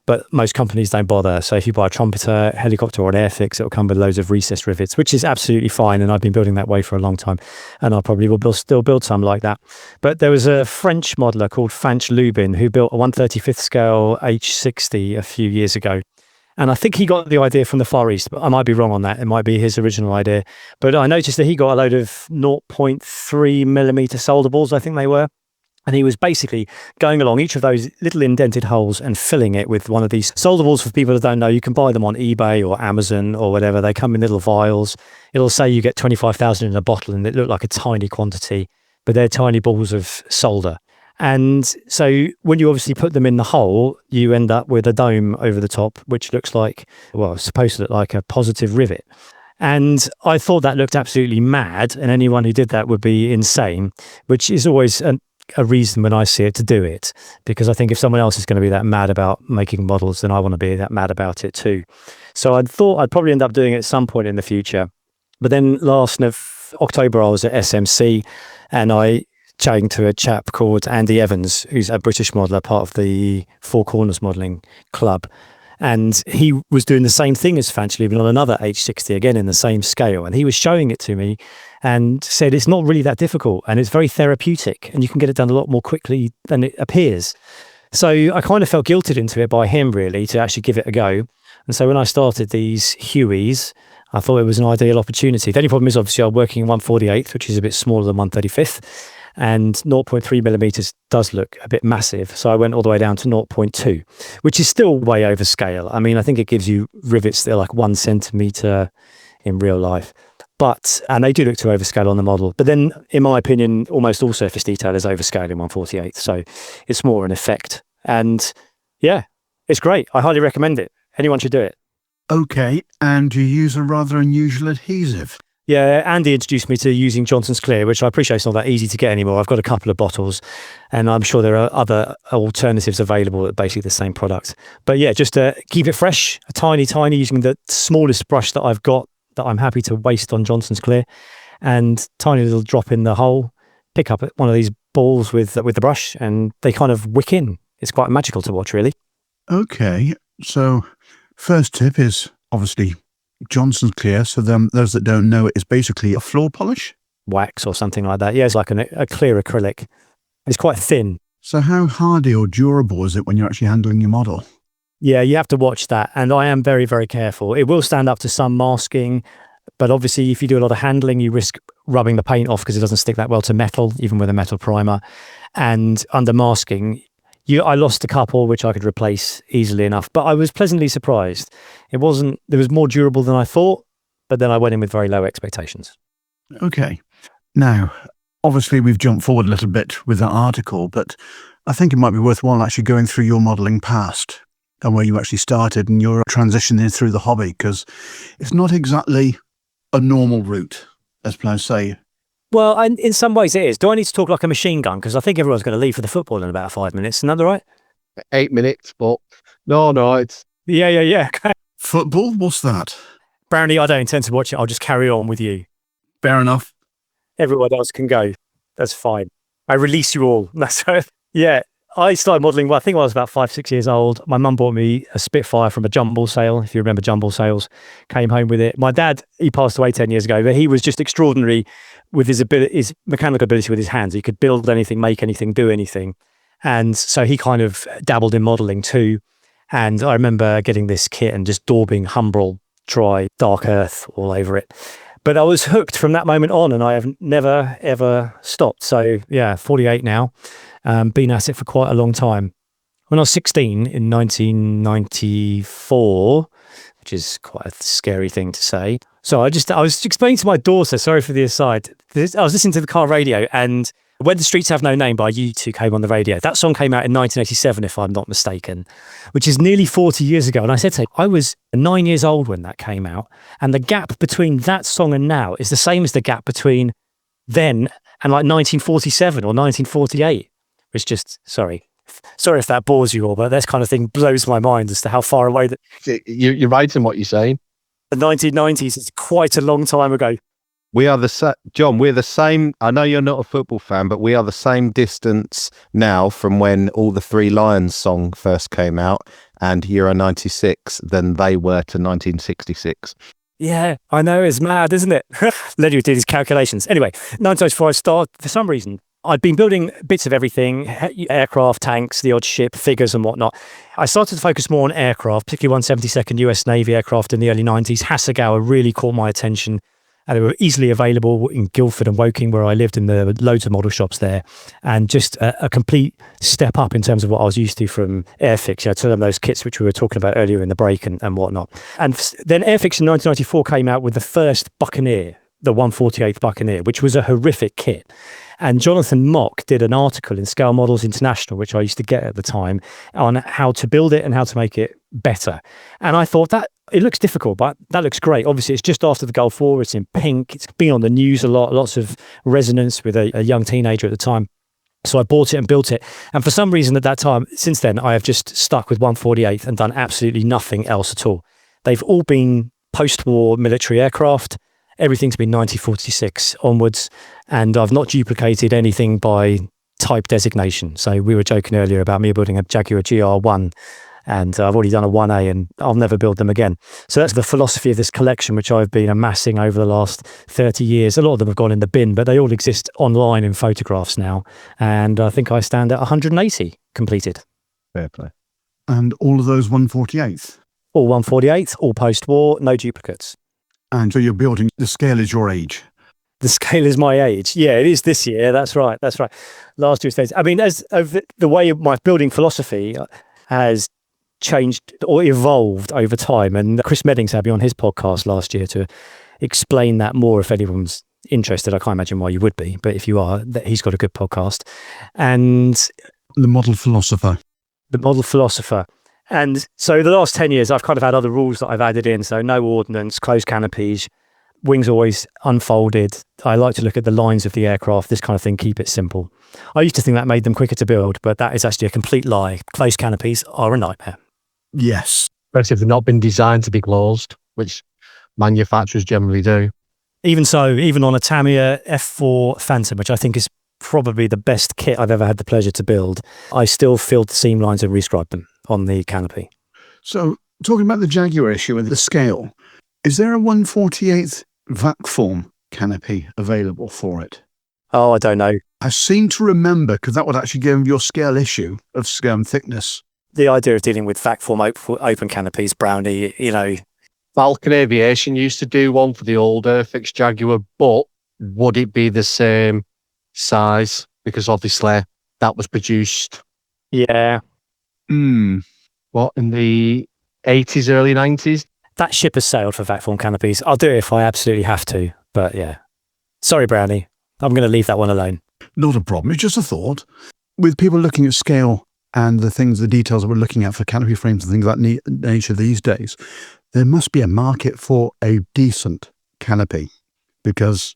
but most companies don't bother. So if you buy a trumpeter helicopter or an Airfix, it'll come with loads of recessed rivets, which is absolutely fine, and I've been building that way for a long time, and I probably will still build some like that. But there was a French modeler called Fanch Lubin who built a 1/35th scale H60 a few years ago. And I think he got the idea from the Far East, but I might be wrong on that. It might be his original idea. But I noticed that he got a load of 0.3 millimeter solder balls, I think they were. And he was basically going along each of those little indented holes and filling it with one of these solder balls. For people that don't know, you can buy them on eBay or Amazon or whatever. They come in little vials. It'll say you get 25,000 in a bottle, and it look like a tiny quantity, but they're tiny balls of solder. And so when you obviously put them in the hole, you end up with a dome over the top, which looks like, well, it's supposed to look like a positive rivet. And I thought that looked absolutely mad, and anyone who did that would be insane, which is always a reason when I see it to do it, because I think if someone else is going to be that mad about making models, then I want to be that mad about it too. So I thought I'd probably end up doing it at some point in the future. But then last October, I was at SMC, and I chatting to a chap called Andy Evans, who's a British modeller, part of the Four Corners Modelling Club. And he was doing the same thing as Fanch Lubin on another H60, again in the same scale. And he was showing it to me and said it's not really that difficult, and it's very therapeutic, and you can get it done a lot more quickly than it appears. So I kind of felt guilted into it by him, really, to actually give it a go. And so when I started these Hueys, I thought it was an ideal opportunity. The only problem is, obviously, I'm working in 1/48th, which is a bit smaller than 1/35th. And 0.3 millimeters does look a bit massive. So I went all the way down to 0.2, which is still way over scale. I mean, I think it gives you rivets that are like 1 centimeter in real life. And they do look to overscale on the model. But then, in my opinion, almost all surface detail is overscale in 1/48th. So it's more an effect. And yeah, it's great. I highly recommend it. Anyone should do it. Okay, and you use a rather unusual adhesive. Yeah, Andy introduced me to using Johnson's Clear, which I appreciate it's not that easy to get anymore. I've got a couple of bottles, and I'm sure there are other alternatives available at basically the same product. But yeah, just to keep it fresh, a tiny, using the smallest brush that I've got that I'm happy to waste on Johnson's Clear, and tiny little drop in the hole, pick up one of these balls with the brush, and they kind of wick in. It's quite magical to watch, really. Okay, so first tip is obviously Johnson's Clear. So those that don't know, it is basically a floor polish. Wax or something like that. Yeah, it's like a clear acrylic. It's quite thin. So how hardy or durable is it when you're actually handling your model? Yeah, you have to watch that. And I am very, very careful. It will stand up to some masking, but obviously if you do a lot of handling, you risk rubbing the paint off because it doesn't stick that well to metal, even with a metal primer. And under masking, I lost a couple which I could replace easily enough, but I was pleasantly surprised. It was more durable than I thought, but then I went in with very low expectations. Okay. Now, obviously we've jumped forward a little bit with that article, but I think it might be worthwhile actually going through your modelling past and where you actually started and your transitioning through the hobby, because it's not exactly a normal route, as players say. Well, and in some ways it is. Do I need to talk like a machine gun? Because I think everyone's going to leave for the football in about 5 minutes. Isn't that right? 8 minutes, but no, it's... Yeah. Football? What's that? Brownie, I don't intend to watch it. I'll just carry on with you. Fair enough. Everyone else can go. That's fine. I release you all. That's right. Yeah. I started modelling, I think I was about 5-6 years old. My mum bought me a Spitfire from a jumble sale, if you remember jumble sales. Came home with it. My dad, he passed away 10 years ago, but he was just extraordinary with his mechanical ability with his hands. He could build anything, make anything, do anything. And so he kind of dabbled in modelling too. And I remember getting this kit and just daubing Humbrol, Dry, Dark Earth all over it. But I was hooked from that moment on, and I have never, ever stopped. So yeah, 48 now. Been at it for quite a long time. When I was 16 in 1994, which is quite a scary thing to say. So I was explaining to my daughter, sorry for the aside, I was listening to the car radio, and When the Streets Have No Name by U2 came on the radio. That song came out in 1987, if I'm not mistaken, which is nearly 40 years ago. And I said to her, I was 9 years old when that came out. And the gap between that song and now is the same as the gap between then and like 1947 or 1948. It's just, sorry if that bores you all, but this kind of thing blows my mind as to how far away that You're right in what you're saying. the 1990s is quite a long time ago. We are John, we're the same. I know you're not a football fan, but we are the same distance now from when all the Three Lions song first came out and Euro 96 than they were to 1966. Yeah, I know, it's mad, isn't it? Let you do these calculations. Anyway, 1994, I started, for some reason, I'd been building bits of everything, aircraft, tanks, the odd ship, figures and whatnot. I started to focus more on aircraft, particularly 172nd US Navy aircraft in the early 90s. Hasegawa really caught my attention. And they were easily available in Guildford and Woking, where I lived, and there were loads of model shops there. And just a complete step up in terms of what I was used to from Airfix, to them those kits which we were talking about earlier in the break and whatnot. And then Airfix in 1994 came out with the first Buccaneer, the 148th Buccaneer, which was a horrific kit. And Jonathan Mock did an article in Scale Models International, which I used to get at the time, on how to build it and how to make it better. And I thought that it looks difficult, but that looks great. Obviously, it's just after the Gulf War. It's in pink. It's been on the news a lot, lots of resonance with a young teenager at the time. So I bought it and built it. And for some reason at that time, since then, I have just stuck with 148th and done absolutely nothing else at all. They've all been post-war military aircraft. Everything's been 1946 onwards. And I've not duplicated anything by type designation. So we were joking earlier about me building a Jaguar GR1. And I've already done a 1A and I'll never build them again. So that's the philosophy of this collection, which I've been amassing over the last 30 years. A lot of them have gone in the bin, but they all exist online in photographs now. And I think I stand at 180 completed. Fair play. And all of those 148th? All 148th, all post-war, no duplicates. And so you're building, the scale is your age? The scale is my age. Yeah, it is this year. That's right. Last year's days. I mean, as the way my building philosophy has changed or evolved over time, and Chris Meddings had me on his podcast last year to explain that more if anyone's interested. I can't imagine why you would be, but if you are, he's got a good podcast. And the model philosopher. And so the last 10 years I've kind of had other rules that I've added in. So no ordnance, closed canopies, wings always unfolded. I like to look at the lines of the aircraft, this kind of thing, keep it simple. I used to think that made them quicker to build, but that is actually a complete lie. Closed canopies are a nightmare. Yes. Especially if they've not been designed to be closed, which manufacturers generally do. Even so, even on a Tamiya F4 Phantom, which I think is probably the best kit I've ever had the pleasure to build, I still filled the seam lines and rescribed them on the canopy. So, talking about the Jaguar issue and the scale, is there a 1/48th vac form canopy available for it? Oh, I don't know. I seem to remember, because that would actually give your scale issue of thickness. The idea of dealing with vac form open canopies, Brownie, Falcon Aviation used to do one for the old Airfix Jaguar, but would it be the same size? Because obviously that was produced. Yeah. What, in the 80s, early 90s? That ship has sailed for vac form canopies. I'll do it if I absolutely have to, but yeah. Sorry, Brownie. I'm going to leave that one alone. Not a problem. It's just a thought. With people looking at scale and the details that we're looking at for canopy frames and things of that nature these days, there must be a market for a decent canopy because,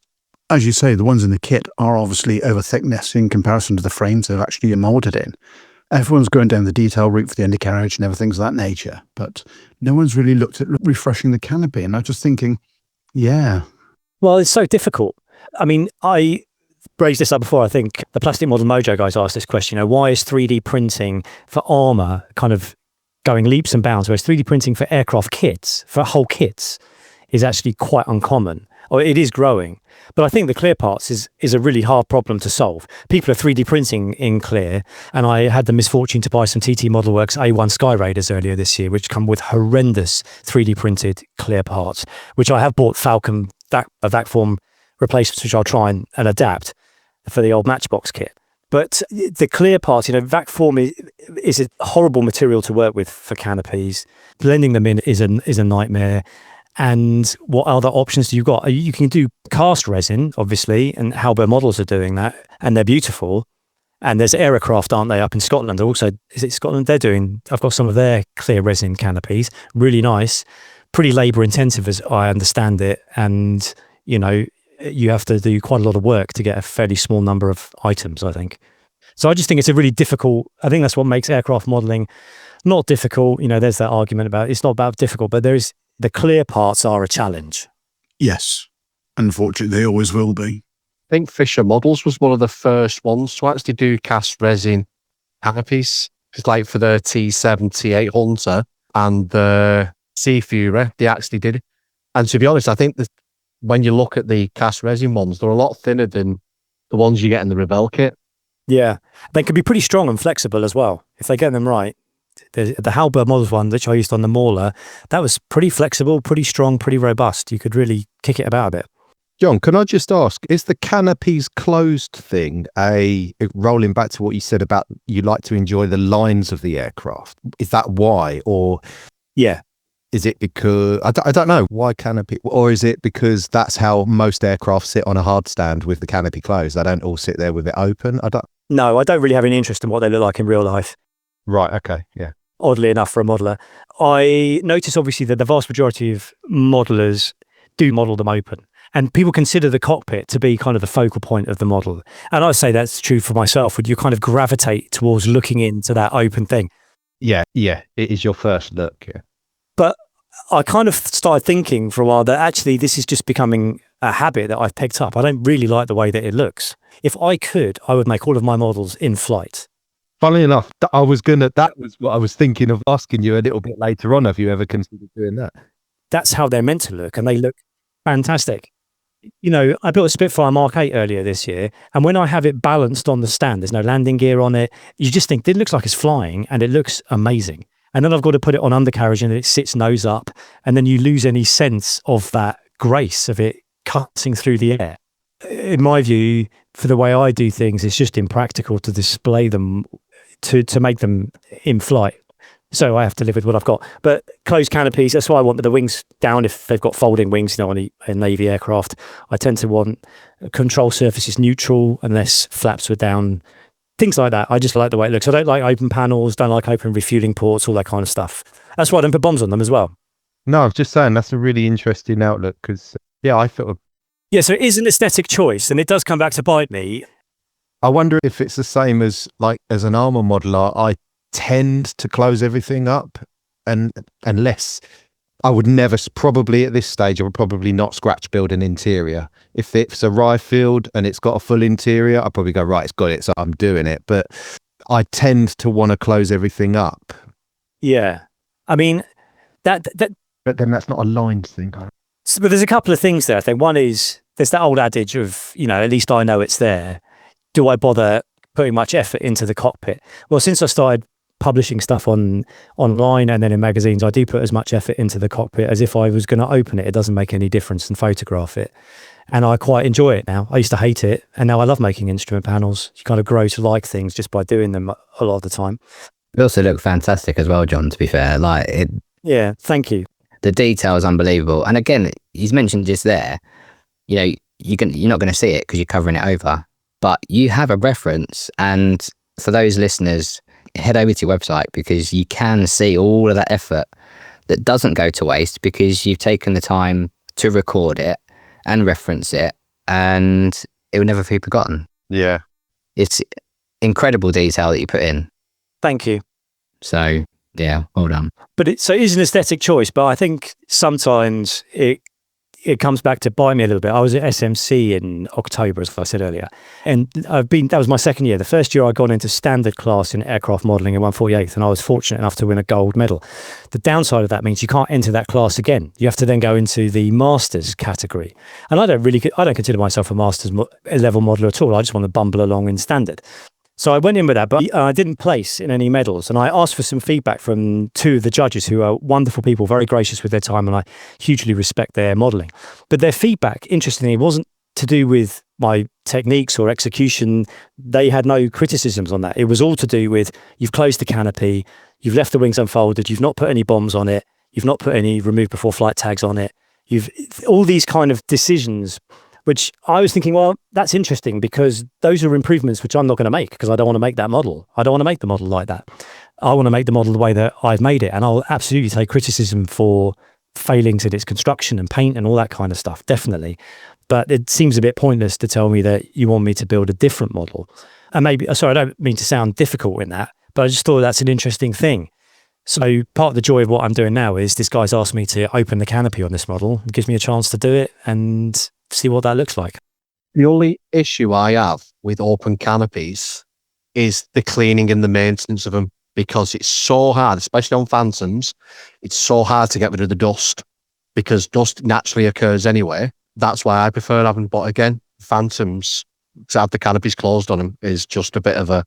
as you say, the ones in the kit are obviously over thickness in comparison to the frames they're actually molded in. Everyone's going down the detail route for the undercarriage and everything of that nature, but no one's really looked at refreshing the canopy. And I'm just thinking, yeah. Well, it's so difficult. I mean, I raised this up before. I think the Plastic Model Mojo guys asked this question, why is 3D printing for armor kind of going leaps and bounds, whereas 3D printing for aircraft kits, for whole kits, is actually quite uncommon, or it is growing. But I think the clear parts is a really hard problem to solve. People are 3D printing in clear, and I had the misfortune to buy some TT Modelworks A1 Sky Raiders earlier this year, which come with horrendous 3D printed clear parts, which I have bought Falcon vac form replacements, which I'll try and adapt for the old Matchbox kit. But the clear parts, vac form is a horrible material to work with for canopies. Blending them in is a nightmare. And what other options do you got? You can do cast resin, obviously, and Halberd Models are doing that, and they're beautiful. And there's aircraft, aren't they, up in Scotland? Also, is it Scotland? I've got some of their clear resin canopies, really nice, pretty labour intensive as I understand it. And, you have to do quite a lot of work to get a fairly small number of items, I think. So I just think it's a really difficult, I think that's what makes aircraft modelling not difficult. There's that argument about it's not about difficult, but the clear parts are a challenge. Yes. Unfortunately, they always will be. I think Fisher Models was one of the first ones to actually do cast resin canopies. It's like for the T7, T8 Hunter and the Sea Fury, they actually did it. And to be honest, I think that when you look at the cast resin ones, they're a lot thinner than the ones you get in the Rebel kit. Yeah, they can be pretty strong and flexible as well, if they get them right. The Halberd Models one, which I used on the Mauler, that was pretty flexible, pretty strong, pretty robust. You could really kick it about a bit. John, can I just ask, is the canopies closed thing rolling back to what you said about you like to enjoy the lines of the aircraft? Is that why? Or yeah, is it because, I don't know, why canopy? Or is it because that's how most aircraft sit on a hard stand with the canopy closed? They don't all sit there with it open? No, I don't really have any interest in what they look like in real life. Right, okay, yeah. Oddly enough for a modeller. I notice obviously that the vast majority of modelers do model them open. And people consider the cockpit to be kind of the focal point of the model. And I say that's true for myself. Would you kind of gravitate towards looking into that open thing? Yeah, it is your first look, yeah. But I kind of started thinking for a while that actually this is just becoming a habit that I've picked up. I don't really like the way that it looks. If I could, I would make all of my models in flight. Funnily enough, that was what I was thinking of asking you a little bit later on. Have you ever considered doing that? That's how they're meant to look, and they look fantastic. I built a Spitfire Mark 8 earlier this year, and when I have it balanced on the stand, there's no landing gear on it, you just think it looks like it's flying, and it looks amazing. And then I've got to put it on undercarriage, and it sits nose up, and then you lose any sense of that grace of it cutting through the air. In my view, for the way I do things, it's just impractical to display them, to make them in flight. So I have to live with what I've got. But closed canopies, that's why I want the wings down if they've got folding wings, on a Navy aircraft. I tend to want control surfaces neutral unless flaps were down. Things like that. I just like the way it looks. I don't like open panels, don't like open refueling ports, all that kind of stuff. That's why I don't put bombs on them as well. No, I was just saying that's a really interesting outlook because, I feel... Yeah, so it is an aesthetic choice and it does come back to bite me. I wonder if it's the same as an armour modeler. I tend to close everything up and unless I would never, probably at this stage, I would probably not scratch build an interior. If it's a rye field and it's got a full interior, I'd probably go, right, it's got it, so I'm doing it. But I tend to want to close everything up Yeah. I mean, that But then that's not a lined thing. So, but there's a couple of things there. I think one is there's that old adage of, at least I know it's there. Do I bother putting much effort into the cockpit? Well, since I started publishing stuff online and then in magazines, I do put as much effort into the cockpit as if I was going to open it. It doesn't make any difference and photograph it. And I quite enjoy it now. I used to hate it, and now I love making instrument panels. You kind of grow to like things just by doing them a lot of the time. They also look fantastic as well, John, to be fair. Yeah, thank you. The detail is unbelievable. And again, he's mentioned just there, you're not going to see it because you're covering it over, but you have a reference. And for those listeners, head over to your website because you can see all of that effort that doesn't go to waste because you've taken the time to record it and reference it, and it will never be forgotten. Yeah. It's incredible detail that you put in. Thank you. So, yeah, well done. But it is an aesthetic choice, but I think sometimes it comes back to bite me a little bit. I was at SMC in October, as I said earlier, and that was my second year. The first year I'd gone into standard class in aircraft modelling in 148th, and I was fortunate enough to win a gold medal. The downside of that means you can't enter that class again. You have to then go into the masters category. And I don't consider myself a masters level modeller at all. I just want to bumble along in standard. So I went in with that, but I didn't place in any medals. And I asked for some feedback from two of the judges who are wonderful people, very gracious with their time, and I hugely respect their modelling. But their feedback, interestingly, wasn't to do with my techniques or execution. They had no criticisms on that. It was all to do with you've closed the canopy, you've left the wings unfolded, you've not put any bombs on it, you've not put any remove before flight tags on it. All these kind of decisions, which I was thinking, well, that's interesting because those are improvements which I'm not going to make because I don't want to make that model. I don't want to make the model like that. I want to make the model the way that I've made it. And I'll absolutely take criticism for failings in its construction and paint and all that kind of stuff, definitely. But it seems a bit pointless to tell me that you want me to build a different model. And maybe, sorry, I don't mean to sound difficult in that, but I just thought that's an interesting thing. So part of the joy of what I'm doing now is this guy's asked me to open the canopy on this model. It gives me a chance to do it and see what that looks like. The only issue I have with open canopies is the cleaning and the maintenance of them because it's so hard, especially on Phantoms. It's so hard to get rid of the dust because dust naturally occurs anyway. That's why I prefer having, but again, Phantoms, to have the canopies closed on them is just a bit of a...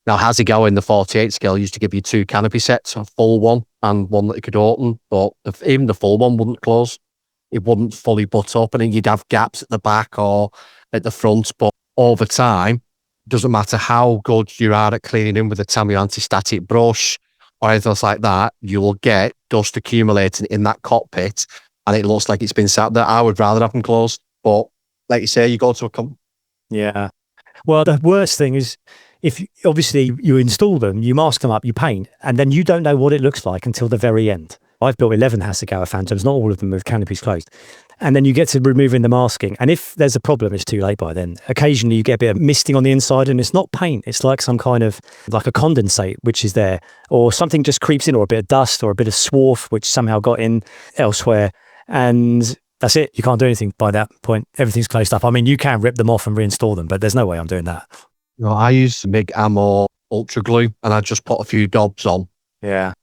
Now, Hasegawa in the 48 scale used to give you 2 canopy sets, a full one and one that you could open, but even the full one wouldn't close. It wouldn't fully butt up, and then you'd have gaps at the back or at the front. But over time, doesn't matter how good you are at cleaning in with a Tamiya anti-static brush or anything else like that, you'll get dust accumulating in that cockpit, and it looks like it's been sat there. I would rather have them closed, but like you say, you go to a Yeah. Well, the worst thing is if obviously you install them, you mask them up, you paint, and then you don't know what it looks like until the very end. I've built 11 Hasegawa Phantoms, not all of them with canopies closed. And then you get to removing the masking. And if there's a problem, it's too late by then. Occasionally you get a bit of misting on the inside and it's not paint. It's like some kind of, like a condensate, which is there. Or something just creeps in, or a bit of dust or a bit of swarf, which somehow got in elsewhere. And that's it. You can't do anything by that point. Everything's closed up. I mean, you can rip them off and reinstall them, but there's no way I'm doing that. No, I use MIG Ammo Ultra Glue and I just put a few daubs on. Yeah.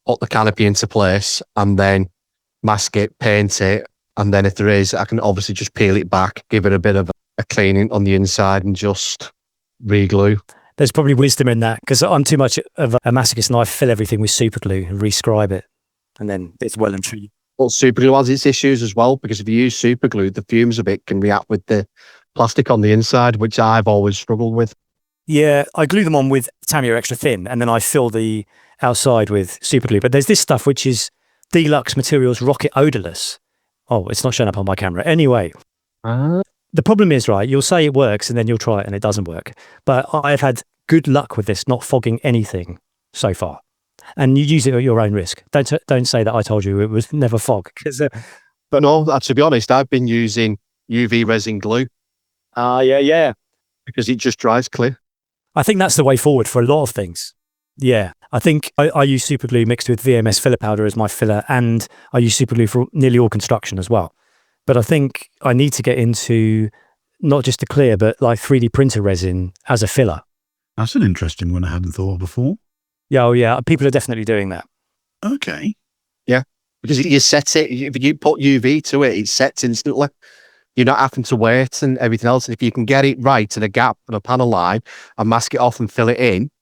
Put the canopy into place and then mask it, paint it. And then if there is, I can obviously just peel it back, give it a bit of a cleaning on the inside and just re-glue. There's probably wisdom in that because I'm too much of a masochist and I fill everything with super glue and rescribe it. And then it's well and truly. Well, super glue has its issues as well because if you use super glue, the fumes of it can react with the plastic on the inside, which I've always struggled with. Yeah, I glue them on with Tamiya extra thin and then I fill the outside with super glue. But there's this stuff which is Deluxe Materials Rocket Odorless. Oh, it's not showing up on my camera. Anyway, the problem is, right, you'll say it works and then you'll try it and it doesn't work. But I've had good luck with this not fogging anything so far. And you use it at your own risk. Don't say that I told you it was never fog. But no, to be honest, I've been using UV resin glue. Yeah. Because it just dries clear. I think that's the way forward for a lot of things. Yeah, I think I use super glue mixed with VMS filler powder as my filler, and I use super glue for nearly all construction as well. But I think I need to get into not just the clear, but like 3D printer resin as a filler. That's an interesting one I hadn't thought of before. Yeah, people are definitely doing that. Okay. Because you set it, if you put UV to it, it's set instantly. You're not having to wait and everything else. And if you can get it right in a gap on a panel line and mask it off and fill it in,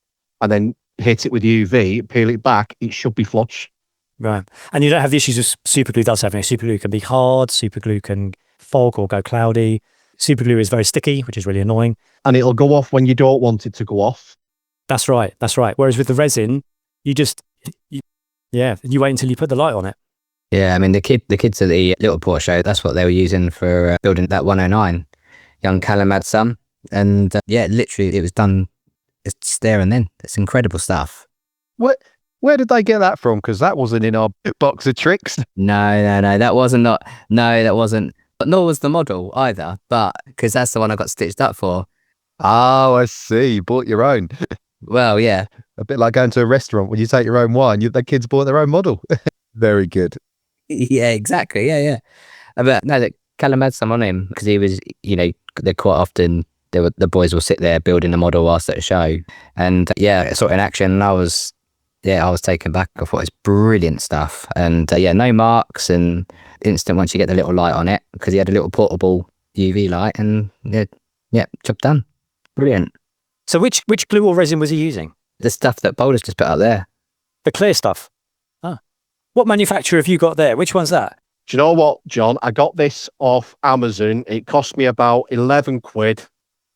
and then hit it with UV, peel it back, it should be flush. Right. And you don't have the issues with superglue does have any. Superglue can be hard, superglue can fog or go cloudy. Superglue is very sticky, which is really annoying. And it'll go off when you don't want it to go off. That's right. Whereas with the resin, you wait until you put the light on it. Yeah, I mean, the kids at the Little Port show, that's what they were using for building that 109. Young Callum had some. And literally it was done just there and then. It's incredible stuff. Where did they get that from? Because that wasn't in our box of tricks. No, that wasn't. But nor was the model either. But because that's the one I got stitched up for. Oh, I see. You bought your own. Well, yeah. A bit like going to a restaurant when you take your own wine. The kids bought their own model. Very good. Yeah, exactly. Yeah. But no, that Callum had some on him because he was, they're quite often, the boys will sit there building a model whilst at a show. And I saw it in action and I was taken back. I thought it was brilliant stuff. And no marks and instant once you get the little light on it because he had a little portable UV light and job done. Brilliant. So which glue or resin was he using? The stuff that Boulder's just put out there. The clear stuff? What manufacturer have you got there? Which one's that? Do you know what, John? I got this off Amazon. It cost me about 11 quid.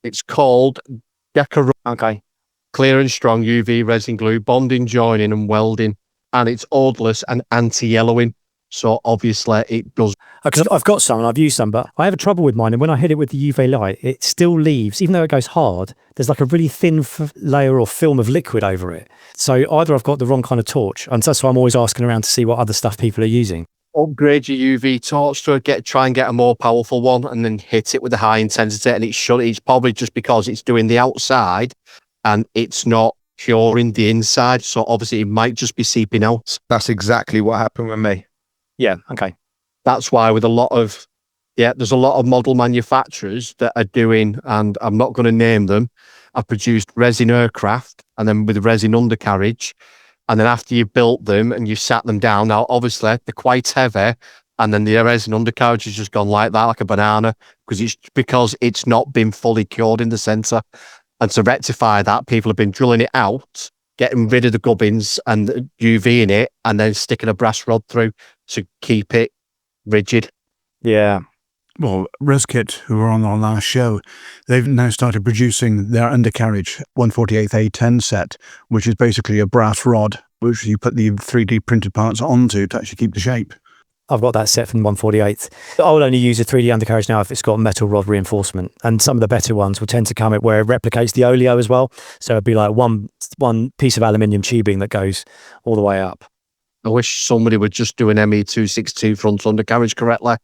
It's called Deca. Okay. Clear and strong UV resin glue, bonding, joining and welding. And it's odorless and anti-yellowing. So obviously it does. Because I've got some and I've used some, but I have a trouble with mine. And when I hit it with the UV light, it still leaves, even though it goes hard, there's like a really thin layer or film of liquid over it. So either I've got the wrong kind of torch. And that's why I'm always asking around to see what other stuff people are using. Upgrade your UV torch to try and get a more powerful one and then hit it with a high intensity. And it's probably just because it's doing the outside and it's not curing the inside. So obviously it might just be seeping out. That's exactly what happened with me. Yeah, okay. That's why with there's a lot of model manufacturers that are doing, and I'm not going to name them, I've produced resin aircraft and then with resin undercarriage. And then after you've built them and you've sat them down, now obviously they're quite heavy. And then the resin undercarriage has just gone like that, like a banana, because it's not been fully cured in the center. And to rectify that, people have been drilling it out, getting rid of the gubbins and UV in it, and then sticking a brass rod through to keep it rigid. Yeah. Well, ResKit, who were on our last show, they've now started producing their undercarriage 148A10 set, which is basically a brass rod, which you put the 3D printed parts onto to actually keep the shape. I've got that set from 148. I will only use a 3D undercarriage now if it's got metal rod reinforcement. And some of the better ones will tend to come where it replicates the oleo as well. So it'd be like one piece of aluminium tubing that goes all the way up. I wish somebody would just do an ME262 front undercarriage correctly.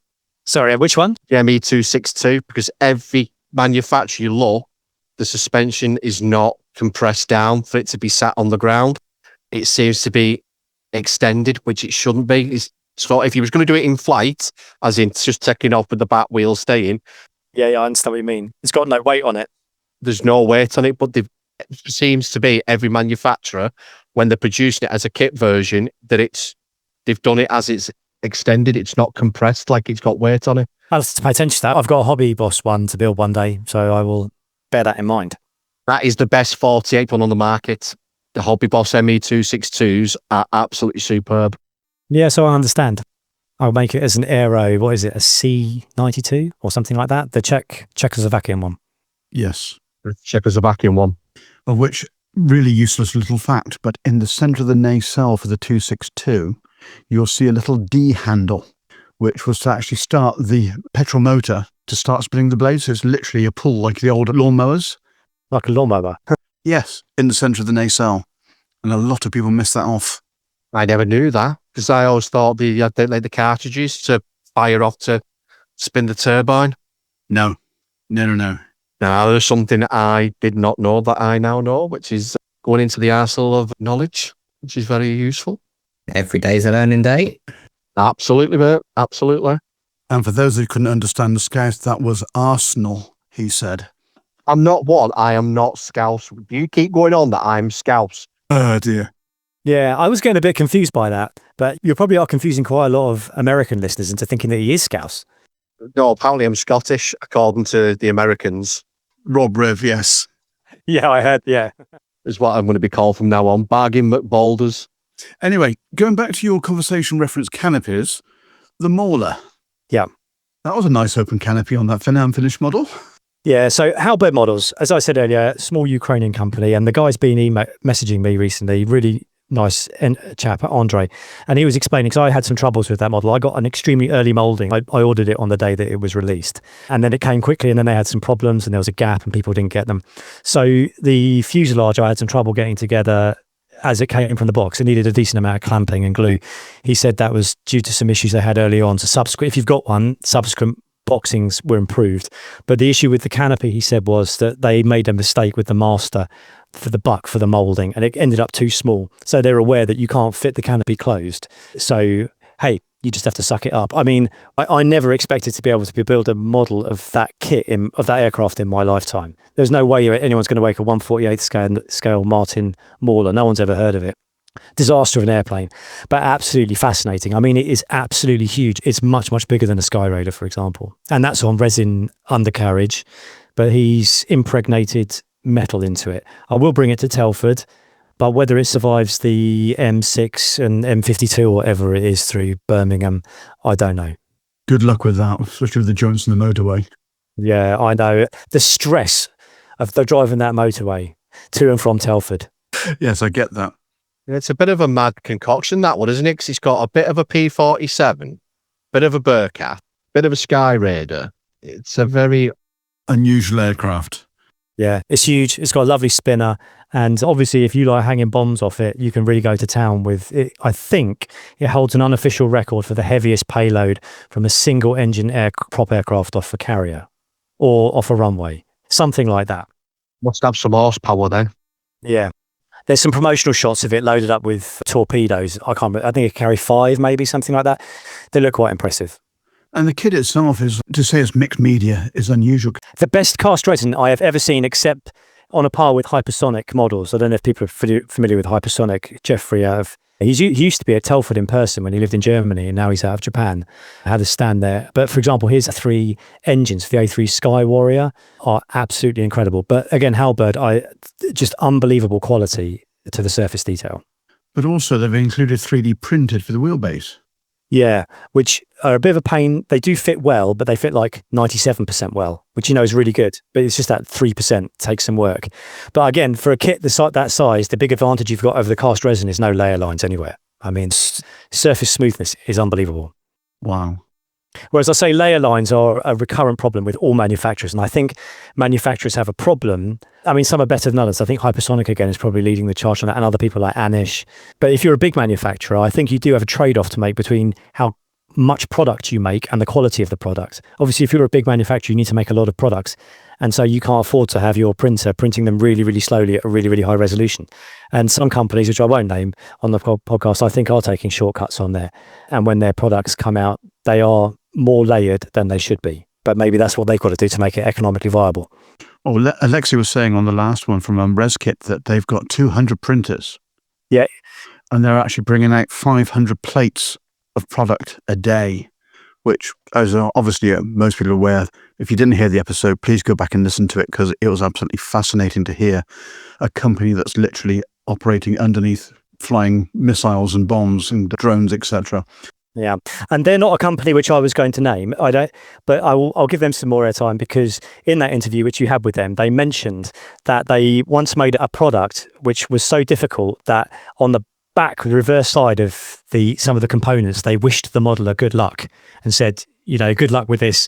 Sorry, which one? The ME262, because every manufacturer you look, the suspension is not compressed down for it to be sat on the ground. It seems to be extended, which it shouldn't be. So if you was going to do it in flight, as in just taking off with the back wheel staying. Yeah, I understand what you mean. It's got no weight on it. There's no weight on it, but it seems to be every manufacturer, when they're producing it as a kit version, that they've done it as it's extended. It's not compressed, like it's got weight on it. I'll have to pay attention to that. I've got a Hobby Boss one to build one day, so I will bear that in mind. That is the best 48 one on the market. The Hobby Boss ME262s are absolutely superb. Yeah, so I understand. I'll make it as an aero, what is it, a C92 or something like that? The Czechoslovakian one. Yes. The Czechoslovakian one. Of which, really useless little fact, but in the centre of the nacelle for the 262, you'll see a little D handle, which was to actually start the petrol motor to start spinning the blades. So it's literally a pull like the old lawnmowers. Like a lawnmower? Yes, in the centre of the nacelle. And a lot of people miss that off. I never knew that, because I always thought they had the cartridges to fire off to spin the turbine. No. Now, there's something I did not know that I now know, which is going into the arsenal of knowledge, which is very useful. Every day's a learning day. Absolutely, mate. Absolutely. And for those who couldn't understand the Scouse, that was Arsenal, he said. I'm not one. I am not Scouse. You keep going on that I'm Scouse. Oh, dear. Yeah, I was getting a bit confused by that, but you probably are confusing quite a lot of American listeners into thinking that he is Scouse. No, apparently I'm Scottish, according to the Americans, Rob Rev, yes. Yeah, I heard. Yeah. is what I'm going to be called from now on. Bargain McBoulders. Anyway, going back to your conversation reference canopies, the Mauler. Yeah. That was a nice open canopy on that unfinished model. Yeah, so Halberd Models, as I said earlier, small Ukrainian company, and the guy's been messaging me recently, really nice chap, Andre, and he was explaining, because I had some troubles with that model. I got an extremely early moulding. I ordered it on the day that it was released, and then it came quickly, and then they had some problems, and there was a gap, and people didn't get them. So the fuselage, I had some trouble getting together as it came from the box. It needed a decent amount of clamping and glue. He said that was due to some issues they had early on. So if you've got one, subsequent boxings were improved. But the issue with the canopy, he said, was that they made a mistake with the master for the buck for the moulding, and it ended up too small. So they're aware that you can't fit the canopy closed. So, hey, you just have to suck it up. I mean, I never expected to be able to build a model of that kit, of that aircraft in my lifetime. There's no way anyone's going to make a 1/48 scale Martin Mauler. No one's ever heard of it. Disaster of an airplane, but absolutely fascinating. I mean, it is absolutely huge. It's much, much bigger than a Sky Raider, for example. And that's on resin undercarriage, but he's impregnated metal into it. I will bring it to Telford, but whether it survives the M6 and M52 or whatever it is through Birmingham, I don't know. Good luck with that, especially with the joints in the motorway. Yeah, I know. The stress of driving that motorway to and from Telford. Yes, I get that. It's a bit of a mad concoction, that one, isn't it? 'Cause it's got a bit of a P-47, bit of a Bearcat, bit of a Sky Raider. It's a very unusual aircraft. Yeah, it's huge. It's got a lovely spinner. And obviously, if you like hanging bombs off it, you can really go to town with it. I think it holds an unofficial record for the heaviest payload from a single engine prop aircraft off a carrier or off a runway. Something like that. Must have some horsepower then. Yeah. There's some promotional shots of it loaded up with torpedoes. I think it carry 5, maybe something like that. They look quite impressive. And the kit itself is, to say it's mixed media, is unusual. The best cast resin I have ever seen, except on a par with hypersonic models. I don't know if people are familiar with hypersonic. Jeffrey, he used to be at Telford in person when he lived in Germany, and now he's out of Japan. I had a stand there. But for example, his 3 engines for the A3 Sky Warrior are absolutely incredible. But again, Halberd, just unbelievable quality to the surface detail. But also they've included 3D printed for the wheelbase. Yeah, which are a bit of a pain. They do fit well, but they fit like 97% well, which is really good. But it's just that 3% takes some work. But again, for a kit that size, the big advantage you've got over the cast resin is no layer lines anywhere. I mean, surface smoothness is unbelievable. Wow. Whereas I say layer lines are a recurrent problem with all manufacturers. And I think manufacturers have a problem. I mean, some are better than others. I think Hypersonic, again, is probably leading the charge on that, and other people like Anish. But if you're a big manufacturer, I think you do have a trade-off to make between how much product you make and the quality of the product. Obviously, if you're a big manufacturer, you need to make a lot of products. And so you can't afford to have your printer printing them really, really slowly at a really, really high resolution. And some companies, which I won't name on the podcast, I think are taking shortcuts on there. And when their products come out, they are more layered than they should be. But maybe that's what they've got to do to make it economically viable. Oh, Alexei was saying on the last one from ResKit that they've got 200 printers. Yeah. And they're actually bringing out 500 plates of product a day, which, as obviously most people are aware, if you didn't hear the episode, please go back and listen to it, because it was absolutely fascinating to hear a company that's literally operating underneath flying missiles and bombs and drones, etc. Yeah, and they're not a company which I was going to name. But I'll give them some more airtime, because in that interview which you had with them, they mentioned that they once made a product which was so difficult that on the back, the reverse side of some of the components, they wished the modeler good luck and said, good luck with this.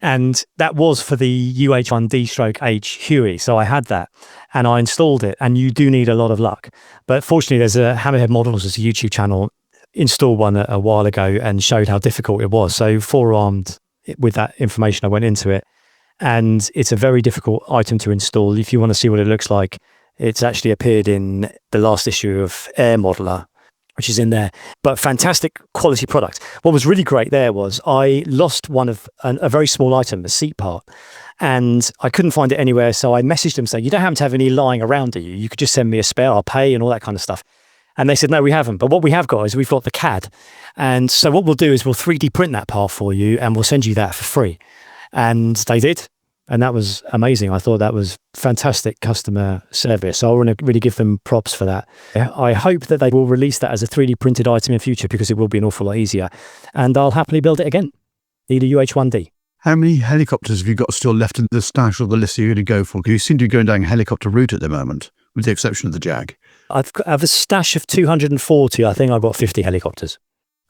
And that was for the UH-1D/H Huey. So I had that and I installed it, and you do need a lot of luck. But fortunately, there's a Hammerhead Models, there's a YouTube channel, installed one a while ago and showed how difficult it was. So forearmed with that information, I went into it, and it's a very difficult item to install. If you want to see what it looks like, it's actually appeared in the last issue of Air Modeler, which is in there. But fantastic quality product. What was really great there was I lost a very small item, a seat part, and I couldn't find it anywhere. So I messaged them saying, you don't happen to have any lying around, do you? You could just send me a spare, I'll pay, and all that kind of stuff. And they said, no, we haven't. But what we have got is we've got the CAD. And so what we'll do is we'll 3D print that part for you and we'll send you that for free. And they did. And that was amazing. I thought that was fantastic customer service. So I want to really give them props for that. I hope that they will release that as a 3D printed item in future because it will be an awful lot easier. And I'll happily build it again. Need a UH-1D. How many helicopters have you got still left in the stash or the list you're going to go for? Because you seem to be going down a helicopter route at the moment, with the exception of the Jag. I have a stash of 240. I think I've got 50 helicopters.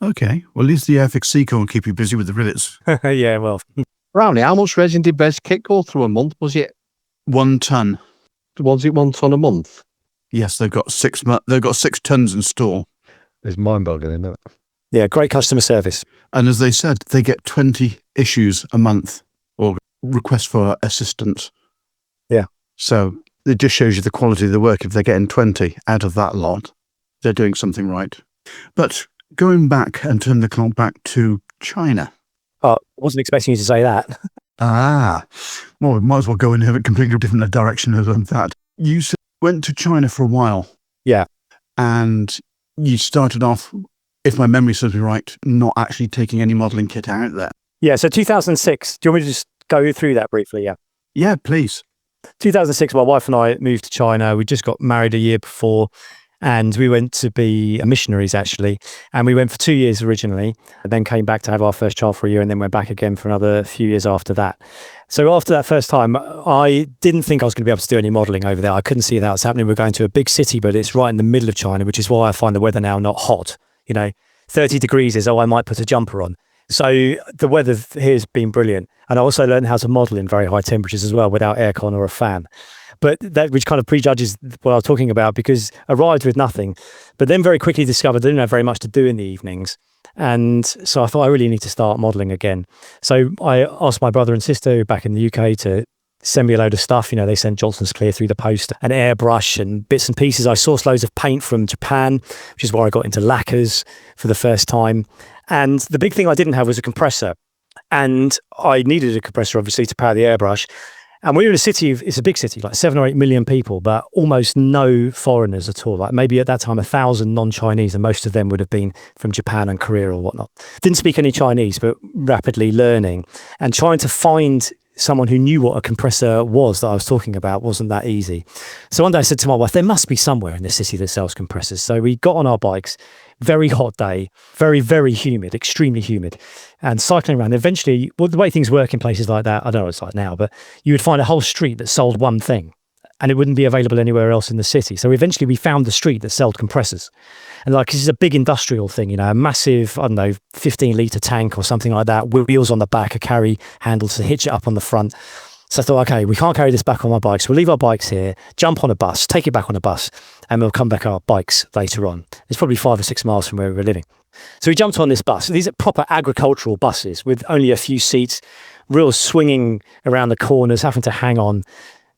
Okay. Well, at least the Airfix Seeker will keep you busy with the rivets. Yeah, well. Brownie, how much resin did Bez Kit go through a month? Was it 1 ton? Was it 1 ton a month? Yes, they've got 6 tons in store. It's mind-boggling, isn't it? Yeah, great customer service. And as they said, they get 20 issues a month or requests for assistance. Yeah. So it just shows you the quality of the work. If they're getting 20 out of that lot, they're doing something right. But going back and turn the clock back to China. Oh, I wasn't expecting you to say that. Well, we might as well go in a completely different direction than that. You went to China for a while. Yeah. And you started off, if my memory serves me right, not actually taking any modelling kit out there. Yeah, so 2006. Do you want me to just go through that briefly? Yeah. Yeah, please. 2006, my wife and I moved to China. We just got married a year before. And we went to be missionaries, actually. And we went for 2 years originally, and then came back to have our first child for a year, and then went back again for another few years after that. So after that first time, I didn't think I was going to be able to do any modelling over there. I couldn't see that was happening. We're going to a big city, but it's right in the middle of China, which is why I find the weather now not hot. 30 degrees is, I might put a jumper on. So the weather here has been brilliant. And I also learned how to model in very high temperatures as well, without aircon or a fan. But that, which kind of prejudges what I was talking about, because I arrived with nothing, but then very quickly discovered I didn't have very much to do in the evenings. And so I thought I really need to start modelling again. So I asked my brother and sister back in the UK to send me a load of stuff. They sent Johnson's Clear through the post, an airbrush and bits and pieces. I sourced loads of paint from Japan, which is where I got into lacquers for the first time. And the big thing I didn't have was a compressor. And I needed a compressor, obviously, to power the airbrush. And we're in a city, it's a big city, like 7 or 8 million people, but almost no foreigners at all. Like maybe at that time, 1,000 non-Chinese, and most of them would have been from Japan and Korea or whatnot. Didn't speak any Chinese, but rapidly learning and trying to find someone who knew what a compressor was that I was talking about wasn't that easy. So one day I said to my wife, there must be somewhere in the city that sells compressors. So we got on our bikes, very hot day, very, very humid, extremely humid, and cycling around. Eventually, well, the way things work in places like that, I don't know what it's like now, but you would find a whole street that sold one thing and it wouldn't be available anywhere else in the city. So eventually we found the street that sold compressors. And this is a big industrial thing, a massive, 15-litre tank or something like that, wheels on the back, a carry handles to hitch it up on the front. So I thought, okay, we can't carry this back on our bikes. We'll leave our bikes here, jump on a bus, take it back on a bus, and we'll come back on our bikes later on. It's probably 5 or 6 miles from where we were living. So we jumped on this bus. These are proper agricultural buses with only a few seats, real swinging around the corners, having to hang on.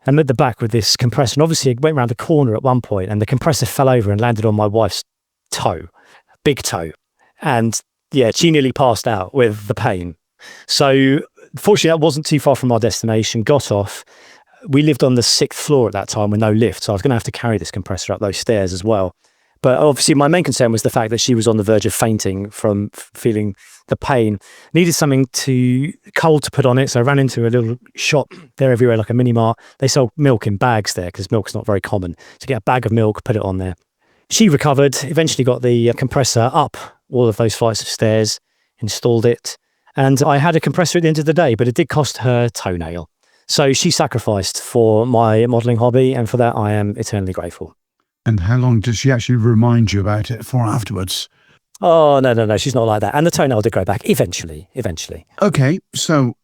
And at the back with this compressor. And obviously it went around the corner at one point and the compressor fell over and landed on my wife's toe, big toe. And yeah, she nearly passed out with the pain. So fortunately, that wasn't too far from our destination, got off. We lived on the 6th floor at that time with no lift. So I was going to have to carry this compressor up those stairs as well. But obviously my main concern was the fact that she was on the verge of fainting from feeling the pain. Needed something cold to put on it. So I ran into a little shop there everywhere, like a mini mart. They sell milk in bags there because milk's not very common. So get a bag of milk, put it on there. She recovered, eventually got the compressor up all of those flights of stairs, installed it. And I had a compressor at the end of the day, but it did cost her toenail. So she sacrificed for my modelling hobby. And for that, I am eternally grateful. And how long does she actually remind you about it for afterwards? Oh, no, she's not like that. And the toenail did grow back eventually. Okay, so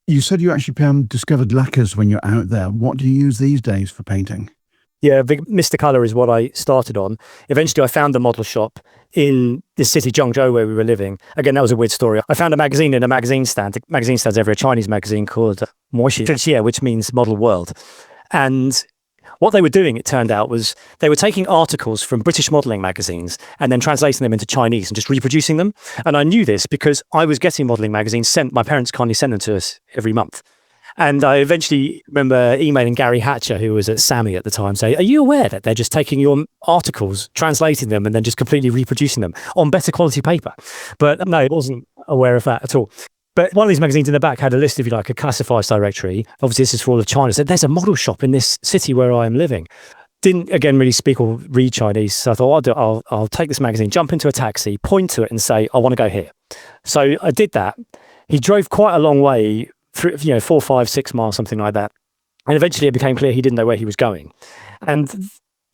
you said you actually discovered lacquers when you're out there. What do you use these days for painting? Yeah, Mr. Colour is what I started on. Eventually, I found a model shop in the city, Zhengzhou, where we were living. Again, that was a weird story. I found a magazine in a magazine stand. The magazine stand's over a Chinese magazine called Moshi, which means Model World. And what they were doing, it turned out, was they were taking articles from British modelling magazines and then translating them into Chinese and just reproducing them. And I knew this because I was getting modelling magazines sent, my parents kindly sent them to us every month. And I eventually remember emailing Gary Hatcher, who was at SAMI at the time, saying, are you aware that they're just taking your articles, translating them, and then just completely reproducing them on better quality paper? But no, I wasn't aware of that at all. But one of these magazines in the back had a list, if you like, a classifieds directory. Obviously, this is for all of China. Said, there's a model shop in this city where I am living. Didn't, again, really speak or read Chinese. So I thought, I'll take this magazine, jump into a taxi, point to it and say, I want to go here. So I did that. He drove quite a long way, 4, 5, 6 miles, something like that. And eventually it became clear he didn't know where he was going. And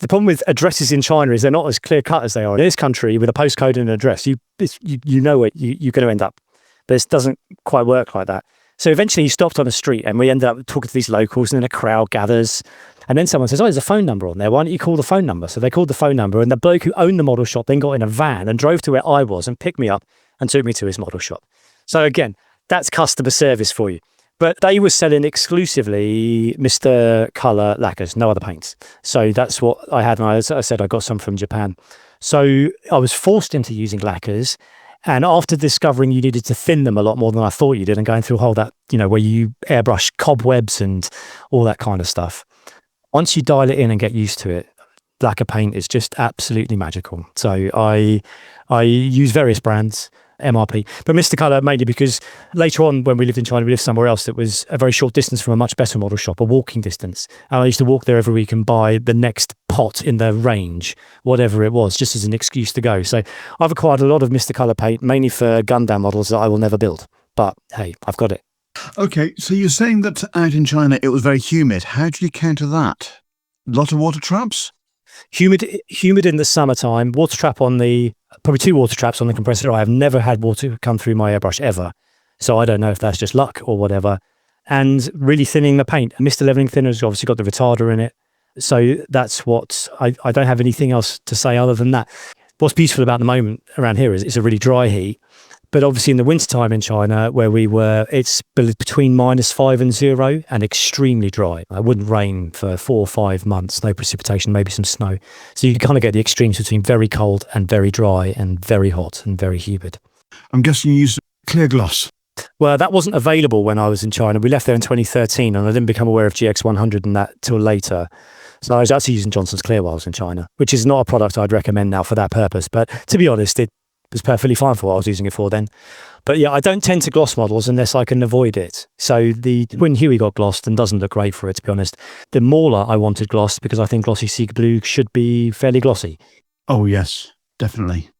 the problem with addresses in China is they're not as clear cut as they are in this country. With a postcode and an address, you know where you're going to end up. But it doesn't quite work like that. So eventually he stopped on a street and we ended up talking to these locals, and then a crowd gathers. And then someone says, oh, there's a phone number on there. Why don't you call the phone number? So they called the phone number, and the bloke who owned the model shop then got in a van and drove to where I was and picked me up and took me to his model shop. So again, that's customer service for you. But they were selling exclusively Mr. Colour lacquers, no other paints. So that's what I had. And I said I got some from Japan. So I was forced into using lacquers. And after discovering you needed to thin them a lot more than I thought you did, and going through all that, where you airbrush cobwebs and all that kind of stuff, once you dial it in and get used to it, lacquer paint is just absolutely magical. So I use various brands, MRP, but Mr. Colour mainly because later on when we lived in China, we lived somewhere else that was a very short distance from a much better model shop, a walking distance. And I used to walk there every week and buy the next pot in the range, whatever it was, just as an excuse to go. So I've acquired a lot of Mr. Colour paint, mainly for Gundam models that I will never build. But hey, I've got it. Okay, so you're saying that out in China it was very humid. How did you counter that? A lot of water traps? Humid in the summertime, water trap on probably 2 water traps on the compressor. I have never had water come through my airbrush ever. So I don't know if that's just luck or whatever. And really thinning the paint. Mr. Leveling Thinner's obviously got the retarder in it. So that's what, I don't have anything else to say other than that. What's beautiful about the moment around here is it's a really dry heat. But obviously in the wintertime in China, where we were, it's between -5 and 0 and extremely dry. It wouldn't rain for 4 or 5 months, no precipitation, maybe some snow. So you kind of get the extremes between very cold and very dry and very hot and very humid. I'm guessing you used clear gloss. Well, that wasn't available when I was in China. We left there in 2013 and I didn't become aware of GX100 and that till later. So I was actually using Johnson's Clear while I was in China, which is not a product I'd recommend now for that purpose. But to be honest, it was perfectly fine for what I was using it for then. But yeah, I don't tend to gloss models unless I can avoid it. So the Twin Huey got glossed and doesn't look great for it, to be honest. The Mauler I wanted glossed because I think glossy sea blue should be fairly glossy. Oh yes, definitely.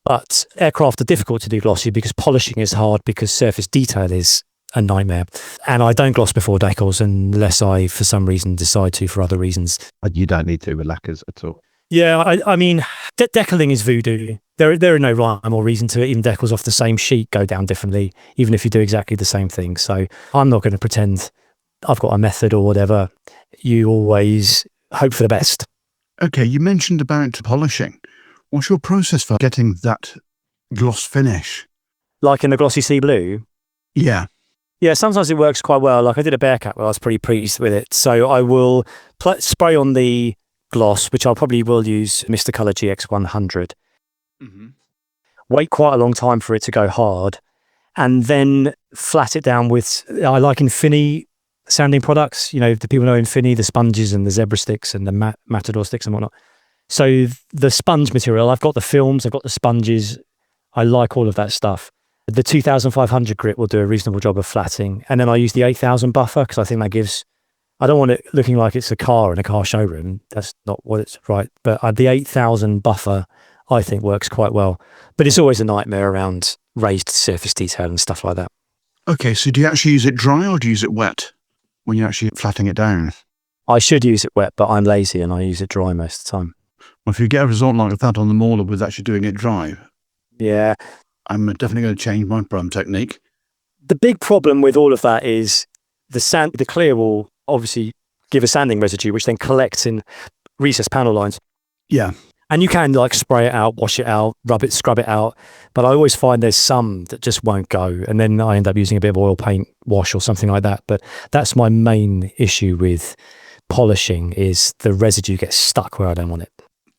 But aircraft are difficult to do glossy because polishing is hard because surface detail is a nightmare. And I don't gloss before decals unless I, for some reason, decide to for other reasons. You don't need to with lacquers at all. Yeah, I mean, decaling is voodoo. There are no rhyme or reason to it. Even decals off the same sheet go down differently, even if you do exactly the same thing. So I'm not going to pretend I've got a method or whatever. You always hope for the best. Okay, you mentioned about polishing. What's your process for getting that gloss finish? Like in the glossy sea blue? Yeah. Yeah, sometimes it works quite well. Like I did a Bearcat where I was pretty pleased with it. So I will spray on the gloss, which I probably will use Mr. Colour GX100. Mm-hmm. Wait quite a long time for it to go hard, and then flat it down with, I like Infinity sanding products. The people know Infinity, the sponges and the zebra sticks and the Matador sticks and whatnot. So the sponge material, I've got the films, I've got the sponges. I like all of that stuff. The 2500 grit will do a reasonable job of flatting. And then I use the 8000 buffer because I think that gives, I don't want it looking like it's a car in a car showroom. That's not what it's right. But the 8000 buffer, I think, works quite well. But it's always a nightmare around raised surface detail and stuff like that. Okay, so do you actually use it dry or do you use it wet when you're actually flattening it down? I should use it wet, but I'm lazy and I use it dry most of the time. Well, if you get a result like that on the Mauler with actually doing it dry, yeah, I'm definitely going to change my problem technique. The big problem with all of that is the clear will obviously give a sanding residue, which then collects in recessed panel lines. Yeah. And you can spray it out, wash it out, rub it, scrub it out. But I always find there's some that just won't go. And then I end up using a bit of oil paint wash or something like that. But that's my main issue with polishing, is the residue gets stuck where I don't want it.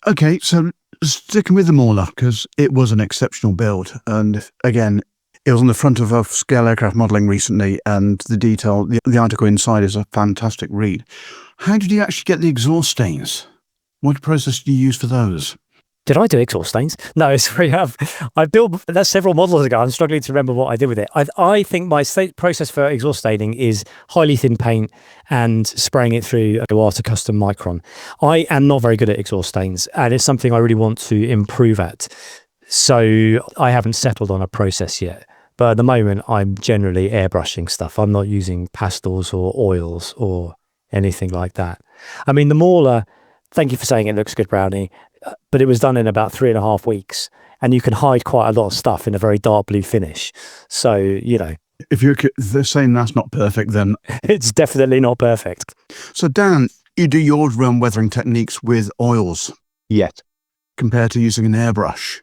Okay, so sticking with the Mauler, because it was an exceptional build. And again, It was on the front of Scale Aircraft Modelling recently, and the article inside is a fantastic read. How did you actually get the exhaust stains? What process do you use for those? Did I do exhaust stains? No, sorry, I built that several models ago. I'm struggling to remember what I did with it. I think my process for exhaust staining is highly thin paint and spraying it through a Duarte Custom Micron. I am not very good at exhaust stains, and it's something I really want to improve at. So I haven't settled on a process yet. But at the moment, I'm generally airbrushing stuff. I'm not using pastels or oils or anything like that. I mean, the Mauler, thank you for saying it looks good, Brownie, but it was done in about 3.5 weeks, and you can hide quite a lot of stuff in a very dark blue finish. So, If they're saying that's not perfect, then it's definitely not perfect. So, Dan, you do your own weathering techniques with oils. Yet. Compared to using an airbrush.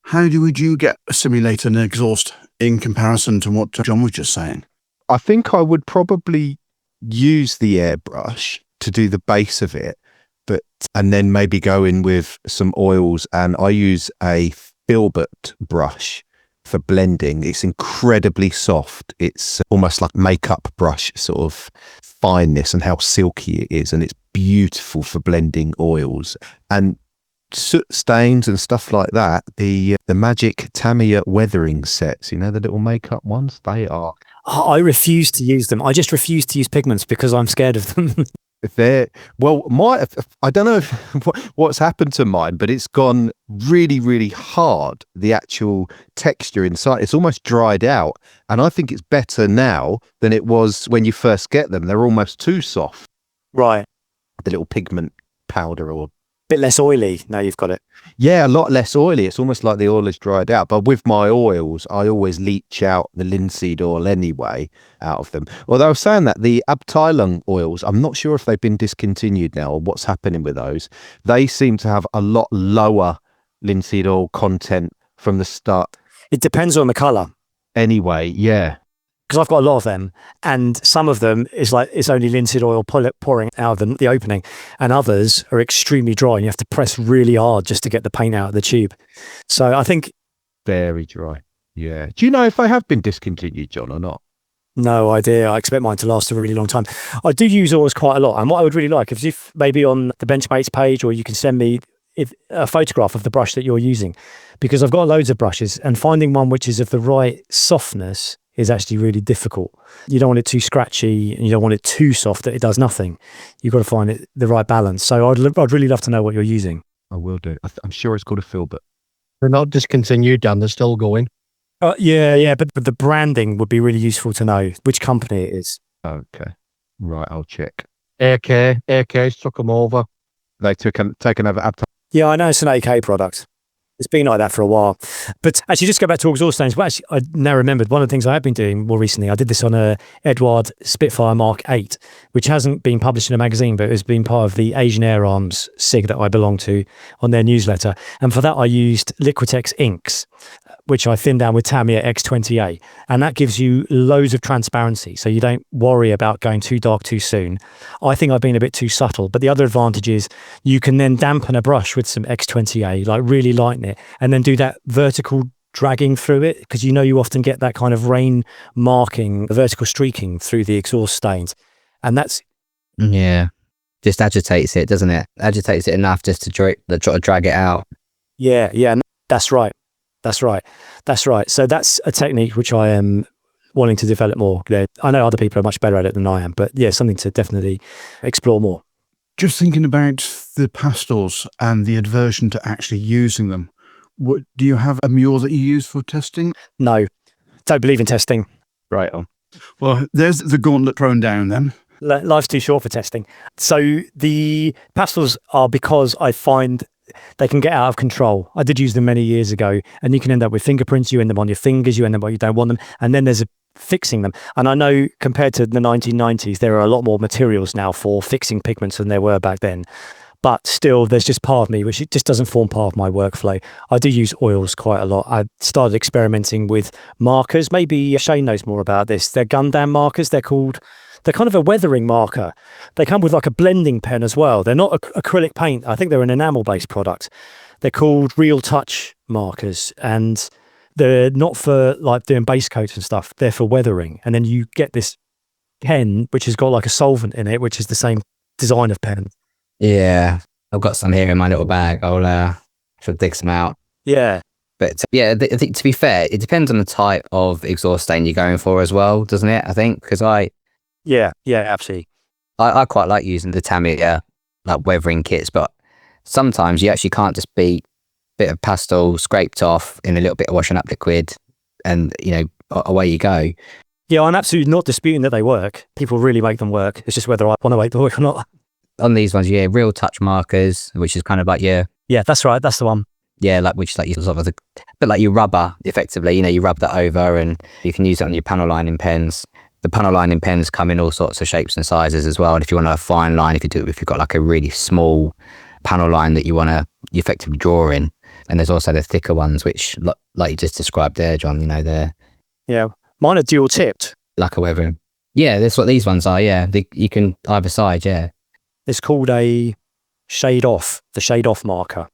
How would you get a simulator and an exhaust in comparison to what John was just saying? I think I would probably use the airbrush to do the base of it, and then maybe go in with some oils. And I use a filbert brush for blending. It's incredibly soft. It's almost like makeup brush sort of fineness and how silky it is. And it's beautiful for blending oils. And soot stains and stuff like that, the magic Tamiya weathering sets, the little makeup ones, they are. I refuse to use them. I just refuse to use pigments because I'm scared of them. I don't know what's happened to mine, but it's gone really, really hard. The actual texture inside, it's almost dried out. And I think it's better now than it was when you first get them. They're almost too soft. Right. The little pigment powder or bit less oily now you've got it. Yeah, a lot less oily. It's almost like the oil has dried out. But with my oils, I always leach out the linseed oil anyway out of them. Although I was saying that the Abteilung oils, I'm not sure if they've been discontinued now or what's happening with those. They seem to have a lot lower linseed oil content from the start. It depends on the colour. Anyway, yeah. Because I've got a lot of them, and some of them is like it's only linseed oil pouring out of the opening, and others are extremely dry, and you have to press really hard just to get the paint out of the tube. So I think very dry. Yeah. Do you know if they have been discontinued, John, or not? No idea. I expect mine to last a really long time. I do use oils quite a lot, and what I would really like is if maybe on the Benchmates page, or you can send me a photograph of the brush that you're using, because I've got loads of brushes, and finding one which is of the right softness is actually really difficult. You don't want it too scratchy, and you don't want it too soft that it does nothing. You've got to find it the right balance. So I'd really love to know what you're using. I will do. I'm sure it's called a filbert. They're not discontinued, Dan. They're still going. Yeah, but the branding would be really useful to know which company it is. Okay. Right, I'll check. AK's took them over. They taken over. Yeah, I know it's an AK product. It's been like that for a while. But actually, just go back to exhaust stains. Well, actually, I now remembered one of the things I have been doing more recently. I did this on a Edward Spitfire Mark 8, which hasn't been published in a magazine, but has been part of the Asian Air Arms SIG that I belong to on their newsletter. And for that, I used Liquitex inks, which I thinned down with Tamiya X20A. And that gives you loads of transparency, so you don't worry about going too dark too soon. I think I've been a bit too subtle, but the other advantage is you can then dampen a brush with some X20A, like really lighten it, and then do that vertical dragging through it, because you often get that kind of rain marking, the vertical streaking through the exhaust stains. And that's... Yeah. Just agitates it, doesn't it? Agitates it enough just to try to drag it out. Yeah, that's right. So that's a technique which I am wanting to develop more. I know other people are much better at it than I am, but yeah, something to definitely explore more. Just thinking about the pastels and the aversion to actually using them, do you have a mule that you use for testing? No, don't believe in testing. Right on. Well, there's the gauntlet thrown down then. Life's too short for testing. So the pastels are because I find they can get out of control. I did use them many years ago, and you can end up with fingerprints. You end up on your fingers. You end up where you don't want them. And then there's fixing them. And I know compared to the 1990s, there are a lot more materials now for fixing pigments than there were back then. But still, there's just part of me which it just doesn't form part of my workflow. I do use oils quite a lot. I started experimenting with markers. Maybe Shane knows more about this. They're Gundam markers. They're kind of a weathering marker. They come with like a blending pen as well. They're not acrylic paint. I think they're an enamel-based product. They're called Real Touch markers, and they're not for like doing base coats and stuff. They're for weathering. And then you get this pen, which has got like a solvent in it, which is the same design of pen. Yeah, I've got some here in my little bag. I'll should dig some out. Yeah. But yeah, I think to be fair, it depends on the type of exhaust stain you're going for as well, doesn't it? I think because Yeah, absolutely. I quite like using the Tamiya like weathering kits, but sometimes you actually can't just beat a bit of pastel scraped off in a little bit of washing up liquid, and away you go. Yeah, I'm absolutely not disputing that they work. People really make them work. It's just whether I want to make them work or not. On these ones, yeah, real touch markers, which is kind of like Yeah, that's right. That's the one. Yeah, which is like your sort of a bit like your rubber, effectively. You rub that over, and you can use it on your panel lining pens. The panel lining pens come in all sorts of shapes and sizes as well. And if you want a fine line, if you've got like a really small panel line that you want to effectively draw in, and there's also the thicker ones, which like you just described there, John. They're mine are dual tipped. Like a weathering. Yeah, that's what these ones are. Yeah, you can either side. Yeah, it's called a shade off, the shade off marker.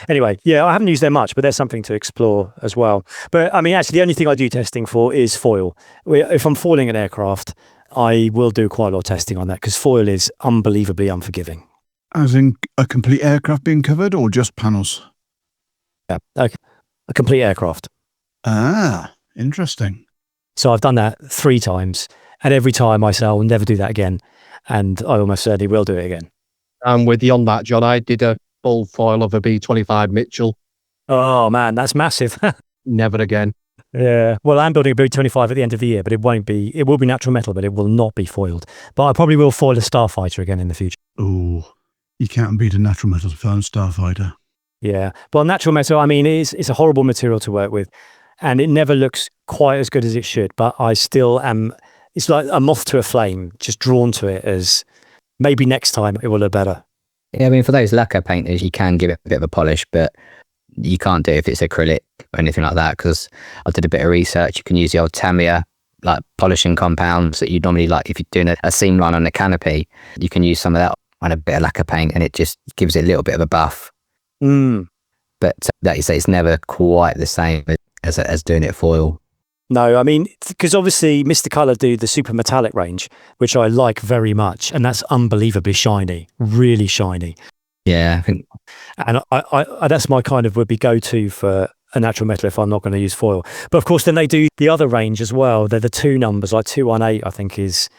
Anyway, yeah, I haven't used them much, but there's something to explore as well. But I mean, actually, the only thing I do testing for is foil. If I'm foiling an aircraft, I will do quite a lot of testing on that because foil is unbelievably unforgiving. As in a complete aircraft being covered or just panels? Yeah, a complete aircraft. Ah, interesting. So I've done that 3 times, and every time I say I'll never do that again, and I almost certainly will do it again. I'm with you on that, John. I did a full foil of a B-25 Mitchell. Oh man, that's massive. Never again. Yeah. Well, I'm building a B-25 at the end of the year, but it will be natural metal, but it will not be foiled. But I probably will foil a Starfighter again in the future. Oh, you can't beat a natural metal foam Starfighter. Yeah. Well, natural metal, I mean, it's a horrible material to work with, and it never looks quite as good as it should, but I still am, it's like a moth to a flame, just drawn to it as maybe next time it will look better. Yeah, I mean, for those lacquer painters, you can give it a bit of a polish, but you can't do it if it's acrylic or anything like that, because I did a bit of research. You can use the old Tamiya, like polishing compounds that you'd normally like if you're doing a seam line on the canopy. You can use some of that on a bit of lacquer paint, and it just gives it a little bit of a buff. But like you say, it's never quite the same as doing it foil. No, I mean, because obviously Mr. Colour do the super metallic range, which I like very much, and that's unbelievably shiny, really shiny. Yeah, I think, and I that's my kind of would be go-to for a natural metal if I'm not going to use foil. But of course, then they do the other range as well. They're the 2 numbers, like 218, I think is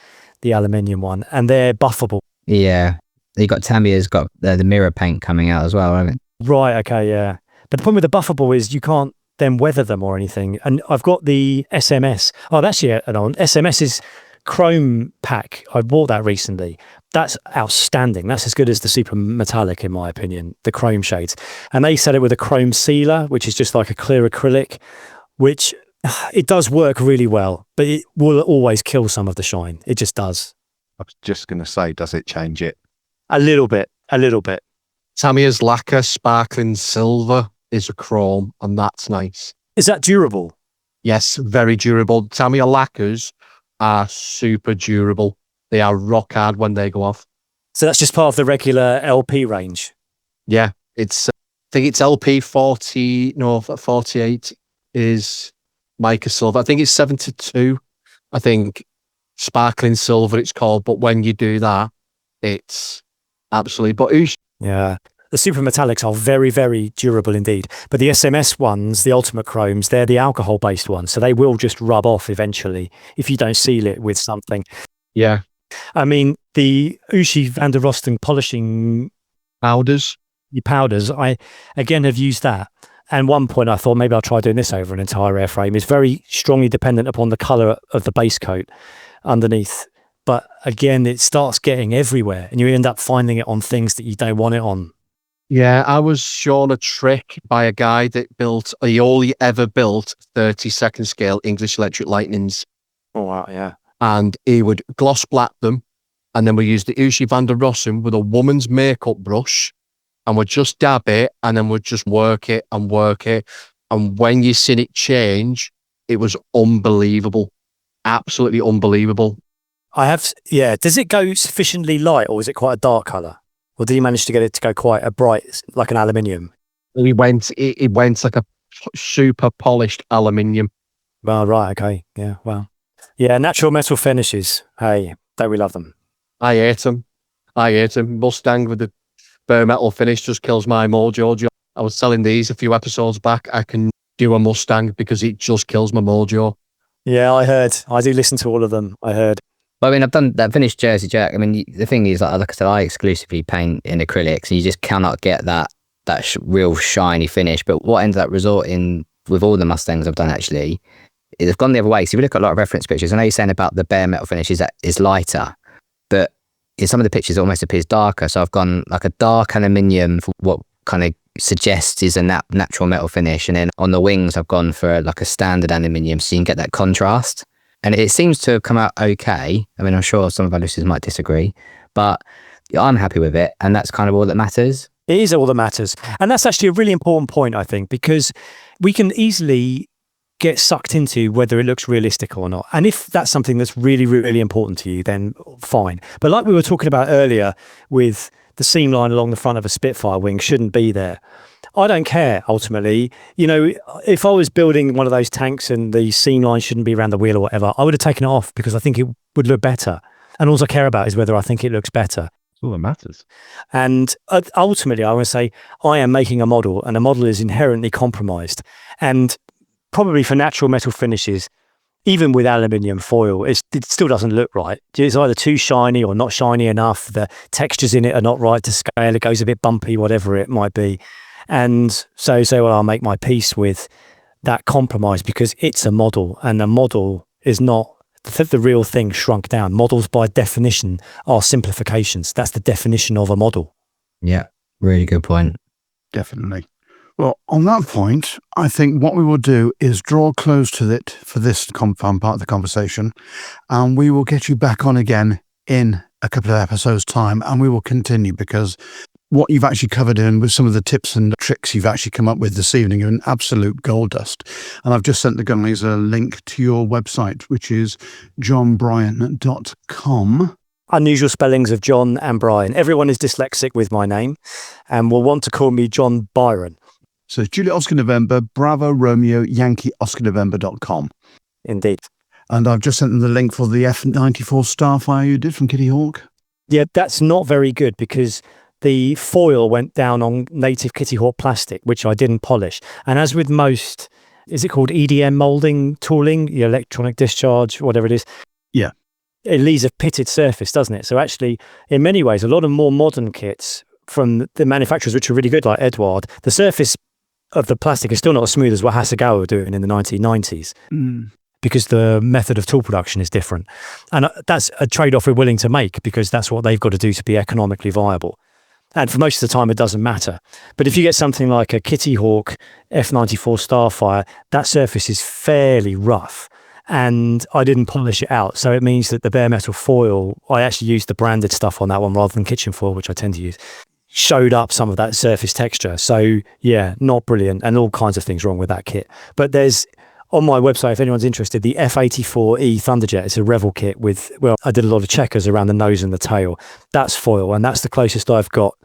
the aluminium one, and they're buffable. Yeah, you got Tamiya's got the mirror paint coming out as well, haven't it? Right. Okay. Yeah. But the problem with the buffable is you can't then weather them or anything. And I've got the SMS. Oh, that's SMS's chrome pack. I bought that recently. That's outstanding. That's as good as the super metallic, in my opinion, the chrome shades. And they set it with a chrome sealer, which is just like a clear acrylic, which it does work really well, but it will always kill some of the shine. It just does. I was just going to say, does it change it? A little bit. Tamiya's lacquer sparkling silver is a chrome, and that's nice. Is that durable? Yes, very durable. Tamiya lacquers are super durable. They are rock hard when they go off. So that's just part of the regular LP range? Yeah, I think it's LP 48 is mica silver. I think it's 72. I think sparkling silver it's called, but when you do that, it's absolutely... But yeah. The super metallics are very, very durable indeed. But the SMS ones, the ultimate chromes, they're the alcohol-based ones. So they will just rub off eventually if you don't seal it with something. Yeah. I mean, the Ushi van der Rosten polishing powders, I again have used that. And one point I thought maybe I'll try doing this over an entire airframe. It's very strongly dependent upon the colour of the base coat underneath. But again, it starts getting everywhere and you end up finding it on things that you don't want it on. Yeah, I was shown a trick by a guy that he only ever built 32nd scale English Electric Lightnings. Oh, wow, yeah. And he would gloss black them, and then we used the Ushi van der Rossum with a woman's makeup brush, and we'd just dab it, and then we'd just work it. And when you seen it change, it was unbelievable. Absolutely unbelievable. Does it go sufficiently light, or is it quite a dark colour? Or did you manage to get it to go quite a bright, like an aluminium? It went like a super polished aluminium. Well, right, okay, yeah, well, yeah, natural metal finishes. Hey, don't we love them? I hate them. Mustang with the bare metal finish just kills my mojo. I was selling these a few episodes back. I can do a Mustang because it just kills my mojo. Yeah, I heard. I do listen to all of them. I heard. Well, I mean, I've done that finished Jersey Jack. I mean, the thing is, like I said, I exclusively paint in acrylics, and you just cannot get that real shiny finish. But what ended up resorting with all the Mustangs I've done actually, they've gone the other way. So if you look at a lot of reference pictures, I know you're saying about the bare metal finish is lighter, but in some of the pictures it almost appears darker. So I've gone like a dark aluminium for what kind of suggests is a natural metal finish, and then on the wings I've gone for like a standard aluminium, so you can get that contrast. And it seems to have come out okay. I mean, I'm sure some of our listeners might disagree, but I'm happy with it, and that's kind of all that matters. It is all that matters. And that's actually a really important point, I think, because we can easily get sucked into whether it looks realistic or not. And if that's something that's really, really important to you, then fine. But like we were talking about earlier with the seam line along the front of a Spitfire wing shouldn't be there. I don't care, ultimately. You know, if I was building one of those tanks and the seam line shouldn't be around the wheel or whatever, I would have taken it off because I think it would look better. And all I care about is whether I think it looks better. That's all that matters. And ultimately, I want to say I am making a model, and a model is inherently compromised. And probably for natural metal finishes, even with aluminium foil, it still doesn't look right. It's either too shiny or not shiny enough. The textures in it are not right to scale. It goes a bit bumpy, whatever it might be. And so well, I'll make my peace with that compromise because it's a model, and a model is not the real thing shrunk down. Models by definition are simplifications. That's the definition of a model. Yeah, really good point. Definitely. Well, on that point, I think what we will do is draw close to it for this part of the conversation, and we will get you back on again in a couple of episodes' time, and we will continue because what you've actually covered in with some of the tips and tricks you've actually come up with this evening are an absolute gold dust. And I've just sent the guys a link to your website, which is jonbryon.com. Unusual spellings of John and Bryan. Everyone is dyslexic with my name and will want to call me Jon Bryon. So it's Juliet Oscar November, Bravo Romeo Yankee Oscar November.com. Indeed. And I've just sent them the link for the F94 Starfire you did from Kitty Hawk. Yeah, that's not very good because the foil went down on native Kitty Hawk plastic, which I didn't polish. And as with most, is it called EDM molding tooling, the electronic discharge, whatever it is? Yeah. It leaves a pitted surface, doesn't it? So actually, in many ways, a lot of more modern kits from the manufacturers, which are really good, like Edward, the surface of the plastic is still not as smooth as what Hasegawa were doing in the 1990s. Because the method of tool production is different. And that's a trade-off we're willing to make because that's what they've got to do to be economically viable. And for most of the time, it doesn't matter. But if you get something like a Kitty Hawk F94 Starfire, that surface is fairly rough. And I didn't polish it out. So it means that the bare metal foil, I actually used the branded stuff on that one rather than kitchen foil, which I tend to use, showed up some of that surface texture. So yeah, not brilliant. And all kinds of things wrong with that kit. But there's, on my website, if anyone's interested, the F84E Thunderjet, it's a Revel kit with, well, I did a lot of checkers around the nose and the tail. That's foil, and that's the closest I've got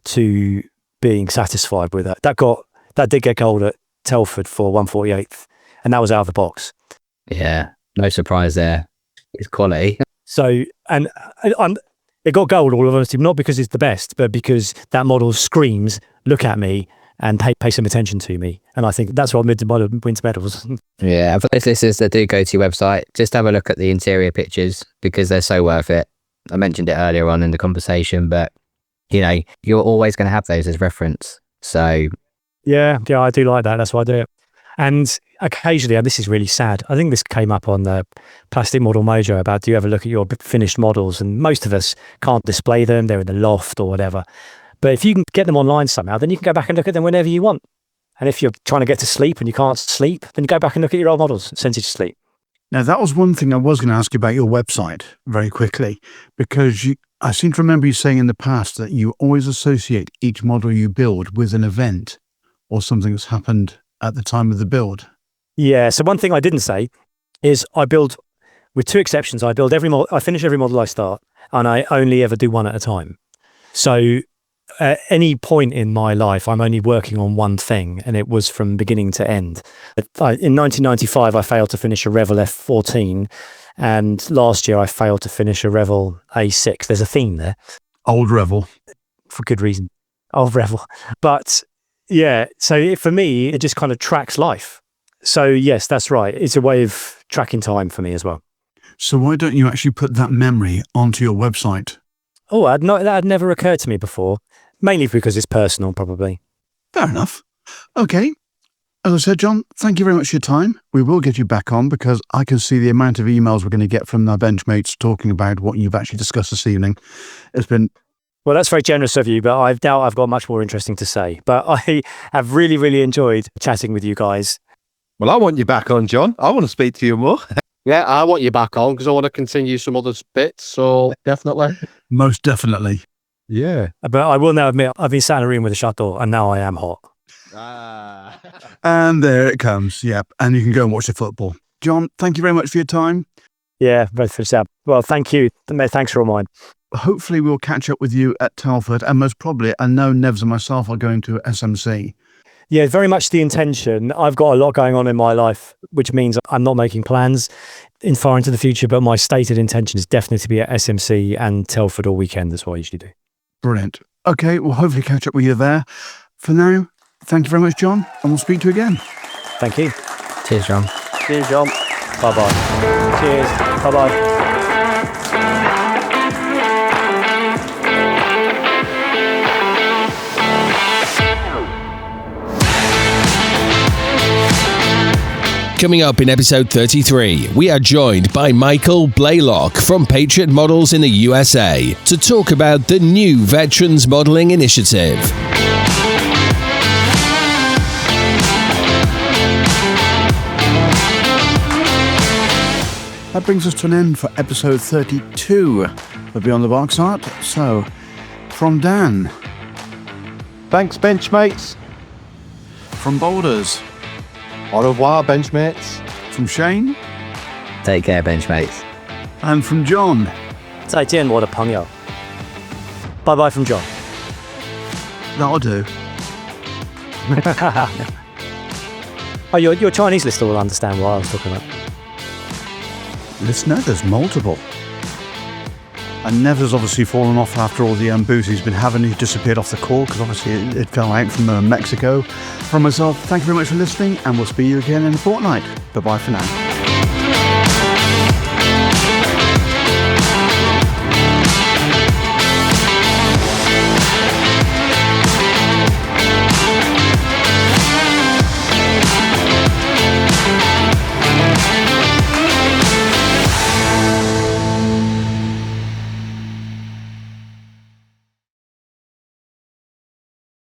to being satisfied with that. That did get gold at Telford for 1/48th, and that was out of the box. Yeah, no surprise there. It's quality. So, and it got gold, all of honesty, not because it's the best, but because that model screams, look at me, and pay some attention to me. And I think that's what wins medals. Yeah, for those listeners that do go to your website, just have a look at the interior pictures because they're so worth it. I mentioned it earlier on in the conversation, but you know, you're always going to have those as reference. So yeah, I do like that. That's why I do it. And occasionally, and this is really sad, I think this came up on the Plastic Model Mojo about, do you ever look at your finished models? And most of us can't display them. They're in the loft or whatever. But if you can get them online somehow, then you can go back and look at them whenever you want. And if you're trying to get to sleep and you can't sleep, then you go back and look at your old models and send you to sleep. Now, that was one thing I was going to ask you about your website very quickly, because I seem to remember you saying in the past that you always associate each model you build with an event or something that's happened at the time of the build. Yeah, so one thing I didn't say is I build, with two exceptions, I finish every model I start, and I only ever do one at a time. So at any point in my life, I'm only working on one thing, and it was from beginning to end. In 1995, I failed to finish a Revell F14, and last year I failed to finish a Revell A6. There's a theme there. Old Revell. For good reason. Old Revell. But yeah, so for me, it just kind of tracks life. So yes, that's right. It's a way of tracking time for me as well. So why don't you actually put that memory onto your website? Oh, that had never occurred to me before. Mainly because it's personal, probably. Fair enough. Okay. As I said, Jon, thank you very much for your time. We will get you back on because I can see the amount of emails we're going to get from our benchmates talking about what you've actually discussed this evening. It's been... Well, that's very generous of you, but I doubt I've got much more interesting to say. But I have really, really enjoyed chatting with you guys. Well, I want you back on, Jon. I want to speak to you more. Yeah, I want you back on because I want to continue some other bits. So definitely. Most definitely. Yeah. But I will now admit, I've been sat in a room with a shut door and now I am hot. And there it comes. Yep. And you can go and watch the football. Jon, thank you very much for your time. Yeah, both for yourself. Well, thank you. Thanks for all mine. Hopefully we'll catch up with you at Telford, and most probably, I know Nevs and myself are going to SMC. Yeah, very much the intention. I've got a lot going on in my life, which means I'm not making plans far into the future, but my stated intention is definitely to be at SMC and Telford all weekend. That's what I usually do. Brilliant. Okay, we'll hopefully catch up with you there. For now, thank you very much, Jon, and we'll speak to you again. Thank you. Cheers, Jon. Cheers, Jon. Bye-bye. Cheers. Bye-bye. Coming up in episode 33, we are joined by Michael Blaylock from Patriot Models in the USA to talk about the new Veterans Modelling Initiative. That brings us to an end for episode 32 of Beyond the Box Art. So, from Dan. Thanks, Benchmates. From Boulders. Au revoir, Benchmates. From Shane. Take care, Benchmates. And from Jon. 再见我的朋友. Bye-bye from Jon. That'll do. Oh, your Chinese listener will understand what I was talking about. Listener, there's multiple. And Nev's obviously fallen off after all the booze he's been having. He disappeared off the call because obviously it fell out from Mexico. From myself, thank you very much for listening, and we'll speak to you again in a fortnight. Bye-bye for now.